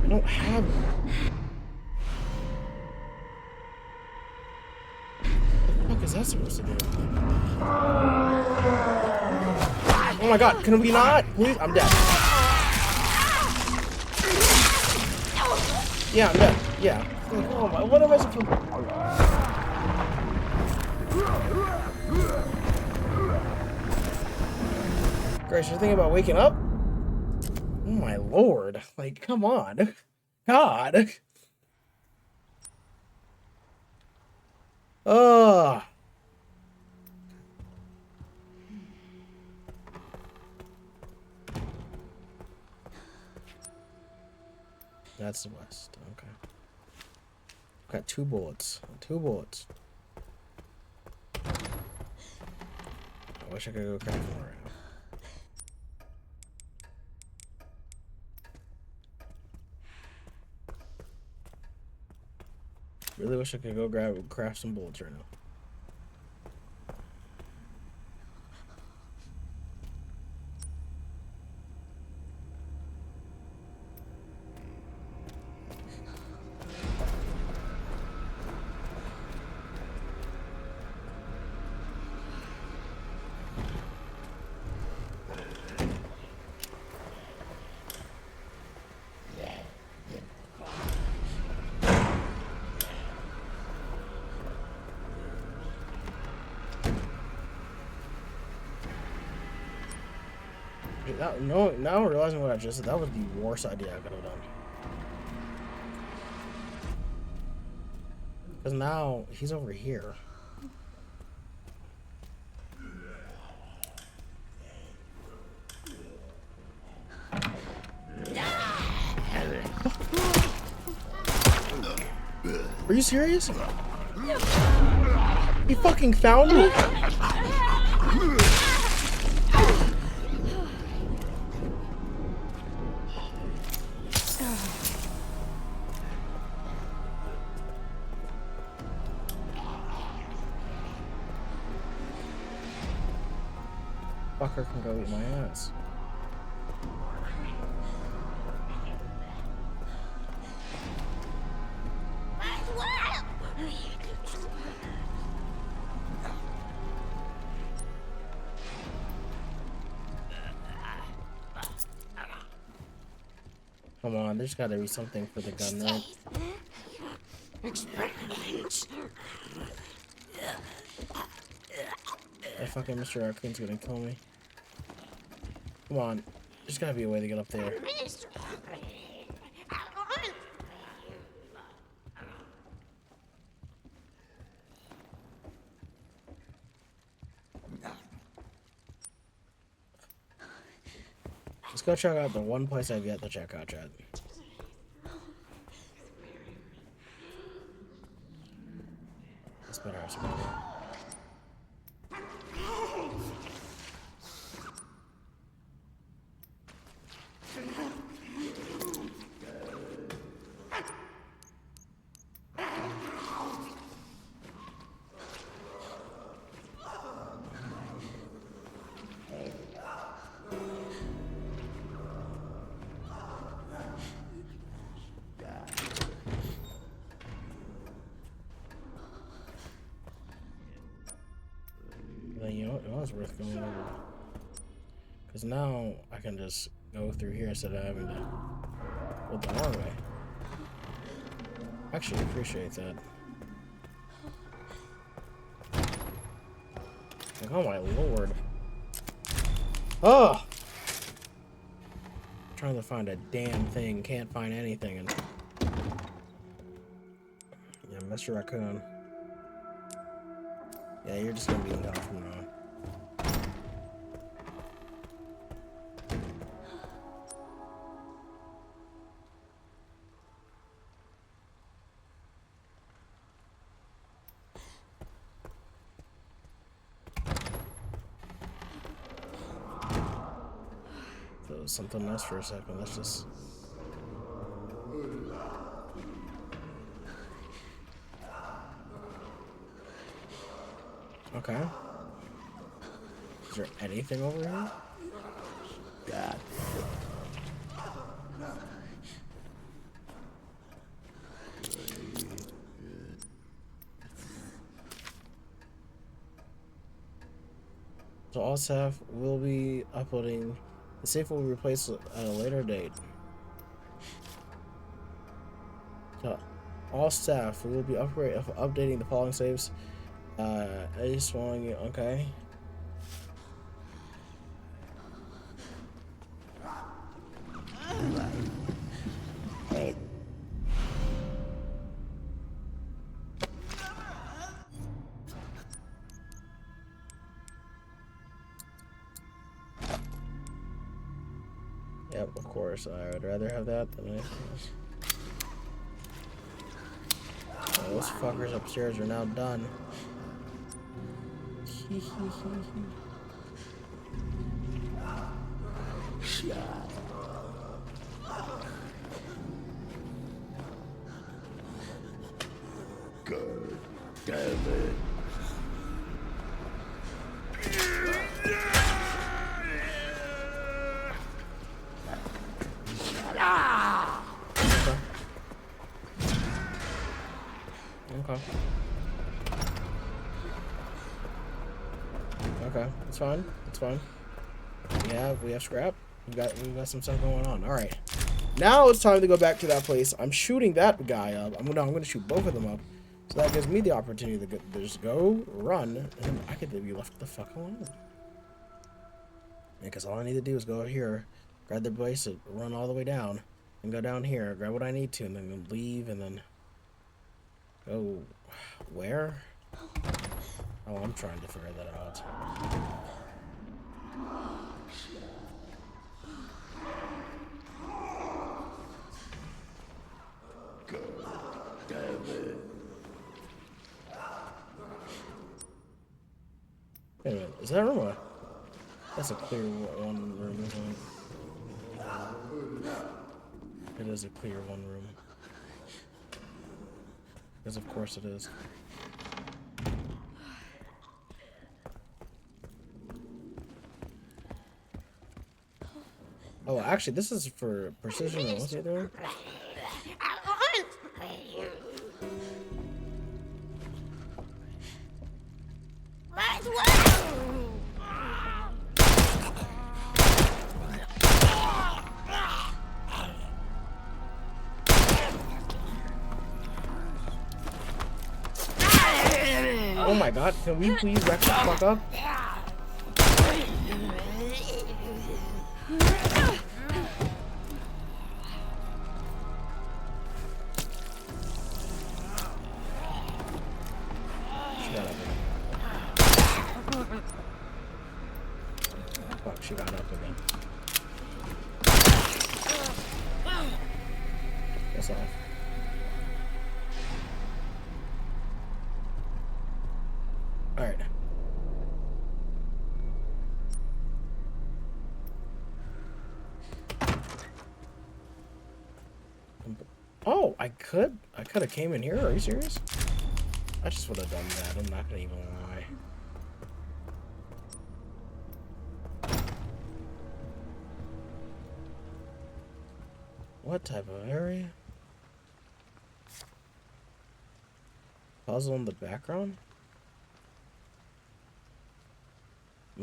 I don't have it. What the fuck is that supposed to do? Oh my god, can we not? Please? I'm dead. Yeah, I'm dead. Yeah. Oh my, what am I supposed to... Grace, you're thinking about waking up? Oh my lord. Like, come on. God. Ugh. That's the west. Okay. Got 2 bullets. 2 bullets. I wish I could go craft more right now. Really wish I could go craft some bullets right now. Now I'm realizing what I just said. That was the worst idea I could have done. Because now he's over here. Are you serious? He fucking found me? Fucker can go eat my ass. Come on, there's gotta be something for the gun, right? That fucking Mr. Raccoon's gonna kill me. Come on, there's gotta be a way to get up there. Let's go check out the one place I've yet to check out, Chad. That's better, I suppose. it was worth going over. Because now I can just go through here instead of having to go the long way. Actually appreciate that. Like, oh my lord. Oh! Trying to find a damn thing, can't find anything. And yeah, Mr. Raccoon. Yeah, you're just gonna be in hell from now on. That was something else for a second. Let's just. Okay. Is there anything over here? God. So all staff will be uploading. The safe will be replaced at a later date. So all staff will be updating the following saves. A swallowing, okay. Yep, of course. I would rather have that than anything else. Oh, those fuckers upstairs are now done. God damn it. Okay. Okay, it's fine. It's fine. We have scrap. We got some stuff going on. All right. Now it's time to go back to that place. I'm shooting that guy up. I'm gonna shoot both of them up. So that gives me the opportunity to just go, run, and then I could be left the fuck alone. Because all I need to do is go here, grab the place, run all the way down, and go down here, grab what I need to, and then leave, and then go where? Oh, I'm trying to figure that out. Damn it. Wait a minute, is that a room? That's a clear one room, isn't it? It is a clear one room. Because of course it is. Oh, actually, this is for precision. What's he doing? Oh my god, can we please wrap the fuck up? Fuck, she got up again. That's off. Alright. Oh, I could have came in here. Are you serious? I just would have done that. I'm not gonna even lie. What type of area? Puzzle in the background?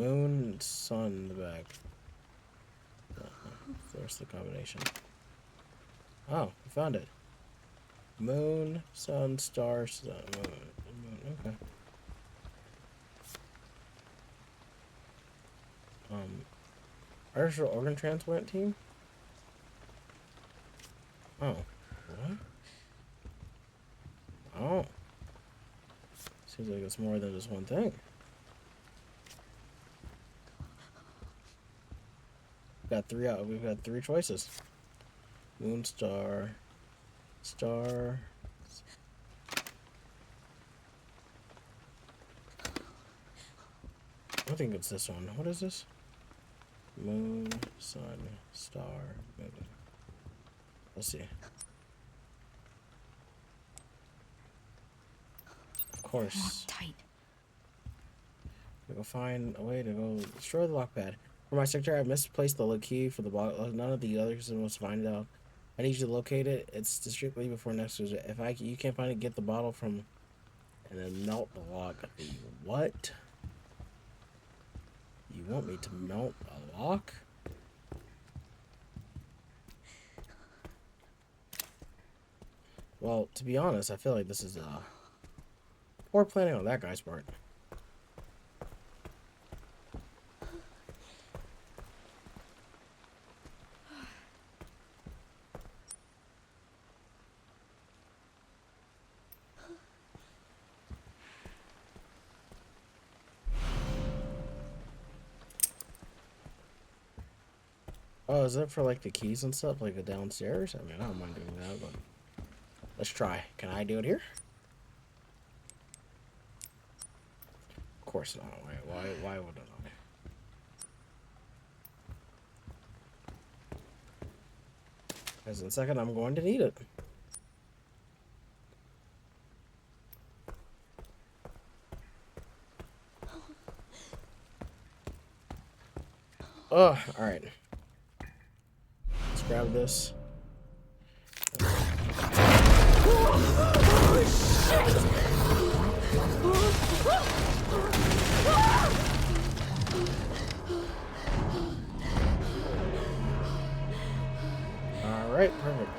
Moon, sun in the back. There's the combination. Oh, we found it. Moon, sun, star, sun, moon. Okay. Artificial organ transplant team? Oh. What? Oh. Seems like it's more than just one thing. We've got three choices. Moon, star, star. I think it's this one. What is this? Moon, sun, star, moon. Let's see. Of course. Tight. We go find a way to go destroy the lock pad. For my sector, I misplaced the key for the block. None of the others must find it out. I need you to locate it. It's strictly before next Tuesday. If you can't find it, get the bottle from and then melt the lock. What? You want me to melt a lock? Well, to be honest, I feel like this is poor planning on that guy's part. Oh, is that for like the keys and stuff, like the downstairs? I mean, I don't mind doing that, but let's try. Can I do it here? Of course not. Why would I? Because in a second, I'm going to need it. Oh, all right. Let's grab this. All right, perfect.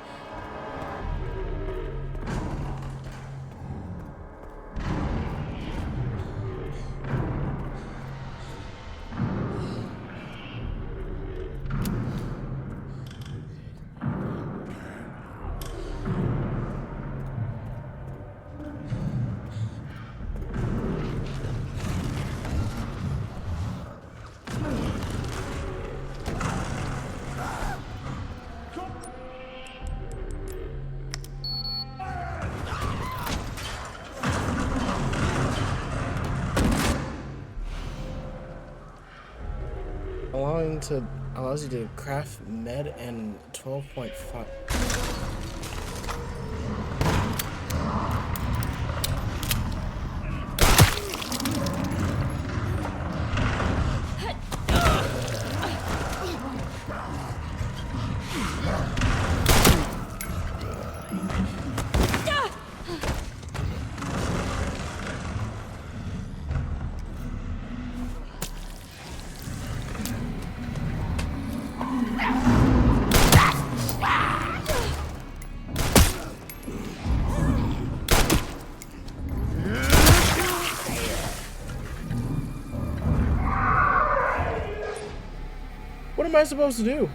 Allows you to craft med and 12.5. What am I supposed to do?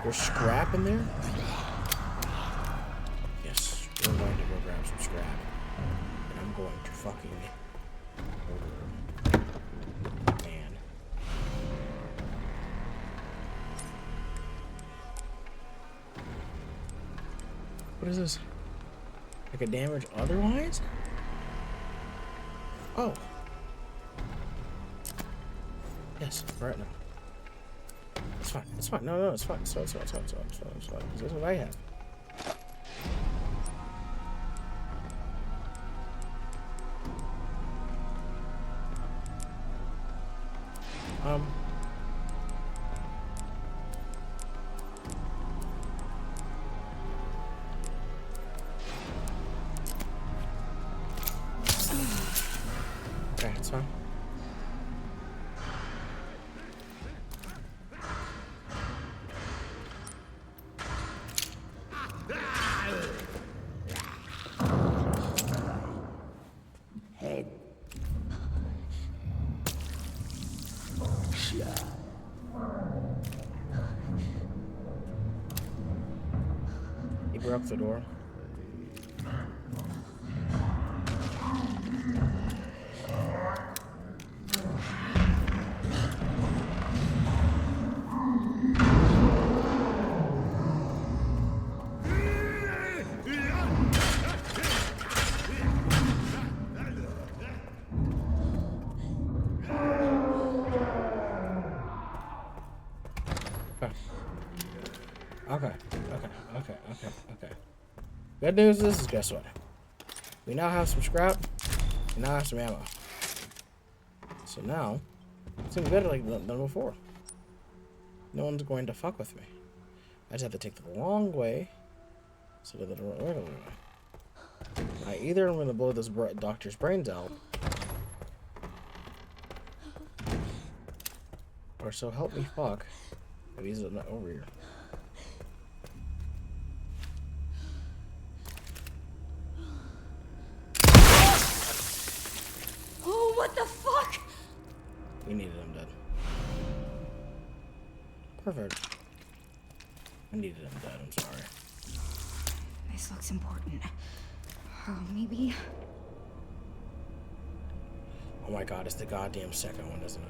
There's scrap in there? Yes, we're going to go grab some scrap. And I'm going to fucking... Man. What is this? I could damage otherwise? Oh. Yes, right now. It's fine. It's fine. No, it's fine. It's fine. This is what I have. Okay, it's fine. shit. He broke the door. Okay. Good news is, guess what? We now have some scrap. We now have some ammo. So now, it's even better like than before. No one's going to fuck with me. I just have to take the long way instead of the regular way. I either I'm going to blow this doctor's brains out, or so help me fuck if he's not over here. Oh, what the fuck? We needed him dead. Perfect. I needed him dead, I'm sorry. This looks important. Oh, maybe. Oh my god, it's the goddamn second one, isn't it?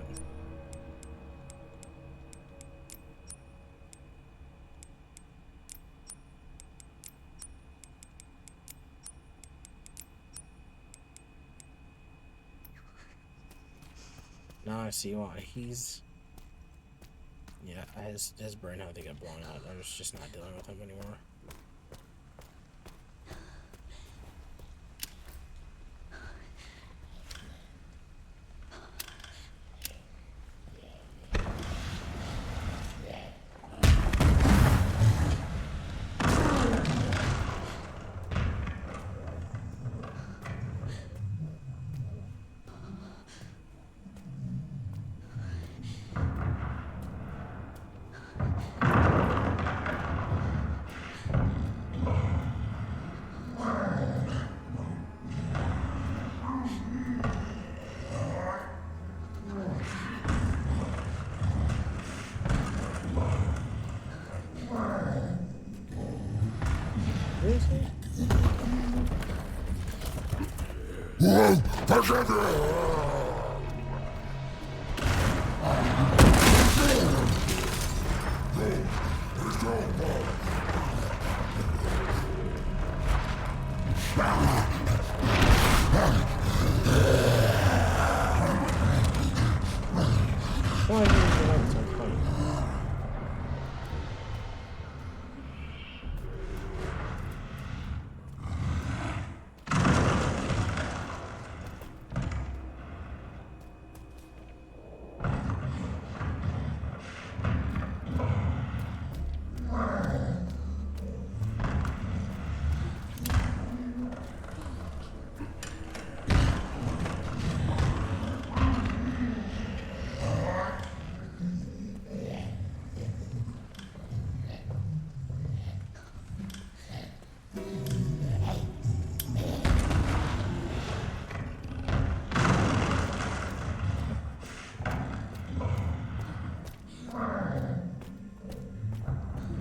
Now I see why he's... Yeah, his brain had to get blown out. I was just not dealing with him anymore.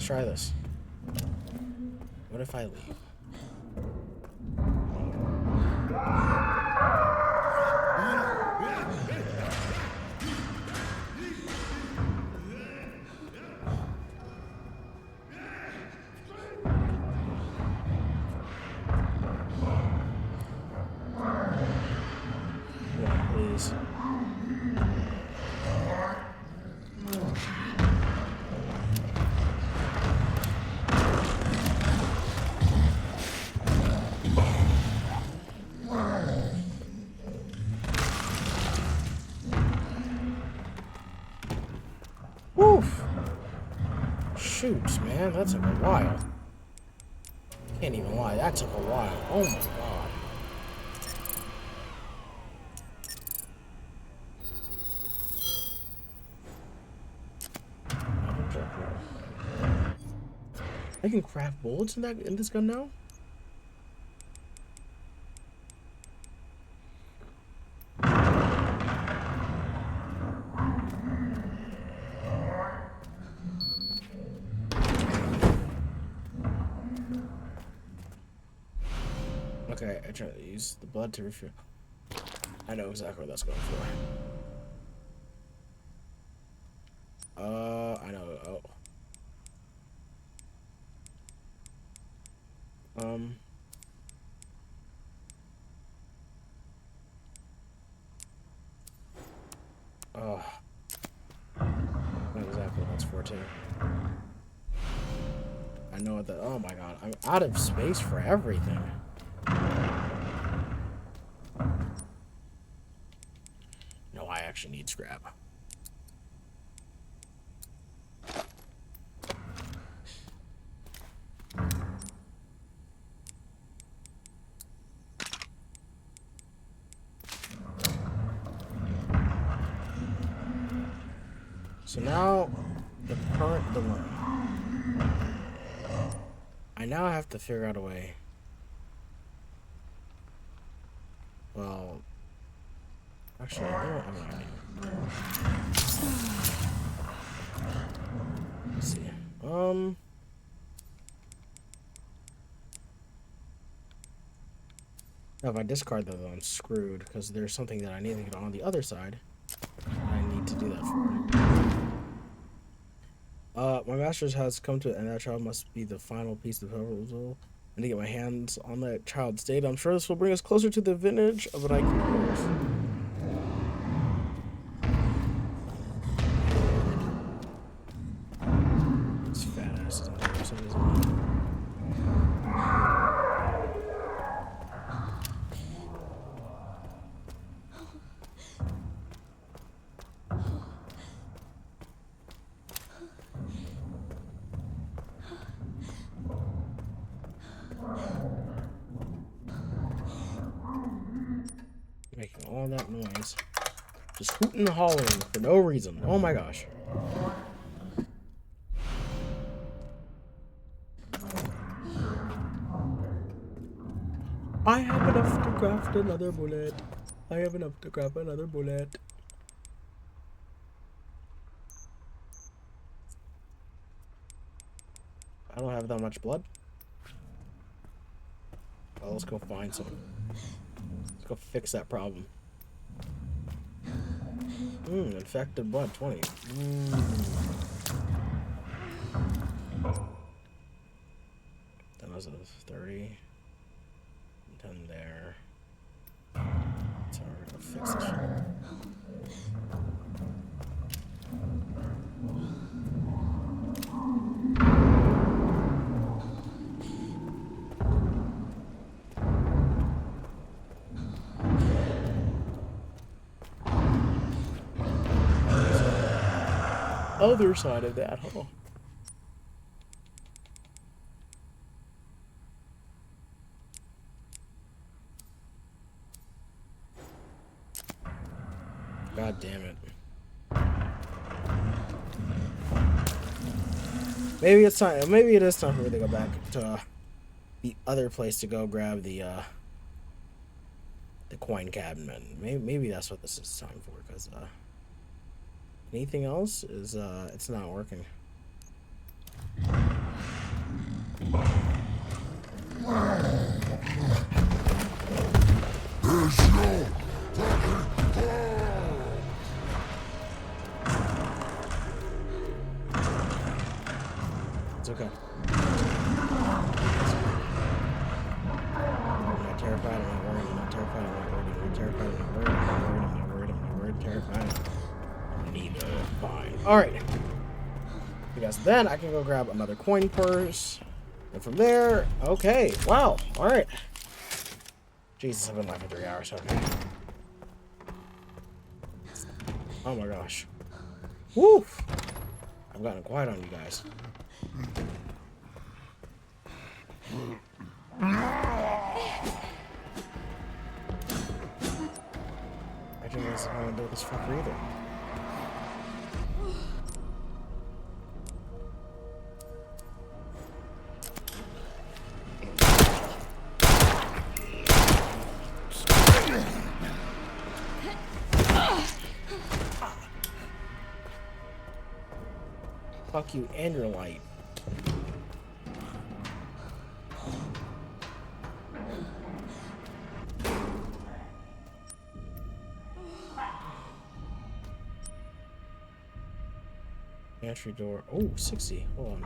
Let's try this. What if I leave? Yeah, please. Woof! Shoots, man, that took a while. Can't even lie, that took a while. Oh my god. I can craft bullets in this gun now? Okay, I try to use the blood to refill. I know exactly what that's going for. I know. Oh. Oh. Not exactly what that's for, too. I know what that. Oh my god, I'm out of space for everything. No, I actually need scrap. So now, the current dilemma. I now have to figure out a way. Well, actually, I don't have an idea. Let's see. Now if I discard those, I'm screwed because there's something that I need to get on the other side. I need to do that for. My master's has come to, and that child must be the final piece of the puzzle. I need to get my hands on that child's data. I'm sure this will bring us closer to the vintage of an IQ. It's fat asses in there for some reason. Making all that noise. Just hooting and hollering for no reason. Oh my gosh. I have enough to craft another bullet. I have enough to craft another bullet. I don't have that much blood. Well, let's go find some. Let's go fix that problem. Infected blood, 20. Then was a 30. 10 there. So we're gonna fix this shit. Other side of that, huh? God damn it. Maybe it's time. Maybe it is time for me to go back to the other place to go grab the coin cabinet. Maybe that's what this is time for, because anything else is it's not working. It's okay. I'm not terrified, I'm not worried, I'm not terrified, I'm not worried, I'm not terrified, I'm not worried, I'm not worried, I'm not worried, I'm not worried, terrified. Neither. Fine. Alright. Because then I can go grab another coin purse. And from there, okay. Wow. Alright. Jesus, I've been live for 3 hours. Okay. Oh my gosh. Woo! I've gotten quiet on you guys. I didn't realize I want to do this fucker either. Fuck you and your light. Pantry door. Oh, 60. Hold on.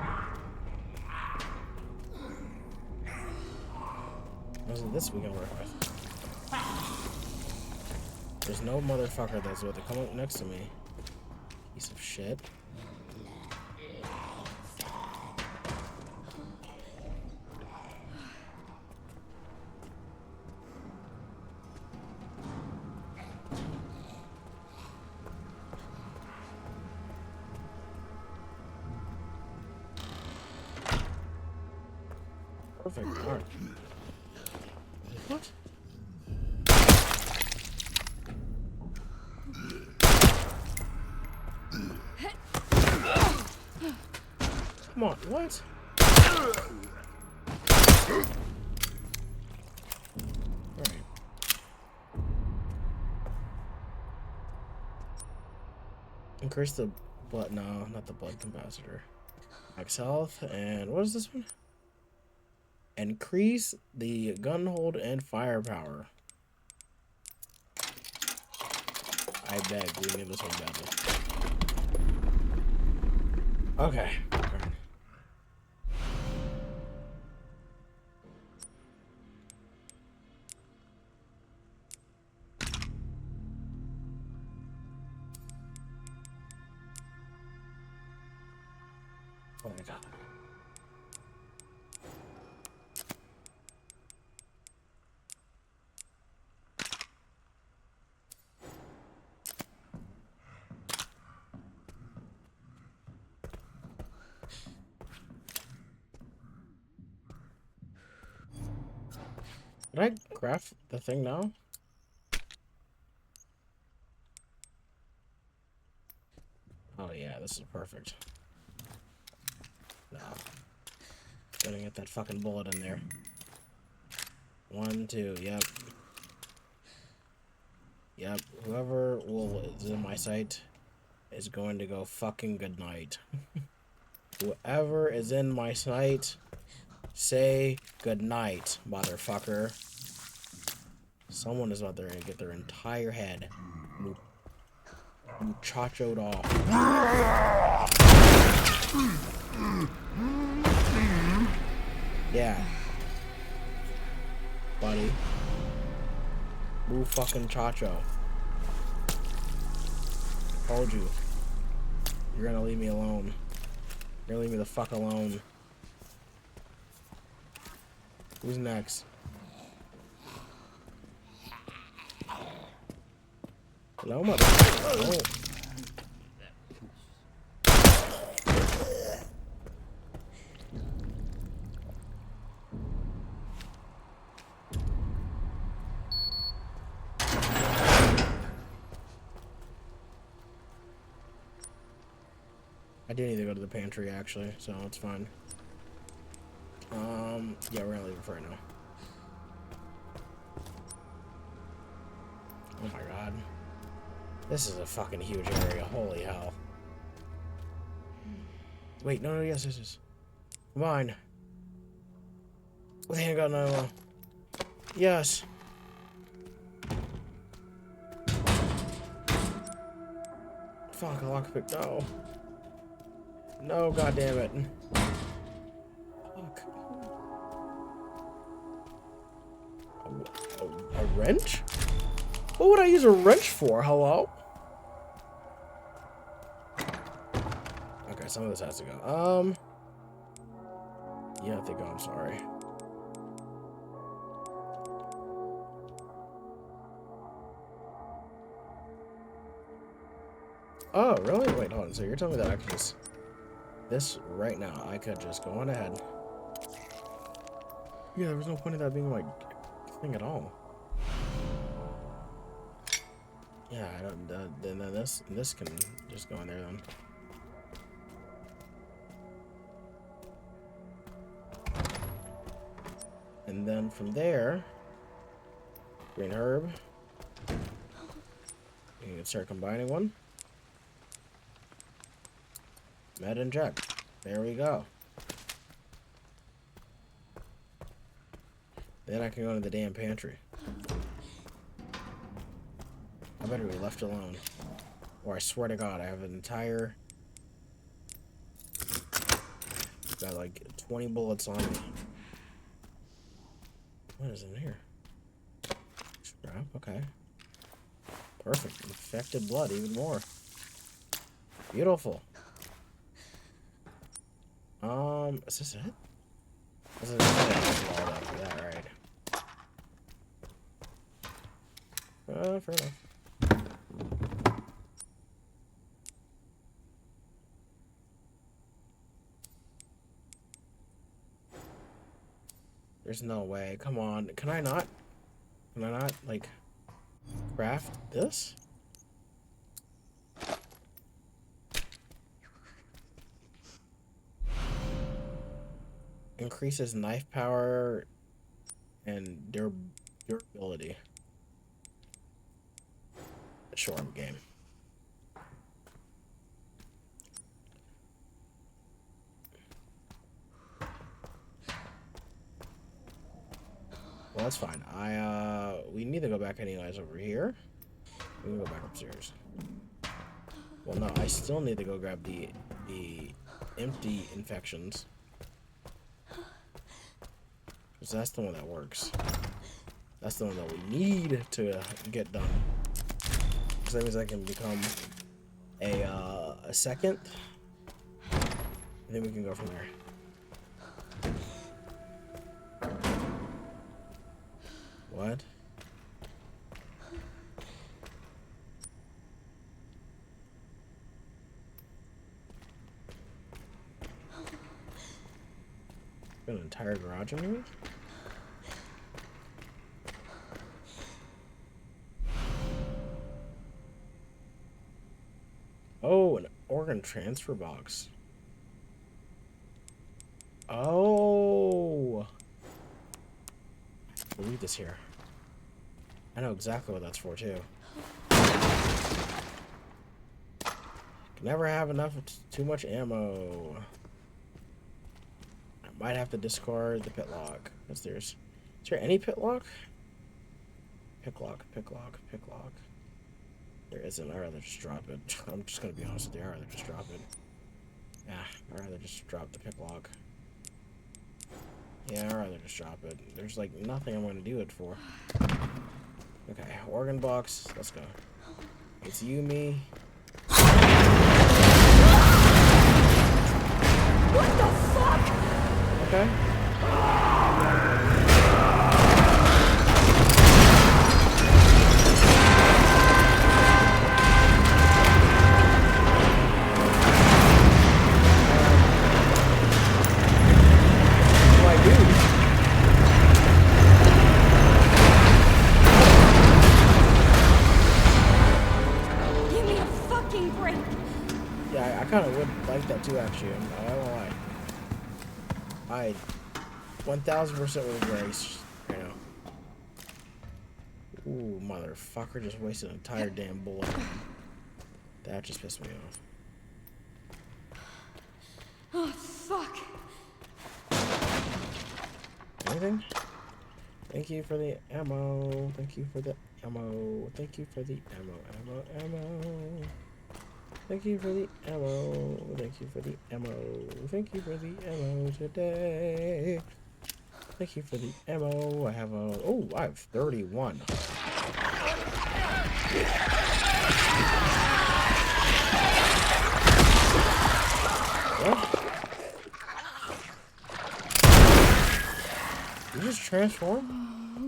Was it this we can work with? There's no motherfucker that's about to come up next to me. Piece of shit. Perfect. Alright. What? Come on, what? Alright. Increase the blood. No, not the blood capacitor. Max health. And what is this one? Increase the gun hold and firepower. I beg we need this one badly. Okay. Oh my god. Did I graph the thing now? Oh yeah, this is perfect. No. Gotta get that fucking bullet in there. 1, 2, yep. Yep, whoever is in my sight is going to go fucking good night. Whoever is in my sight, say good night, motherfucker. Someone is out there and get their entire head muchachoed off. Yeah. Buddy. Move fucking chacho. Told you. You're gonna leave me alone. You're gonna leave me the fuck alone. Who's next? Hello, mother. Oh. I do need to go to the pantry actually, so it's fine. Yeah, we're gonna leave it for right now. Oh my god. This is a fucking huge area. Holy hell. Wait, no, yes, this is mine. With handgun ammo. Yes. Fuck, a lockpick. No. No, goddammit. Fuck. A wrench? What would I use a wrench for? Hello? Okay, some of this has to go. You have to go, I'm sorry. Oh, really? Wait, hold on. So you're telling me that I could just... This right now, I could just go on ahead. Yeah, there was no point in that being my thing at all. Yeah, I don't. Then this can just go in there then. And then from there, green herb. You can start combining one. Med inject. There we go. Then I can go into the damn pantry. I better be left alone. Or I swear to God, I have an entire Got like 20 bullets on me. What is in here? Scrap, okay. Perfect. Infected blood, even more. Beautiful. Is this it? This is it. After that, right? Fair enough. There's no way. Come on. Can I not, like, craft this? Increases knife power and durability. Short game. Well, that's fine. We need to go back anyways over here. We can go back upstairs. Well, no, I still need to go grab the empty infections. Because that's the one that works. That's the one that we need to get done. Because that means I can become a second. And then we can go from there. What? An entire garage under me? Oh, an organ transfer box. Oh! I'll leave this here. I know exactly what that's for, too. Can never have enough of too much ammo. I might have to discard the pit lock. Is there any pit lock? Pick lock. There isn't. I'd rather just drop it. I'm just gonna be honest with you. I'd rather just drop it. Yeah, I'd rather just drop the pick lock. Yeah, I'd rather just drop it. There's like nothing I'm gonna do it for. Okay, organ box. Let's go. It's Yumi. What the fuck? Okay. I kind of would like that too, actually. I don't lie. I 1000% would embrace, you know. Ooh, motherfucker, just wasted an entire damn bullet. That just pissed me off. Oh, fuck. Anything? Thank you for the ammo. Thank you for the ammo. Thank you for the ammo. Thank you for the ammo. Thank you for the ammo. Thank you for the ammo today. Thank you for the ammo. I have a... Oh, I have 31. What? You just transform?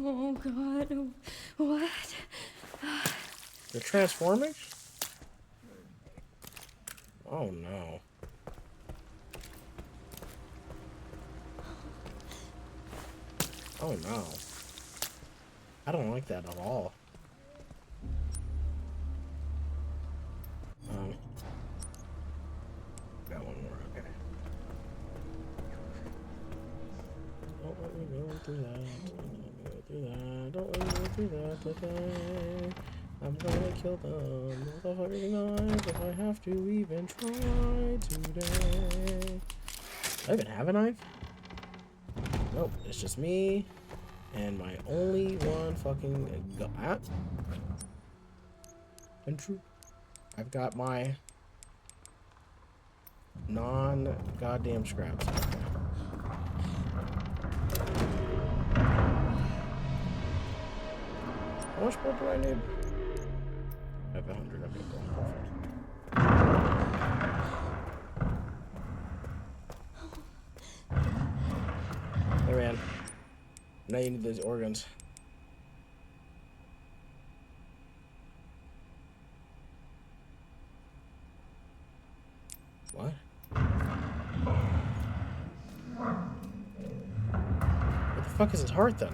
Oh, God. What? You're transforming? Oh no. Oh no. I don't like that at all. Got one more, okay. Don't let me go through that. Don't let me go through that today. I'm gonna kill them with a fucking knife if I have to even try today. Do I even have a knife? Nope, it's just me and my only one fucking gun. And true. I've got my Non-goddamn scraps. Okay. How much blood do I need? I have 100. Okay, cool. Perfect. Hey, man. Now you need those organs. What? What the fuck is his heart then?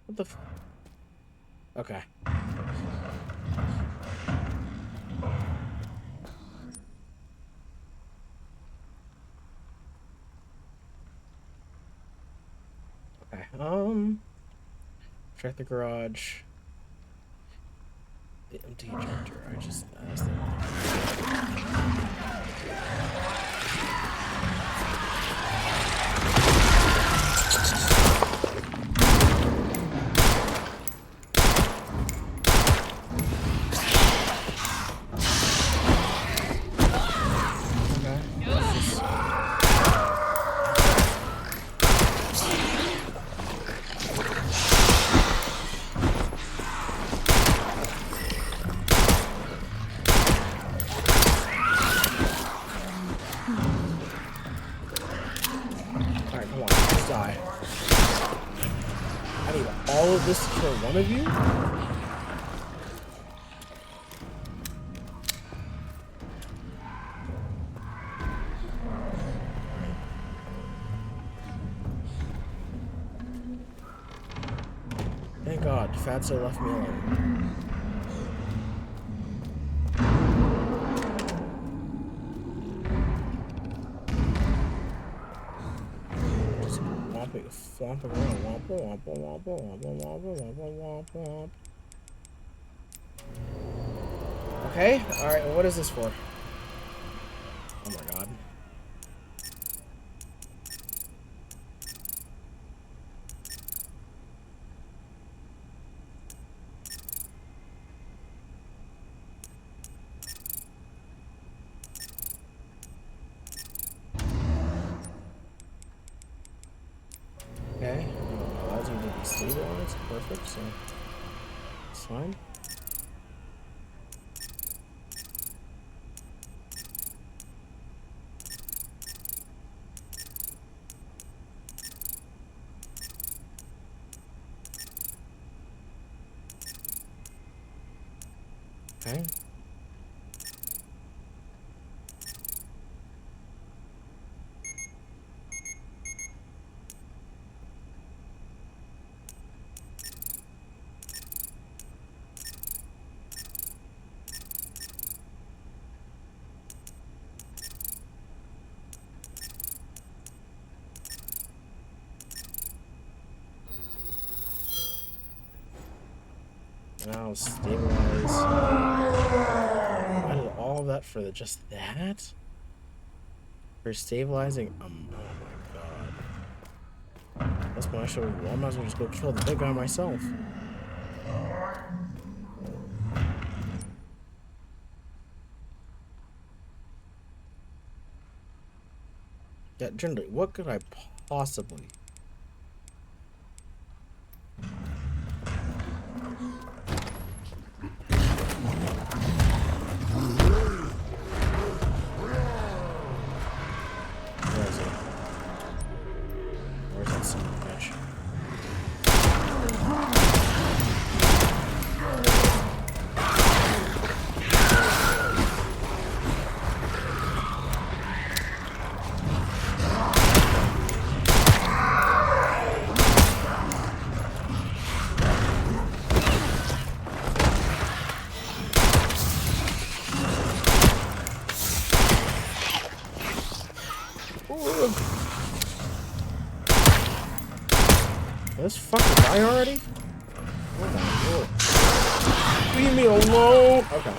What the f- Okay. Okay, check the garage. The empty ejector. I just asked them. This for one of you? Thank God, Fatso left me alone. Womp around, womp, womp, womp, womp, womp, womp, womp, womp. Okay, alright, what is this for? Oh my God. Okay, allows you to be stabilized. Perfect, so it's fine. Okay. Now stabilize. I did all of that for just that? For stabilizing? Oh my God. That's when I should. I might as well just go kill the big guy myself. Yeah, generally, what could I possibly? This fucking guy already? Oh my Lord. What do you mean me alone. Okay.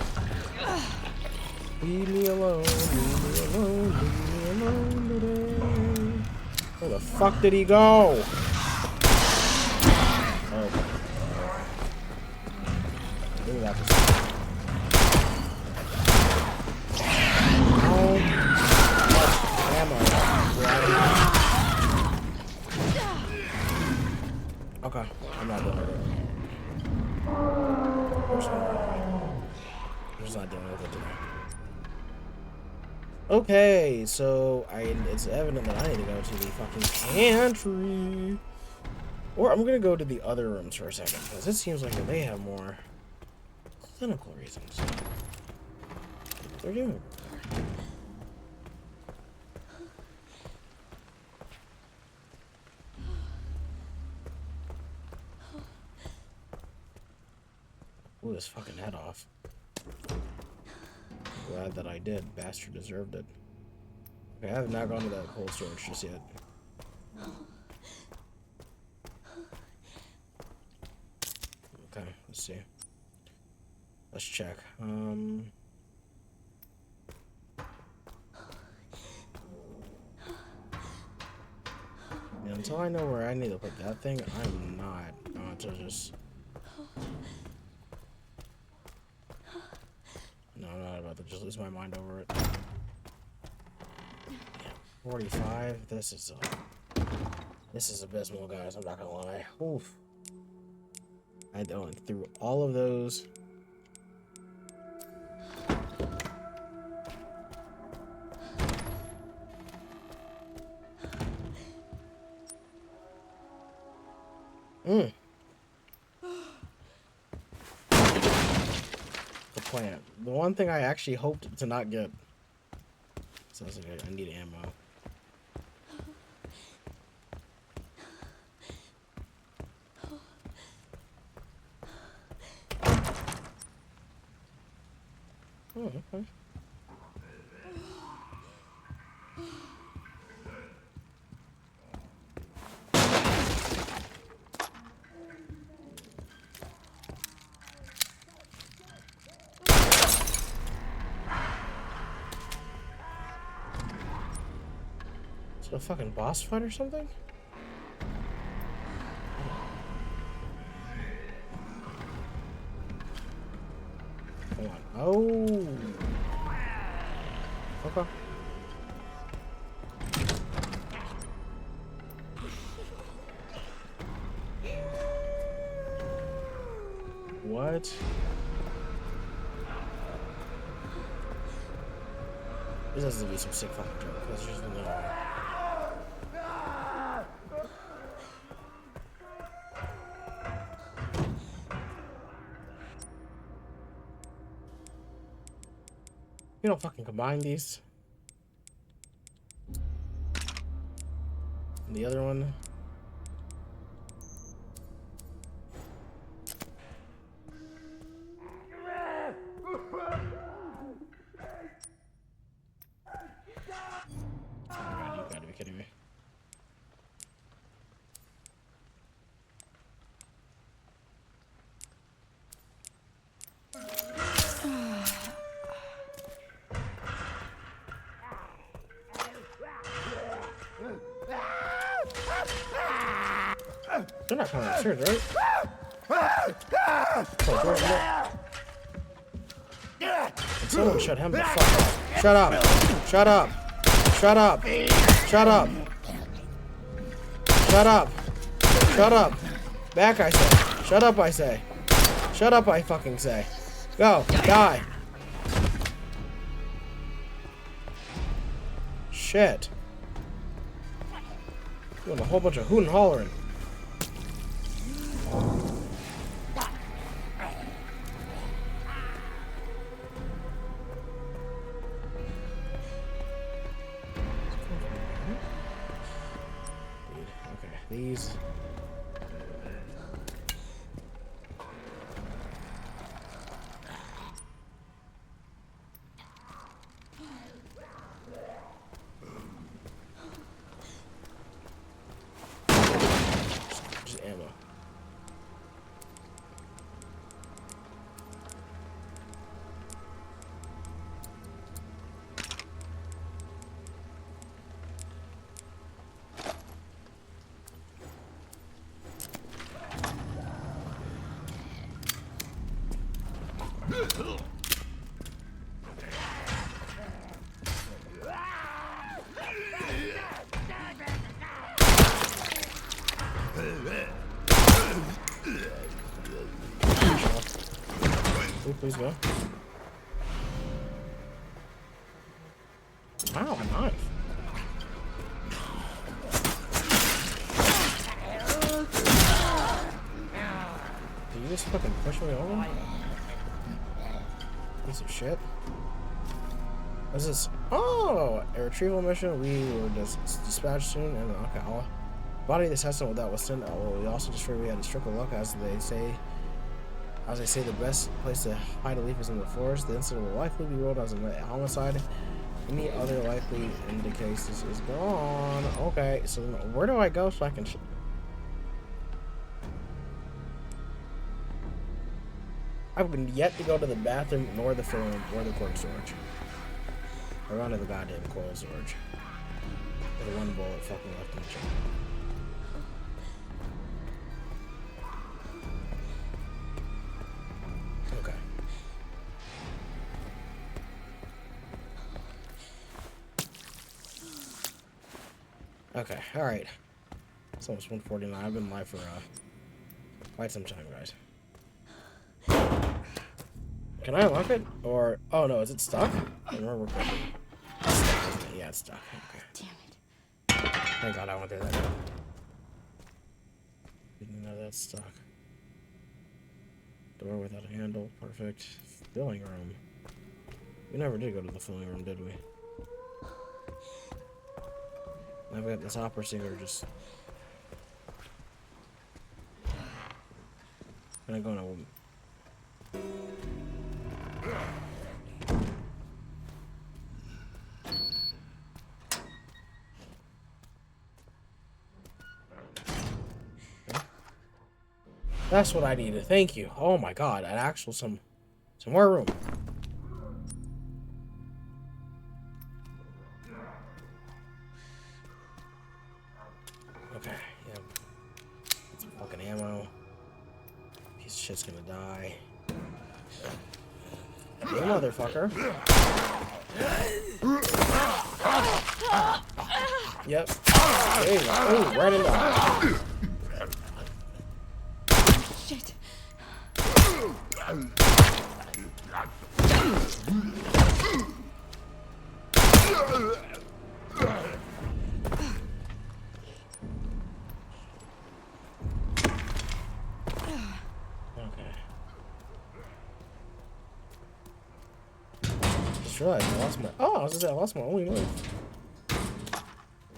Leave me alone. Leave me alone. Leave me alone today. Where the fuck did he go? Oh. Look at that. How much ammo do I have? Okay, I'm not doing it. I'm just not dealing with it today. Okay, so it's evident that I need to go to the fucking pantry. Or I'm gonna go to the other rooms for a second, because it seems like they have more clinical reasons. They're doing. Blew his fucking head off. Glad that I did. Bastard deserved it. Okay, I have not gone to that cold storage just yet. Okay, let's see. Let's check. Until I know where I need to put that thing, I'm not going to just... No, I'm not about to just lose my mind over it. Yeah, 45. This is abysmal, guys. I'm not gonna lie. Oof. I went through all of those. The plant. The one thing I actually hoped to not get. Sounds like I need ammo. Oh, okay. Is it a fucking boss fight or something? Come on. Oh. Okay. What? This has to be some sick fucking joke, because there's no way. You don't fucking combine these. And the other one. Oh God, you gotta be kidding me. They're not coming upstairs, right? Oh, door's locked. Can someone shut him the fuck up? Shut up! Shut up! Shut up! Shut up! Shut up! Shut up! Back, I say! Shut up, I say! Shut up, I fucking say! Go! Die! Shit! Doing a whole bunch of hootin' and hollering. Okay, these. Ooh, please go. Wow, a knife. Did you just fucking push me over? Piece of shit. What's this? Oh, a retrieval mission. We were dispatched soon, and okay, I'll body the assassin that was sent. Well, we also destroyed. We had to strike a look, as they say. As they say, the best place to hide a leaf is in the forest. The incident will likely be ruled as a homicide. Any other likely indicates this is gone. Okay, so where do I go so I can? I've yet to go to the bathroom, nor the film, or the cold storage. Or onto the goddamn cold storage. With one bullet fucking left in the chamber. Okay. Okay, alright. It's almost 1:49. I've been live for quite some time, guys. Can I unlock it? Or, oh no, is it stuck? I remember correctly. It's stuck, isn't it? Yeah, it's stuck. Okay. Damn it. Thank God I went through that. Didn't know that's stuck. Door without a handle. Perfect. Filling room. We never did go to the filling room, did we? Now we got this opera singer just... I'm gonna go to... That's what I needed. Thank you. Oh my God, an actual some more room. Okay, yeah. Get some fucking ammo. Piece of shit's gonna die. You motherfucker. Yep. There you go. Ooh, right in the... Shit. Realized I lost my... Oh, I was gonna say I lost my only knife.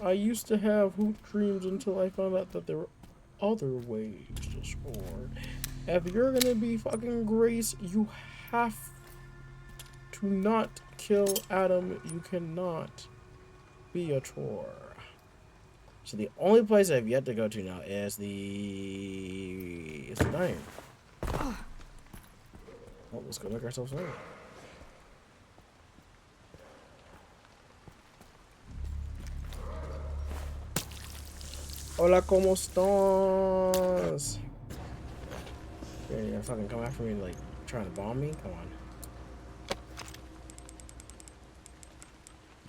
I used to have hoop dreams until I found out that there were other ways to score. If you're gonna be fucking Grace, you have to not kill Adam. You cannot be a Tor. So the only place I've yet to go to now is the dining room. Oh, let's go make ourselves ready. Hola, ¿cómo estás? You're gonna fucking come after me like trying to bomb me? Come on.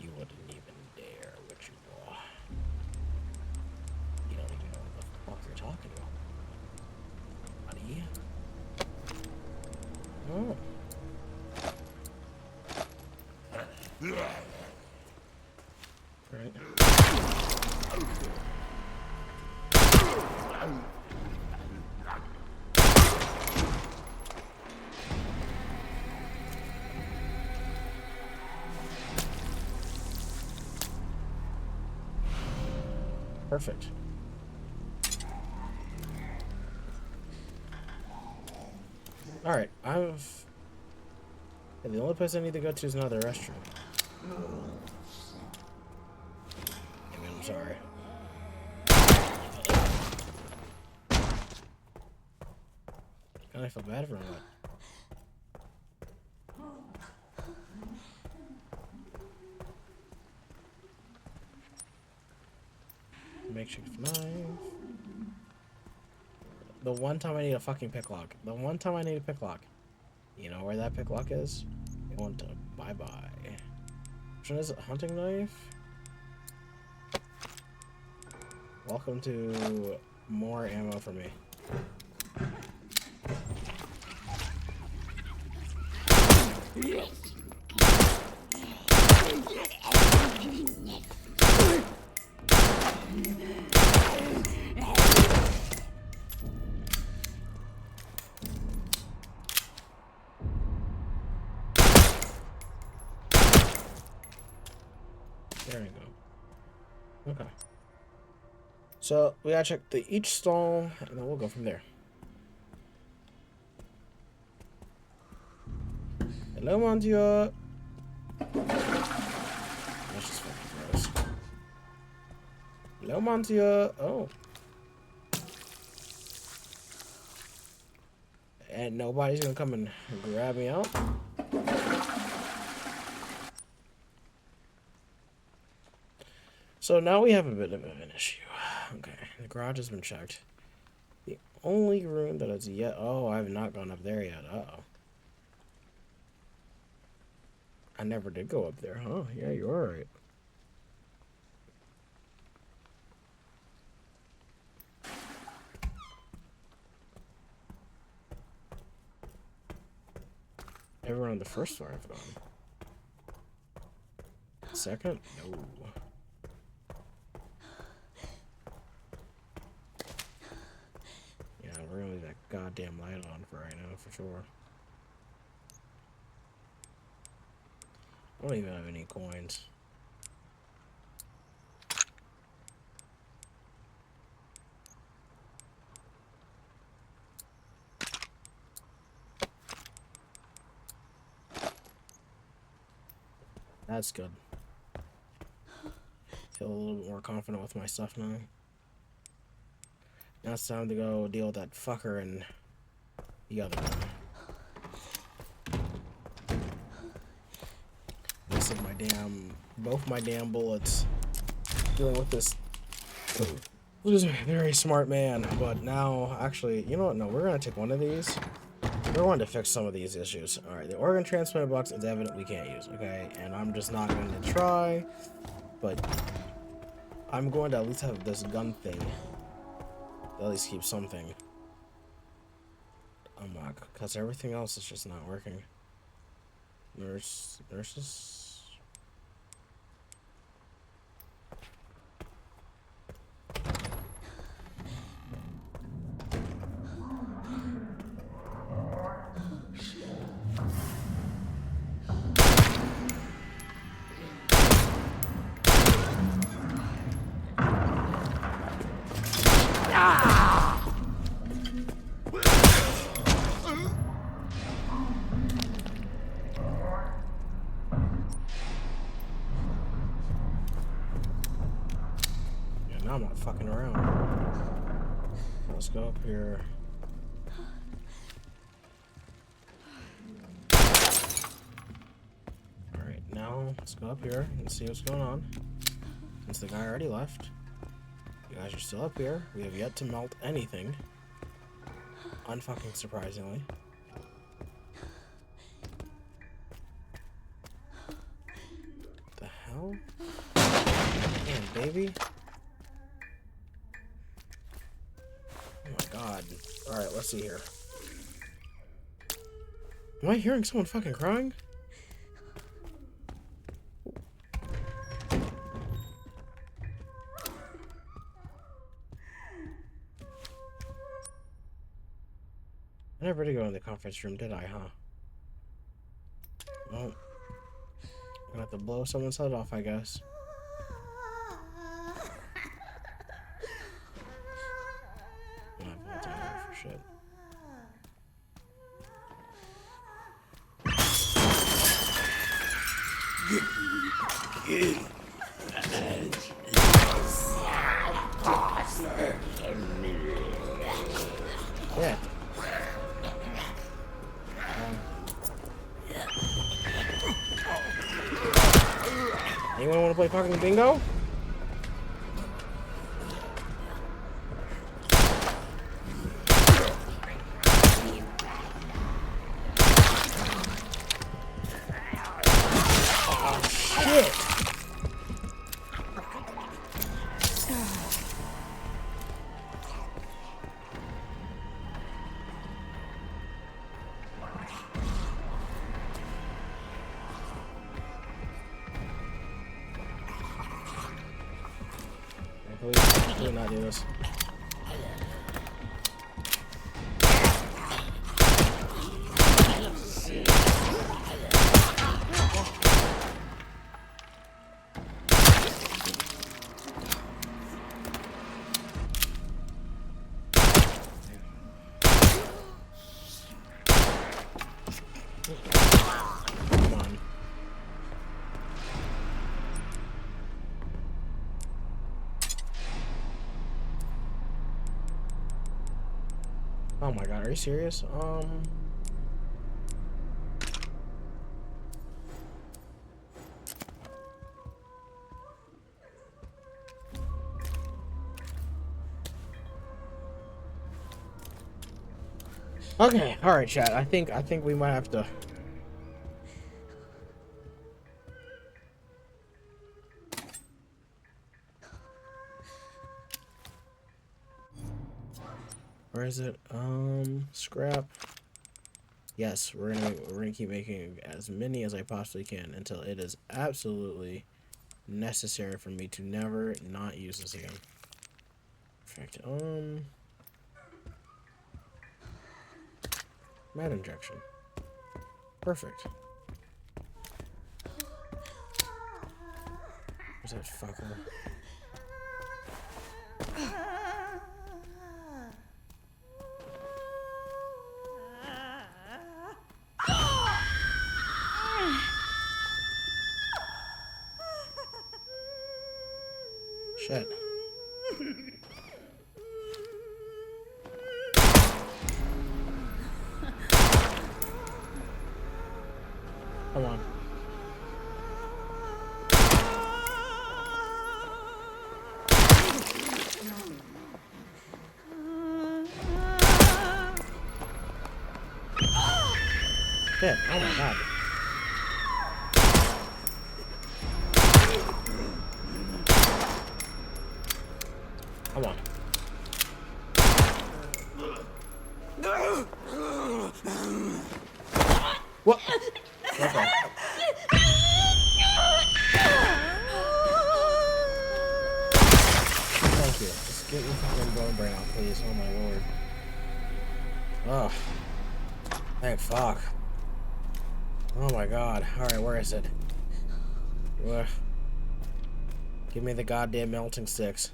You wouldn't even dare, would you, boy? You don't even know what the fuck you're talking about. Buddy? Oh. Right. Perfect. Alright, the only place I need to go to is another restroom. I mean, I'm sorry. I feel bad for him. Makeshift knife. The one time I need a fucking pick lock. The one time I need a pick lock. You know where that picklock is? You want to bye-bye. Which one is it? Hunting knife? Welcome to more ammo for me. There you go. Okay. So we gotta check each stall, and then we'll go from there. Hello, Monsieur. That's just fucking gross. Hello, Monsieur. Oh. And nobody's gonna come and grab me out. So now we have a bit of an issue. Okay, the garage has been checked. The only room that is yet... Oh, I have not gone up there yet. Uh-oh. I never did go up there, huh? Yeah, you're right. Everyone on the first floor I've gone. Second? No. Yeah, we're gonna leave that goddamn light on for right now, for sure. I don't even have any coins. That's good. Feel a little bit more confident with my stuff now. Now it's time to go deal with that fucker and the other one. Wasting both my damn bullets dealing with this very smart man. But now, actually, you know what? No, we're gonna take one of these. We're going to fix some of these issues. Alright, the organ transplant box is evident we can't use, okay? And I'm just not going to try, but I'm going to at least have this gun thing. At least keep something. Unlock, because everything else is just not working. Nurses. Now I'm not fucking around. Let's go up here. Alright, now let's go up here and see what's going on. Since the guy already left. You guys are still up here. We have yet to melt anything. Unfucking surprisingly. The hell? Damn, baby. Oh my god. Alright, let's see here. Am I hearing someone fucking crying? I never did go in the conference room, did I, huh? Well, I'm gonna have to blow someone's head off, I guess. For shit. Yeah. Anyone want to play fucking bingo? please not do this. Come on. Oh my god, are you serious? Okay, alright chat. I think we might have to Where is it? Scrap. Yes, we're gonna keep making as many as I possibly can until it is absolutely necessary for me to never not use this again. Perfect. Mad injection. Perfect. Where's that fucker? Shit. Come on. Shit. Oh my god. Come on. What? Okay. Thank you. Just get your fucking bone brain out, please. Oh my lord. Oh. Thank fuck. Oh my god. Alright, where is it? Give me the goddamn melting sticks.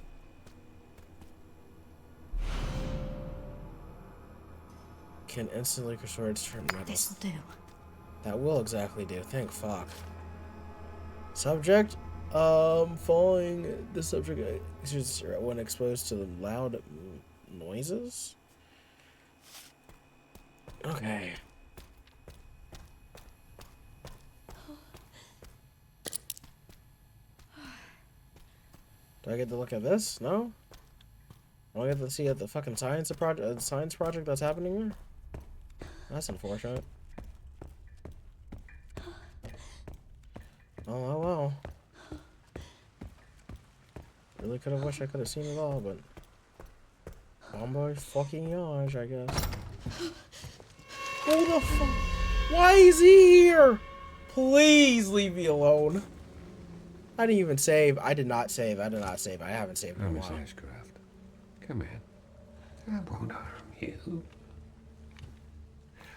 Can instantly restore its turn metal. This'll do. That will exactly do. Thank fuck. Subject, following the subject when exposed to the loud noises. Okay. Do I get to look at this? No. Do I get to see at the fucking science project that's happening there? That's unfortunate. Oh well. Really could have wished I could have seen it all, but bon boy fucking yage, I guess. Who the fuck? Why is he here? Please leave me alone. I didn't even save. I did not save. I haven't saved in a Miss while. Ashcraft, come in. I won't harm you.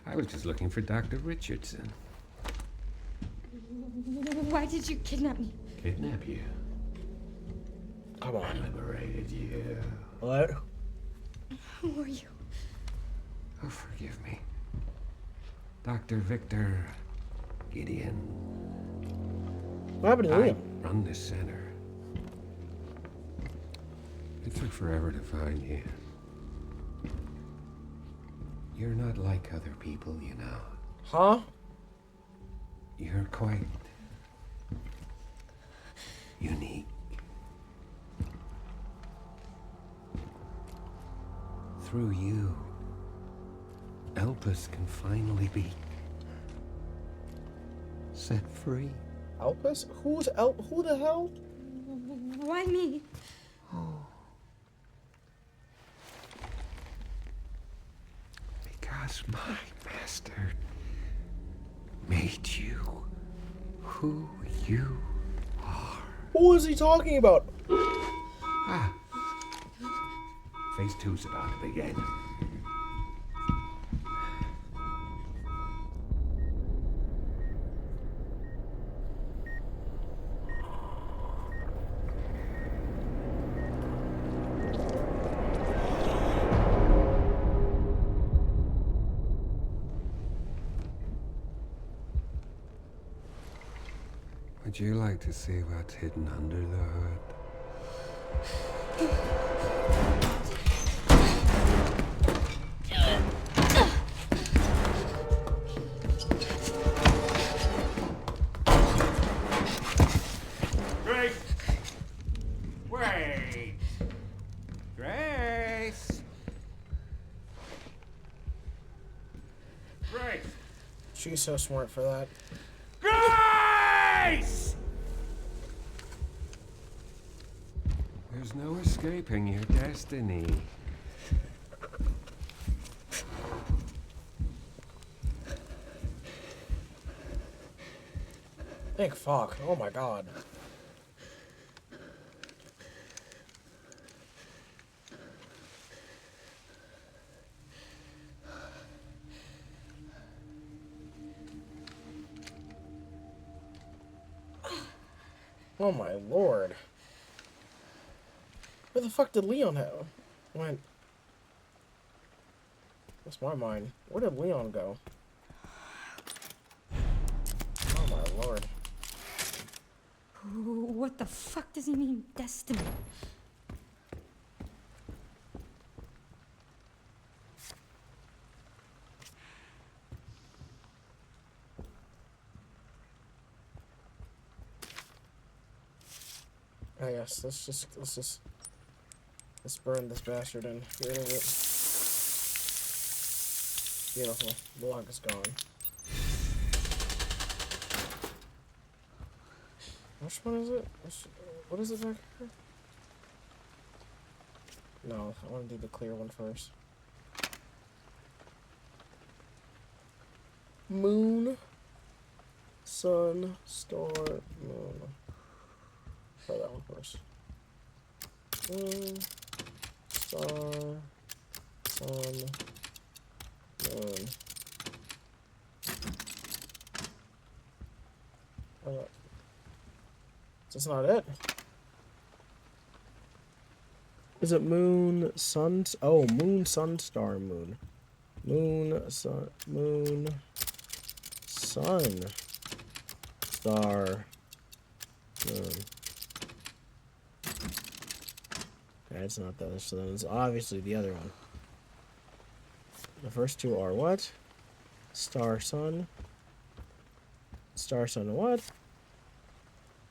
I was just looking for Dr. Richardson. Why did you kidnap me? Kidnap you? Come on. Liberated you. What? Who are you? Oh, forgive me. Dr. Victor Gideon. What happened to I Liam? run this center. It took forever to find you. You're not like other people, you know. Huh? You're quite unique. Through you, Elpis can finally be set free. Elpis? Who the hell? Why me? Because my master made you who you are. Who is he talking about? Ah, Phase 2's about to begin. Would you like to see what's hidden under the hood? Grace! Wait! Grace! Grace! She's so smart for that. Grace! There's no escaping your destiny. Thank fuck. Oh my god. Oh my lord. Where the fuck did Leon go? Went. That's my mind. Where did Leon go? Oh my lord. What the fuck does he mean, destiny? Oh yes, let's burn this bastard and get rid of it. Beautiful. The log is gone. Which one is it? What is it back here? No, I want to do the clear one first. Moon, sun, star, moon. Try that one first. Moon, star, sun, moon. That's not it. Is it moon, sun? Oh, moon, sun, star, moon. Moon, sun, star, moon. Okay, it's not that. So then it's obviously the other one. The first two are what? Star, sun. Star, sun, what?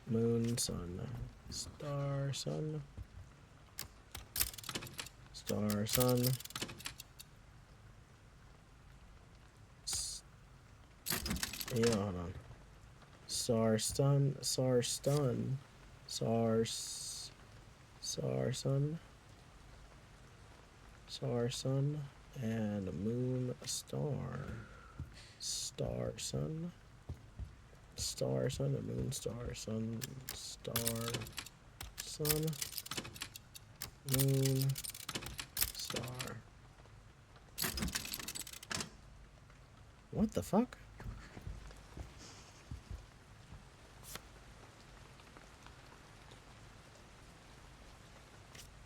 Moon, sun. Star, sun. Star, sun. Yeah, hold on. Star, sun. Star, stun. Star, sun. Star, sun. And moon, star. Star, sun. Star, sun, and moon, star, sun, star, sun, moon, star. What the fuck?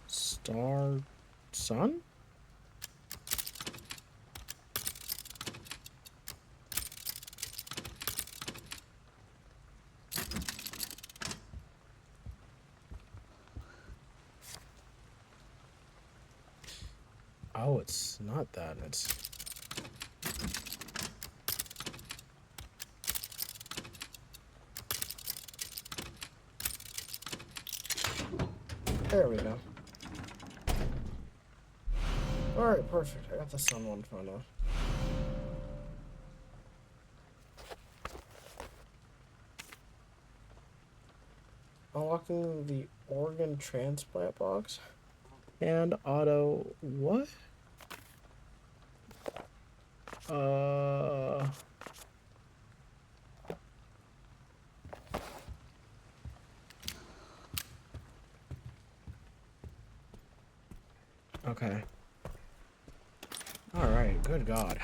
Star, sun? Oh, it's not that. It's... There we go. Alright, perfect. I got the sun one for now. Unlocking the organ transplant box. And auto... what? Okay. Alright, good God.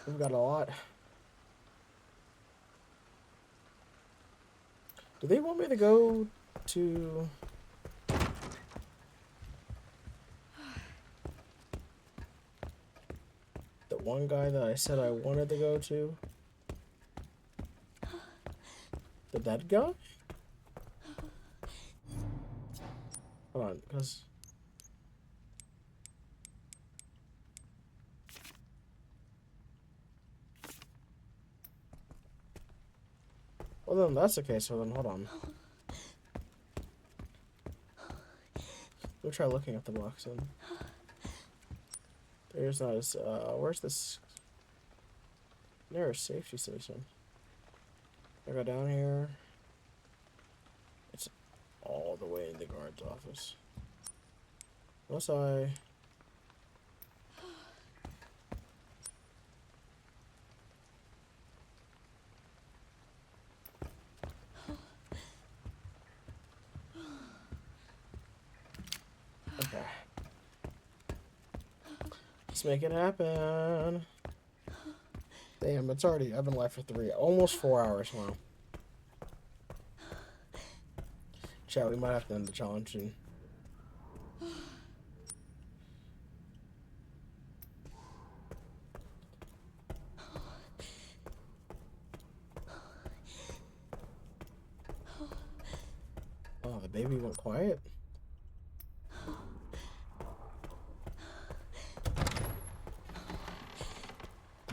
We've got a lot. Do they want me to go to... the one guy that I said I wanted to go to? The dead guy? Hold on, because... well, then that's okay, so then hold on. We'll try looking at the box then. There's not as, where's this nearest safety station? I go down here. It's all the way in the guard's office. Unless I... okay. Let's make it happen. Damn, it's already... I've been live for almost 4 hours now. Chat, we might have to end the challenge soon. Oh, the baby went quiet?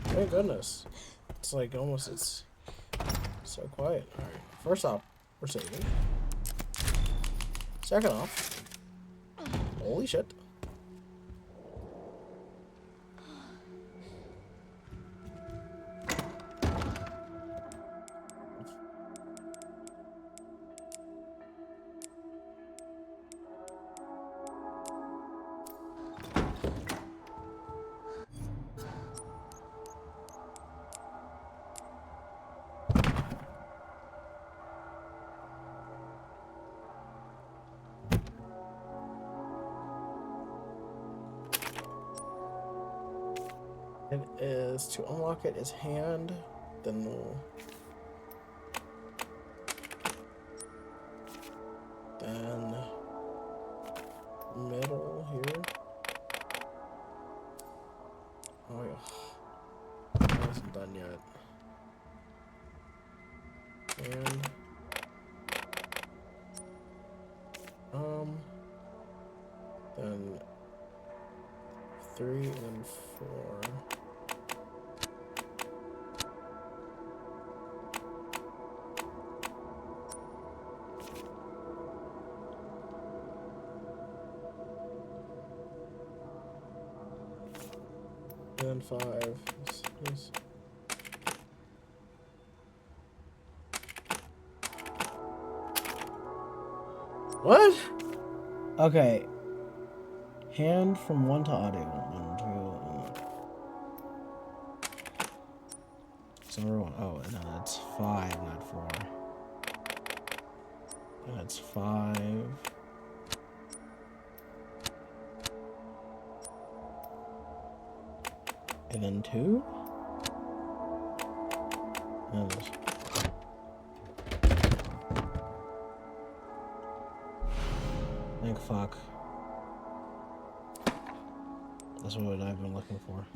Thank goodness. It's like almost, it's so quiet. Alright, first off, we're saving. Second off, holy shit. It is, to unlock it is hand, then middle here. Oh yeah, that wasn't done yet. And then 3 and 4. And 5. Yes. What? Okay. Hand from 1 to audio. 1, 2. So we're on. Oh, no, that's 5, not 4. That's 5. And then 2. And thank fuck. That's what I've been looking for.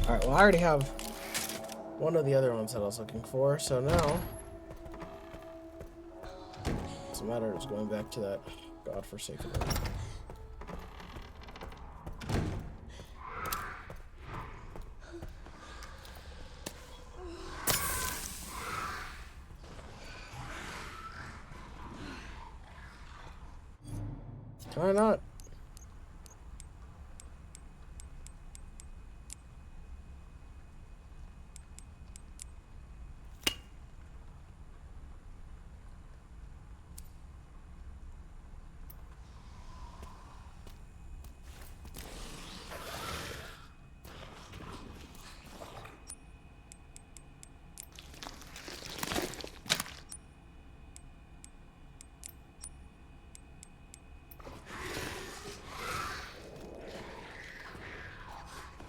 Alright, well I already have one of the other ones that I was looking for, so now it's a matter of just going back to that godforsaken one. Why not?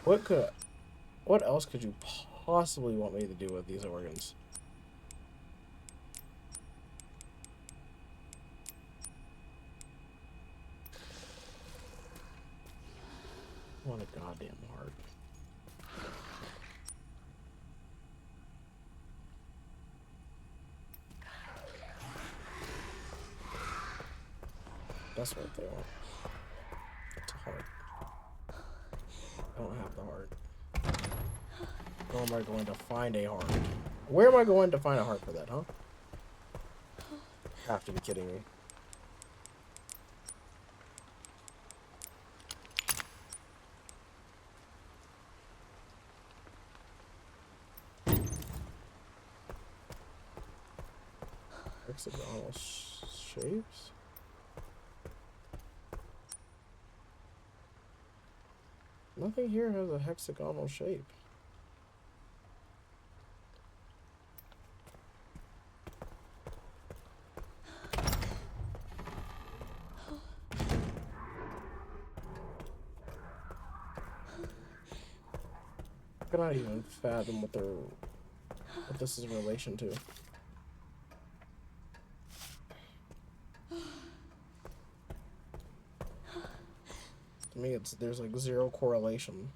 What else could you possibly want me to do with these organs? I want a goddamn heart. That's what they want. It's a heart. I don't have the heart. Where am I going to find a heart? Where am I going to find a heart for that, huh? Have to be kidding me. Hexagonal shapes? Nothing here has a hexagonal shape. I cannot even fathom what this is in relation to. To me, there's like zero correlation.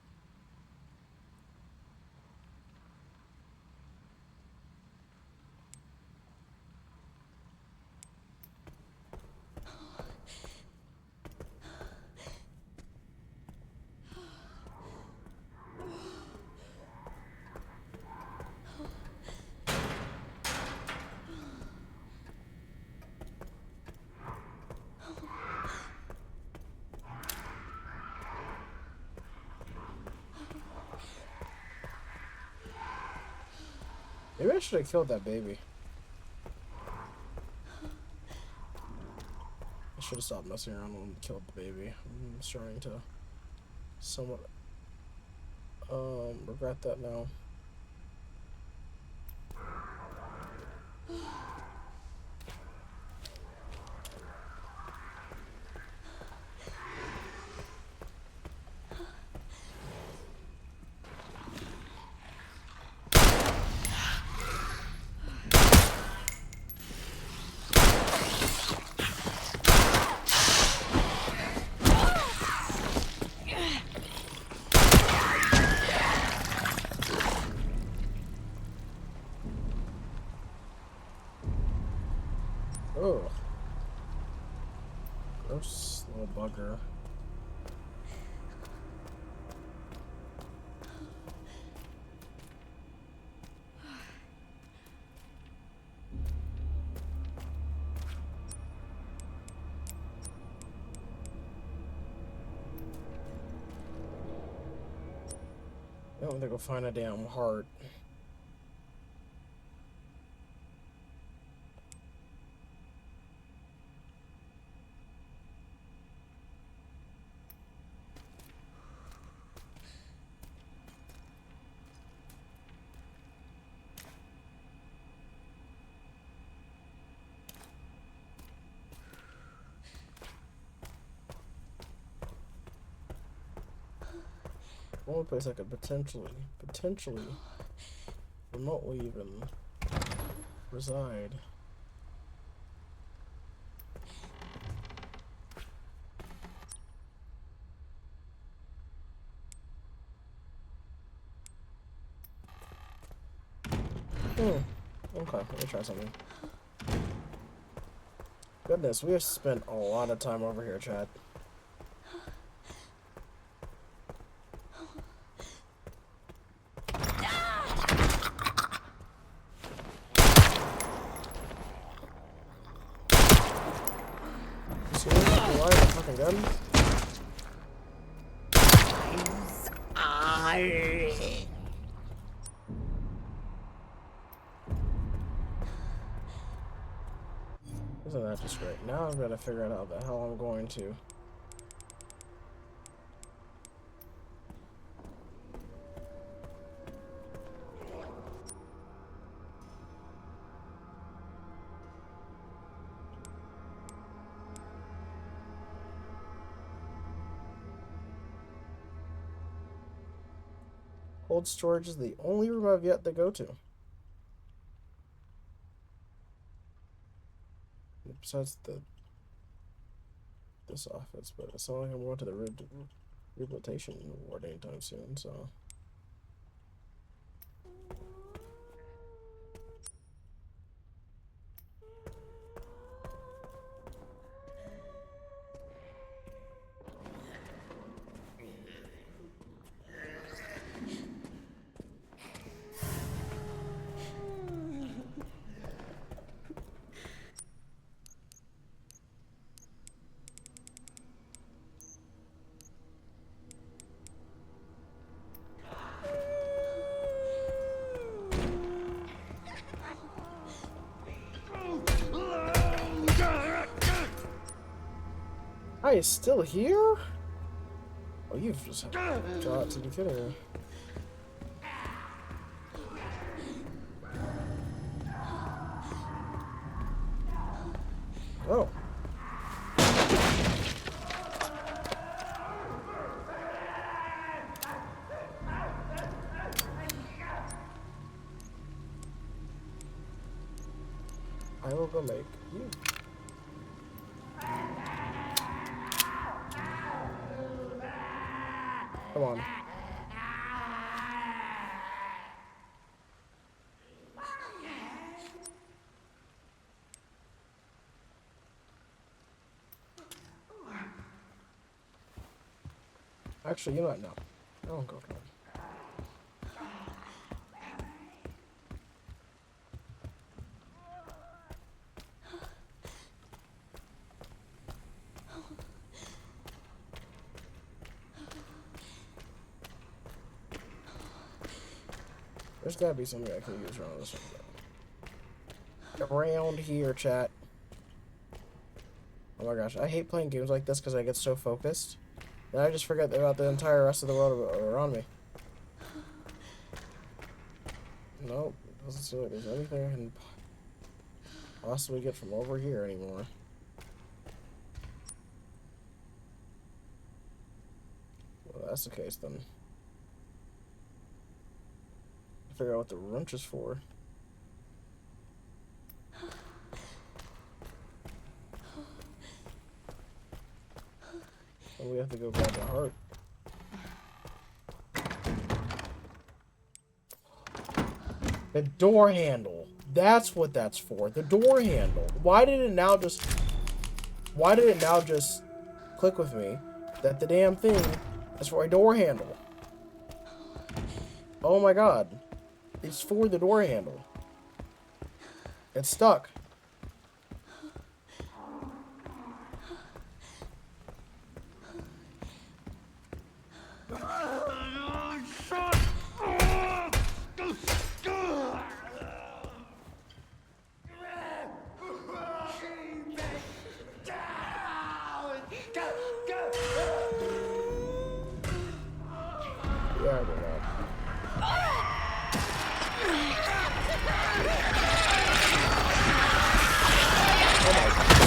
Maybe I should have killed that baby. I should have stopped messing around and killed the baby. I'm starting to somewhat regret that now. Oh. Gross little bugger. I don't think I'll find a damn heart. One place I could potentially, remotely even reside. Okay, let me try something. Goodness, we have spent a lot of time over here, Chad. Gun. Isn't that just great? Now I've got to figure out how the hell I'm going to. Cold storage is the only room I've yet to go to. Besides this office, but it's not like I'm going to the rehabilitation ward anytime soon, so. Hi, is still here? Oh, you've just got to be kidding me. Oh. I will go make you. Come on. Actually, you know what? No. I won't go for it. There's gotta be something I can use around this one. Around here, chat. Oh my gosh, I hate playing games like this because I get so focused. And I just forget about the entire rest of the world around me. Nope, doesn't seem like there's anything I can possibly get from over here anymore. Well, that's the case then. Figure out what the wrench is for. And we have to go grab the heart. The door handle. That's what that's for. The door handle. Why did it now just click with me that the damn thing is for a door handle? Oh my god. It's for the door handle. It's stuck. Yeah, I do that.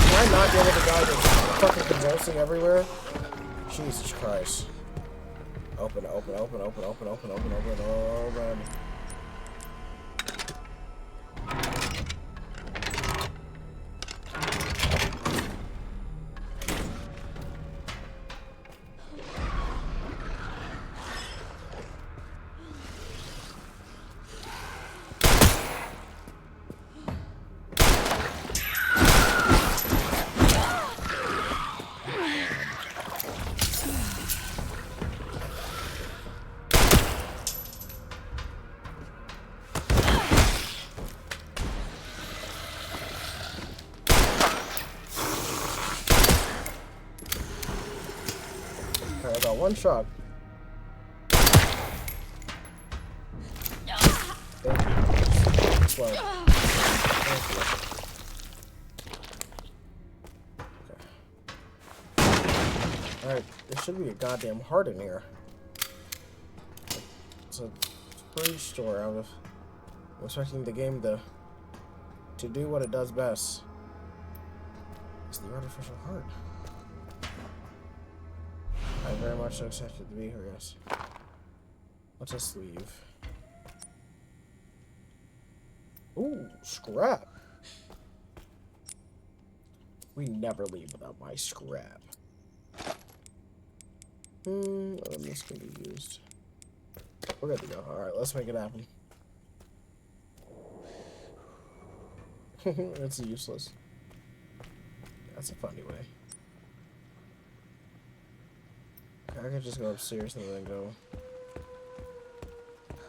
Can I not deal with the guy that's fucking convulsing everywhere? Jesus Christ. Open. Okay, I got one shot. Thank you. Slow. Thank you. Okay. Alright, there should be a goddamn heart in here. It's a free store. I'm expecting the game to do what it does best. It's the artificial heart. I'm very much so excited to be here, yes. Let's just leave. Ooh, scrap. We never leave without my scrap. And this can be used. We're good to go. Alright, let's make it happen. It's useless. That's a funny way. Okay, I could just go upstairs and then go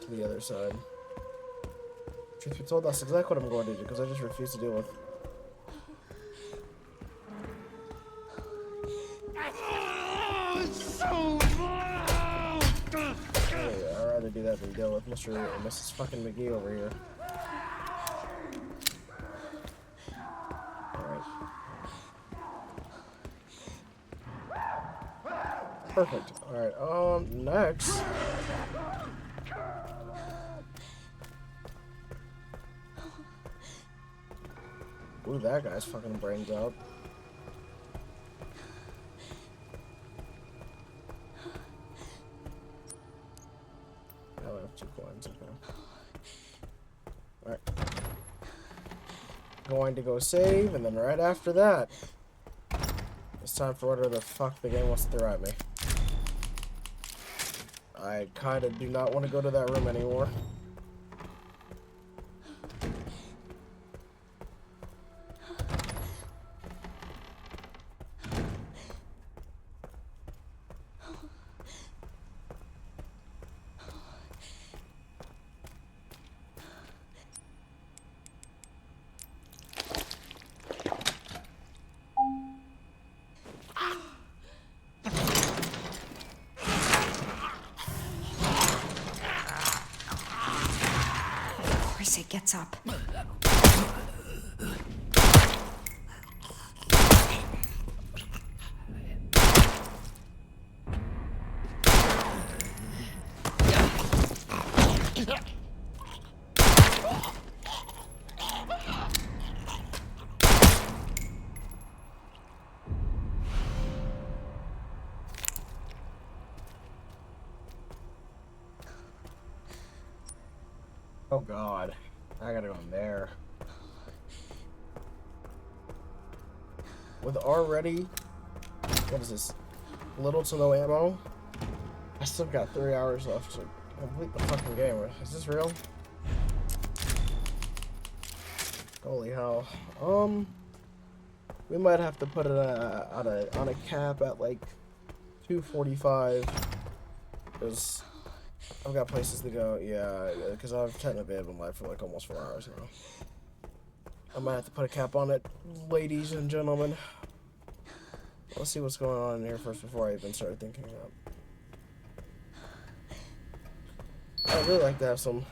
to the other side. Truth be told, that's exactly what I'm going to do because I just refuse to deal with. Hey, I'd rather do that than deal with Mr. and Mrs. fucking McGee over here. Alright. Perfect. Alright, next. Ooh, that guy's fucking brains out. Now I have 2 coins, okay. Alright. Going to go save, and then right after that, it's time for whatever the fuck the game wants to throw at me. I kinda do not want to go to that room anymore. It gets up. Oh god. I gotta go in there. With already, what is this? Little to no ammo. I still got 3 hours left to complete the fucking game. Is this real? Holy hell. We might have to put it on a cap at like 2:45. Because I've got places to go, yeah, because I've technically been live for like almost 4 hours now. I might have to put a cap on it, ladies and gentlemen. Let's see what's going on in here first before I even start thinking about it. I'd really like to have some...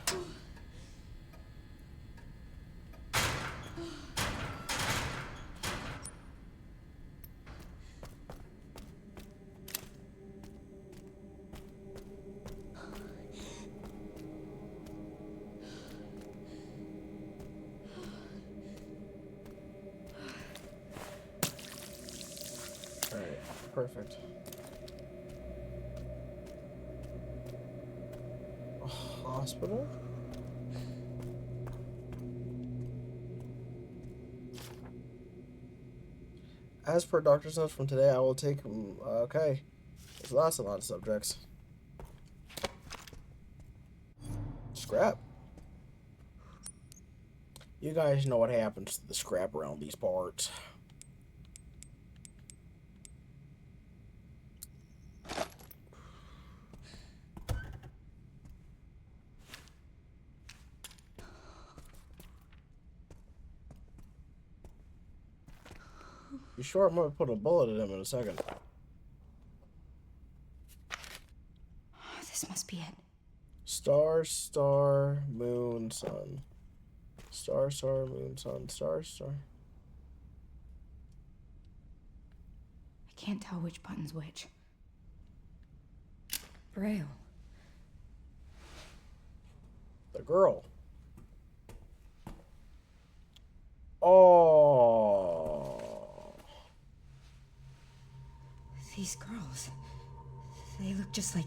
Perfect. A hospital? As per doctor's notes from today, I will take... okay. There's lots and lots of subjects. Scrap. You guys know what happens to the scrap around these parts. You sure I'm gonna put a bullet in him in a second? This must be it. Star, star, moon, sun. Star, star, moon, sun. Star, star. I can't tell which button's which. Braille. The girl. Oh. These girls. They look just like...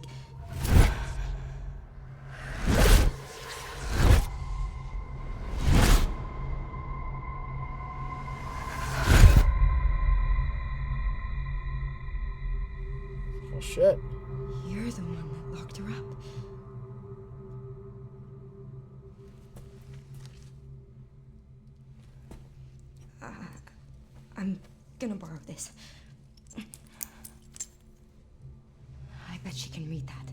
Oh shit. You're the one that locked her up. I'm gonna borrow this. I bet she can read that.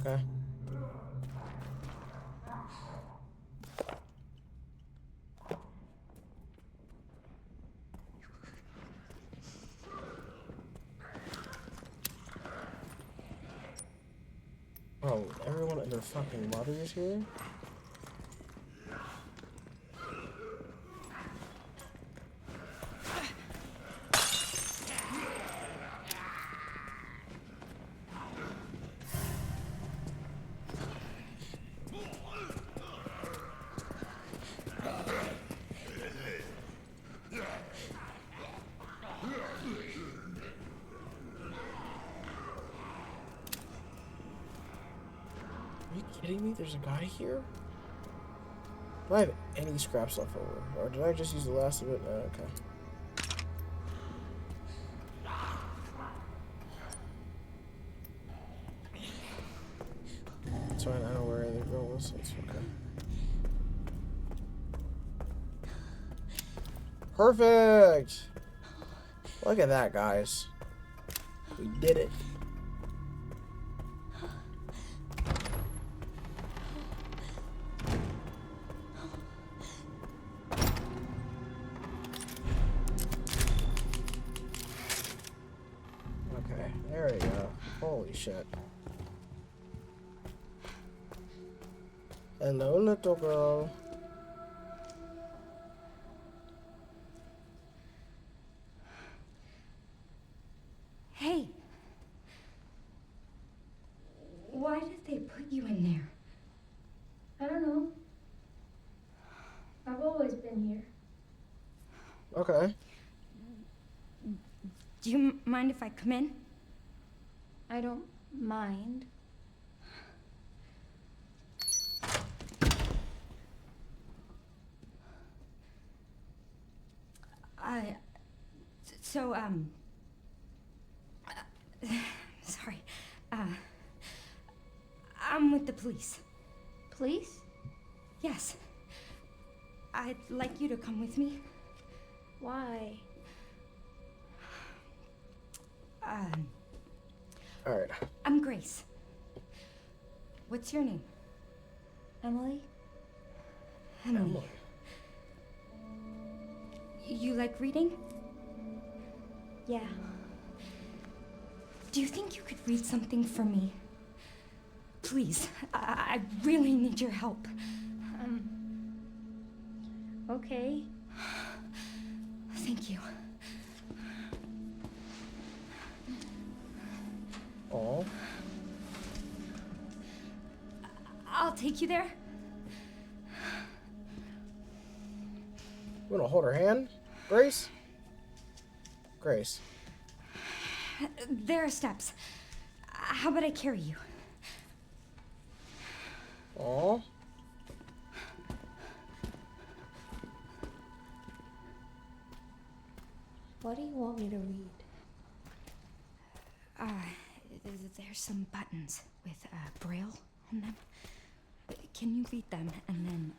Okay. Oh, everyone and their fucking mother is here? Are you kidding me? There's a guy here? Do I have any scraps left over? Or did I just use the last of it? Okay. It's fine, I know where the girl was, so it's okay. Perfect! Look at that, guys. We did it. Okay, there we go. Holy shit. Hello, little girl. Hey! Why did they put you in there? I don't know. I've always been here. Okay. Do you mind if I come in? I don't mind. So, sorry. I'm with the police. Police? Yes. I'd like you to come with me. Why? Alright. I'm Grace. What's your name? Emily? Emily. You like reading? Yeah. Do you think you could read something for me? Please, I really need your help. Okay. Thank you. Oh. I'll take you there. You wanna hold her hand, Grace? Grace. There are steps. How about I carry you? Oh. What do you want me to read? There's some buttons with Braille on them. Can you read them and then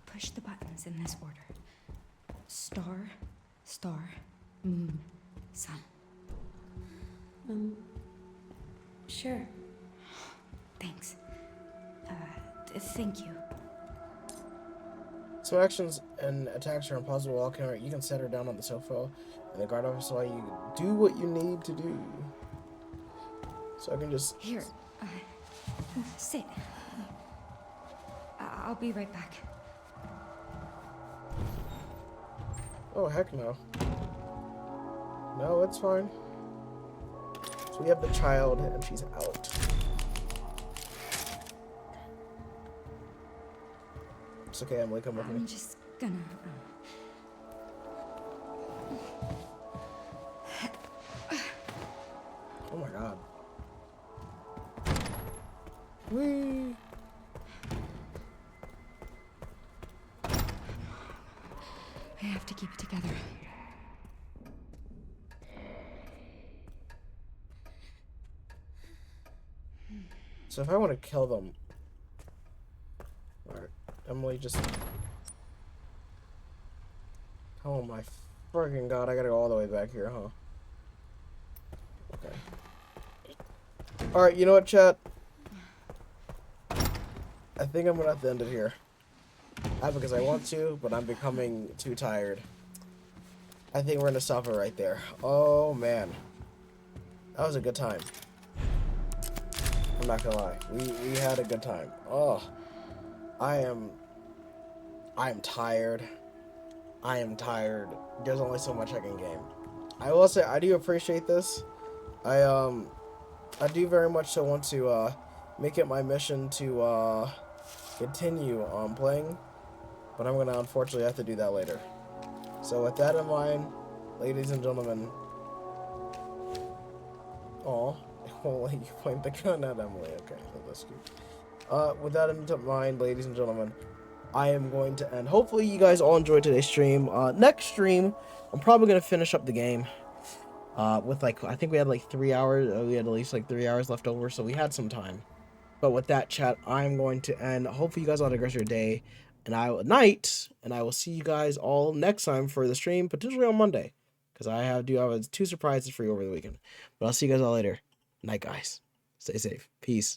push the buttons in this order? Star, star, moon, sun. Sure. Thanks. Thank you. So actions and attacks are impossible while camera. You can set her down on the sofa, and the guard officer will allow you do what you need to do. So I can just... Here, sit. I'll be right back. Oh, heck no. No, it's fine. So we have the child, and she's out. It's okay, Emily, come with me. I'm just gonna... Oh my god. Whee! I have to keep it together. So if I want to kill them... Alright, Emily, just... Oh my friggin' god, I gotta go all the way back here, huh? Okay. Alright, you know what, chat? I think I'm gonna have to end it here. Not because I want to, but I'm becoming too tired. I think we're gonna stop it right there. Oh man. That was a good time. I'm not gonna lie. We had a good time. Oh. I am tired. I am tired. There's only so much I can game. I will say I do appreciate this. I do very much so want to make it my mission to continue playing, but I'm gonna unfortunately have to do that later. So with that in mind, ladies and gentlemen, you point the gun at Emily. Okay, that's cute. With that in mind, ladies and gentlemen, I am going to end. Hopefully you guys all enjoyed today's stream. Next stream, I'm probably gonna finish up the game. With like, I think we had like 3 hours. We had at least like 3 hours left over, so we had some time. But with that, chat, I'm going to end. Hopefully you guys all have a great day and I will see you guys all next time for the stream, potentially on Monday, because I have 2 surprises for you over the weekend. But I'll see you guys all later. Night, guys. Stay safe. Peace.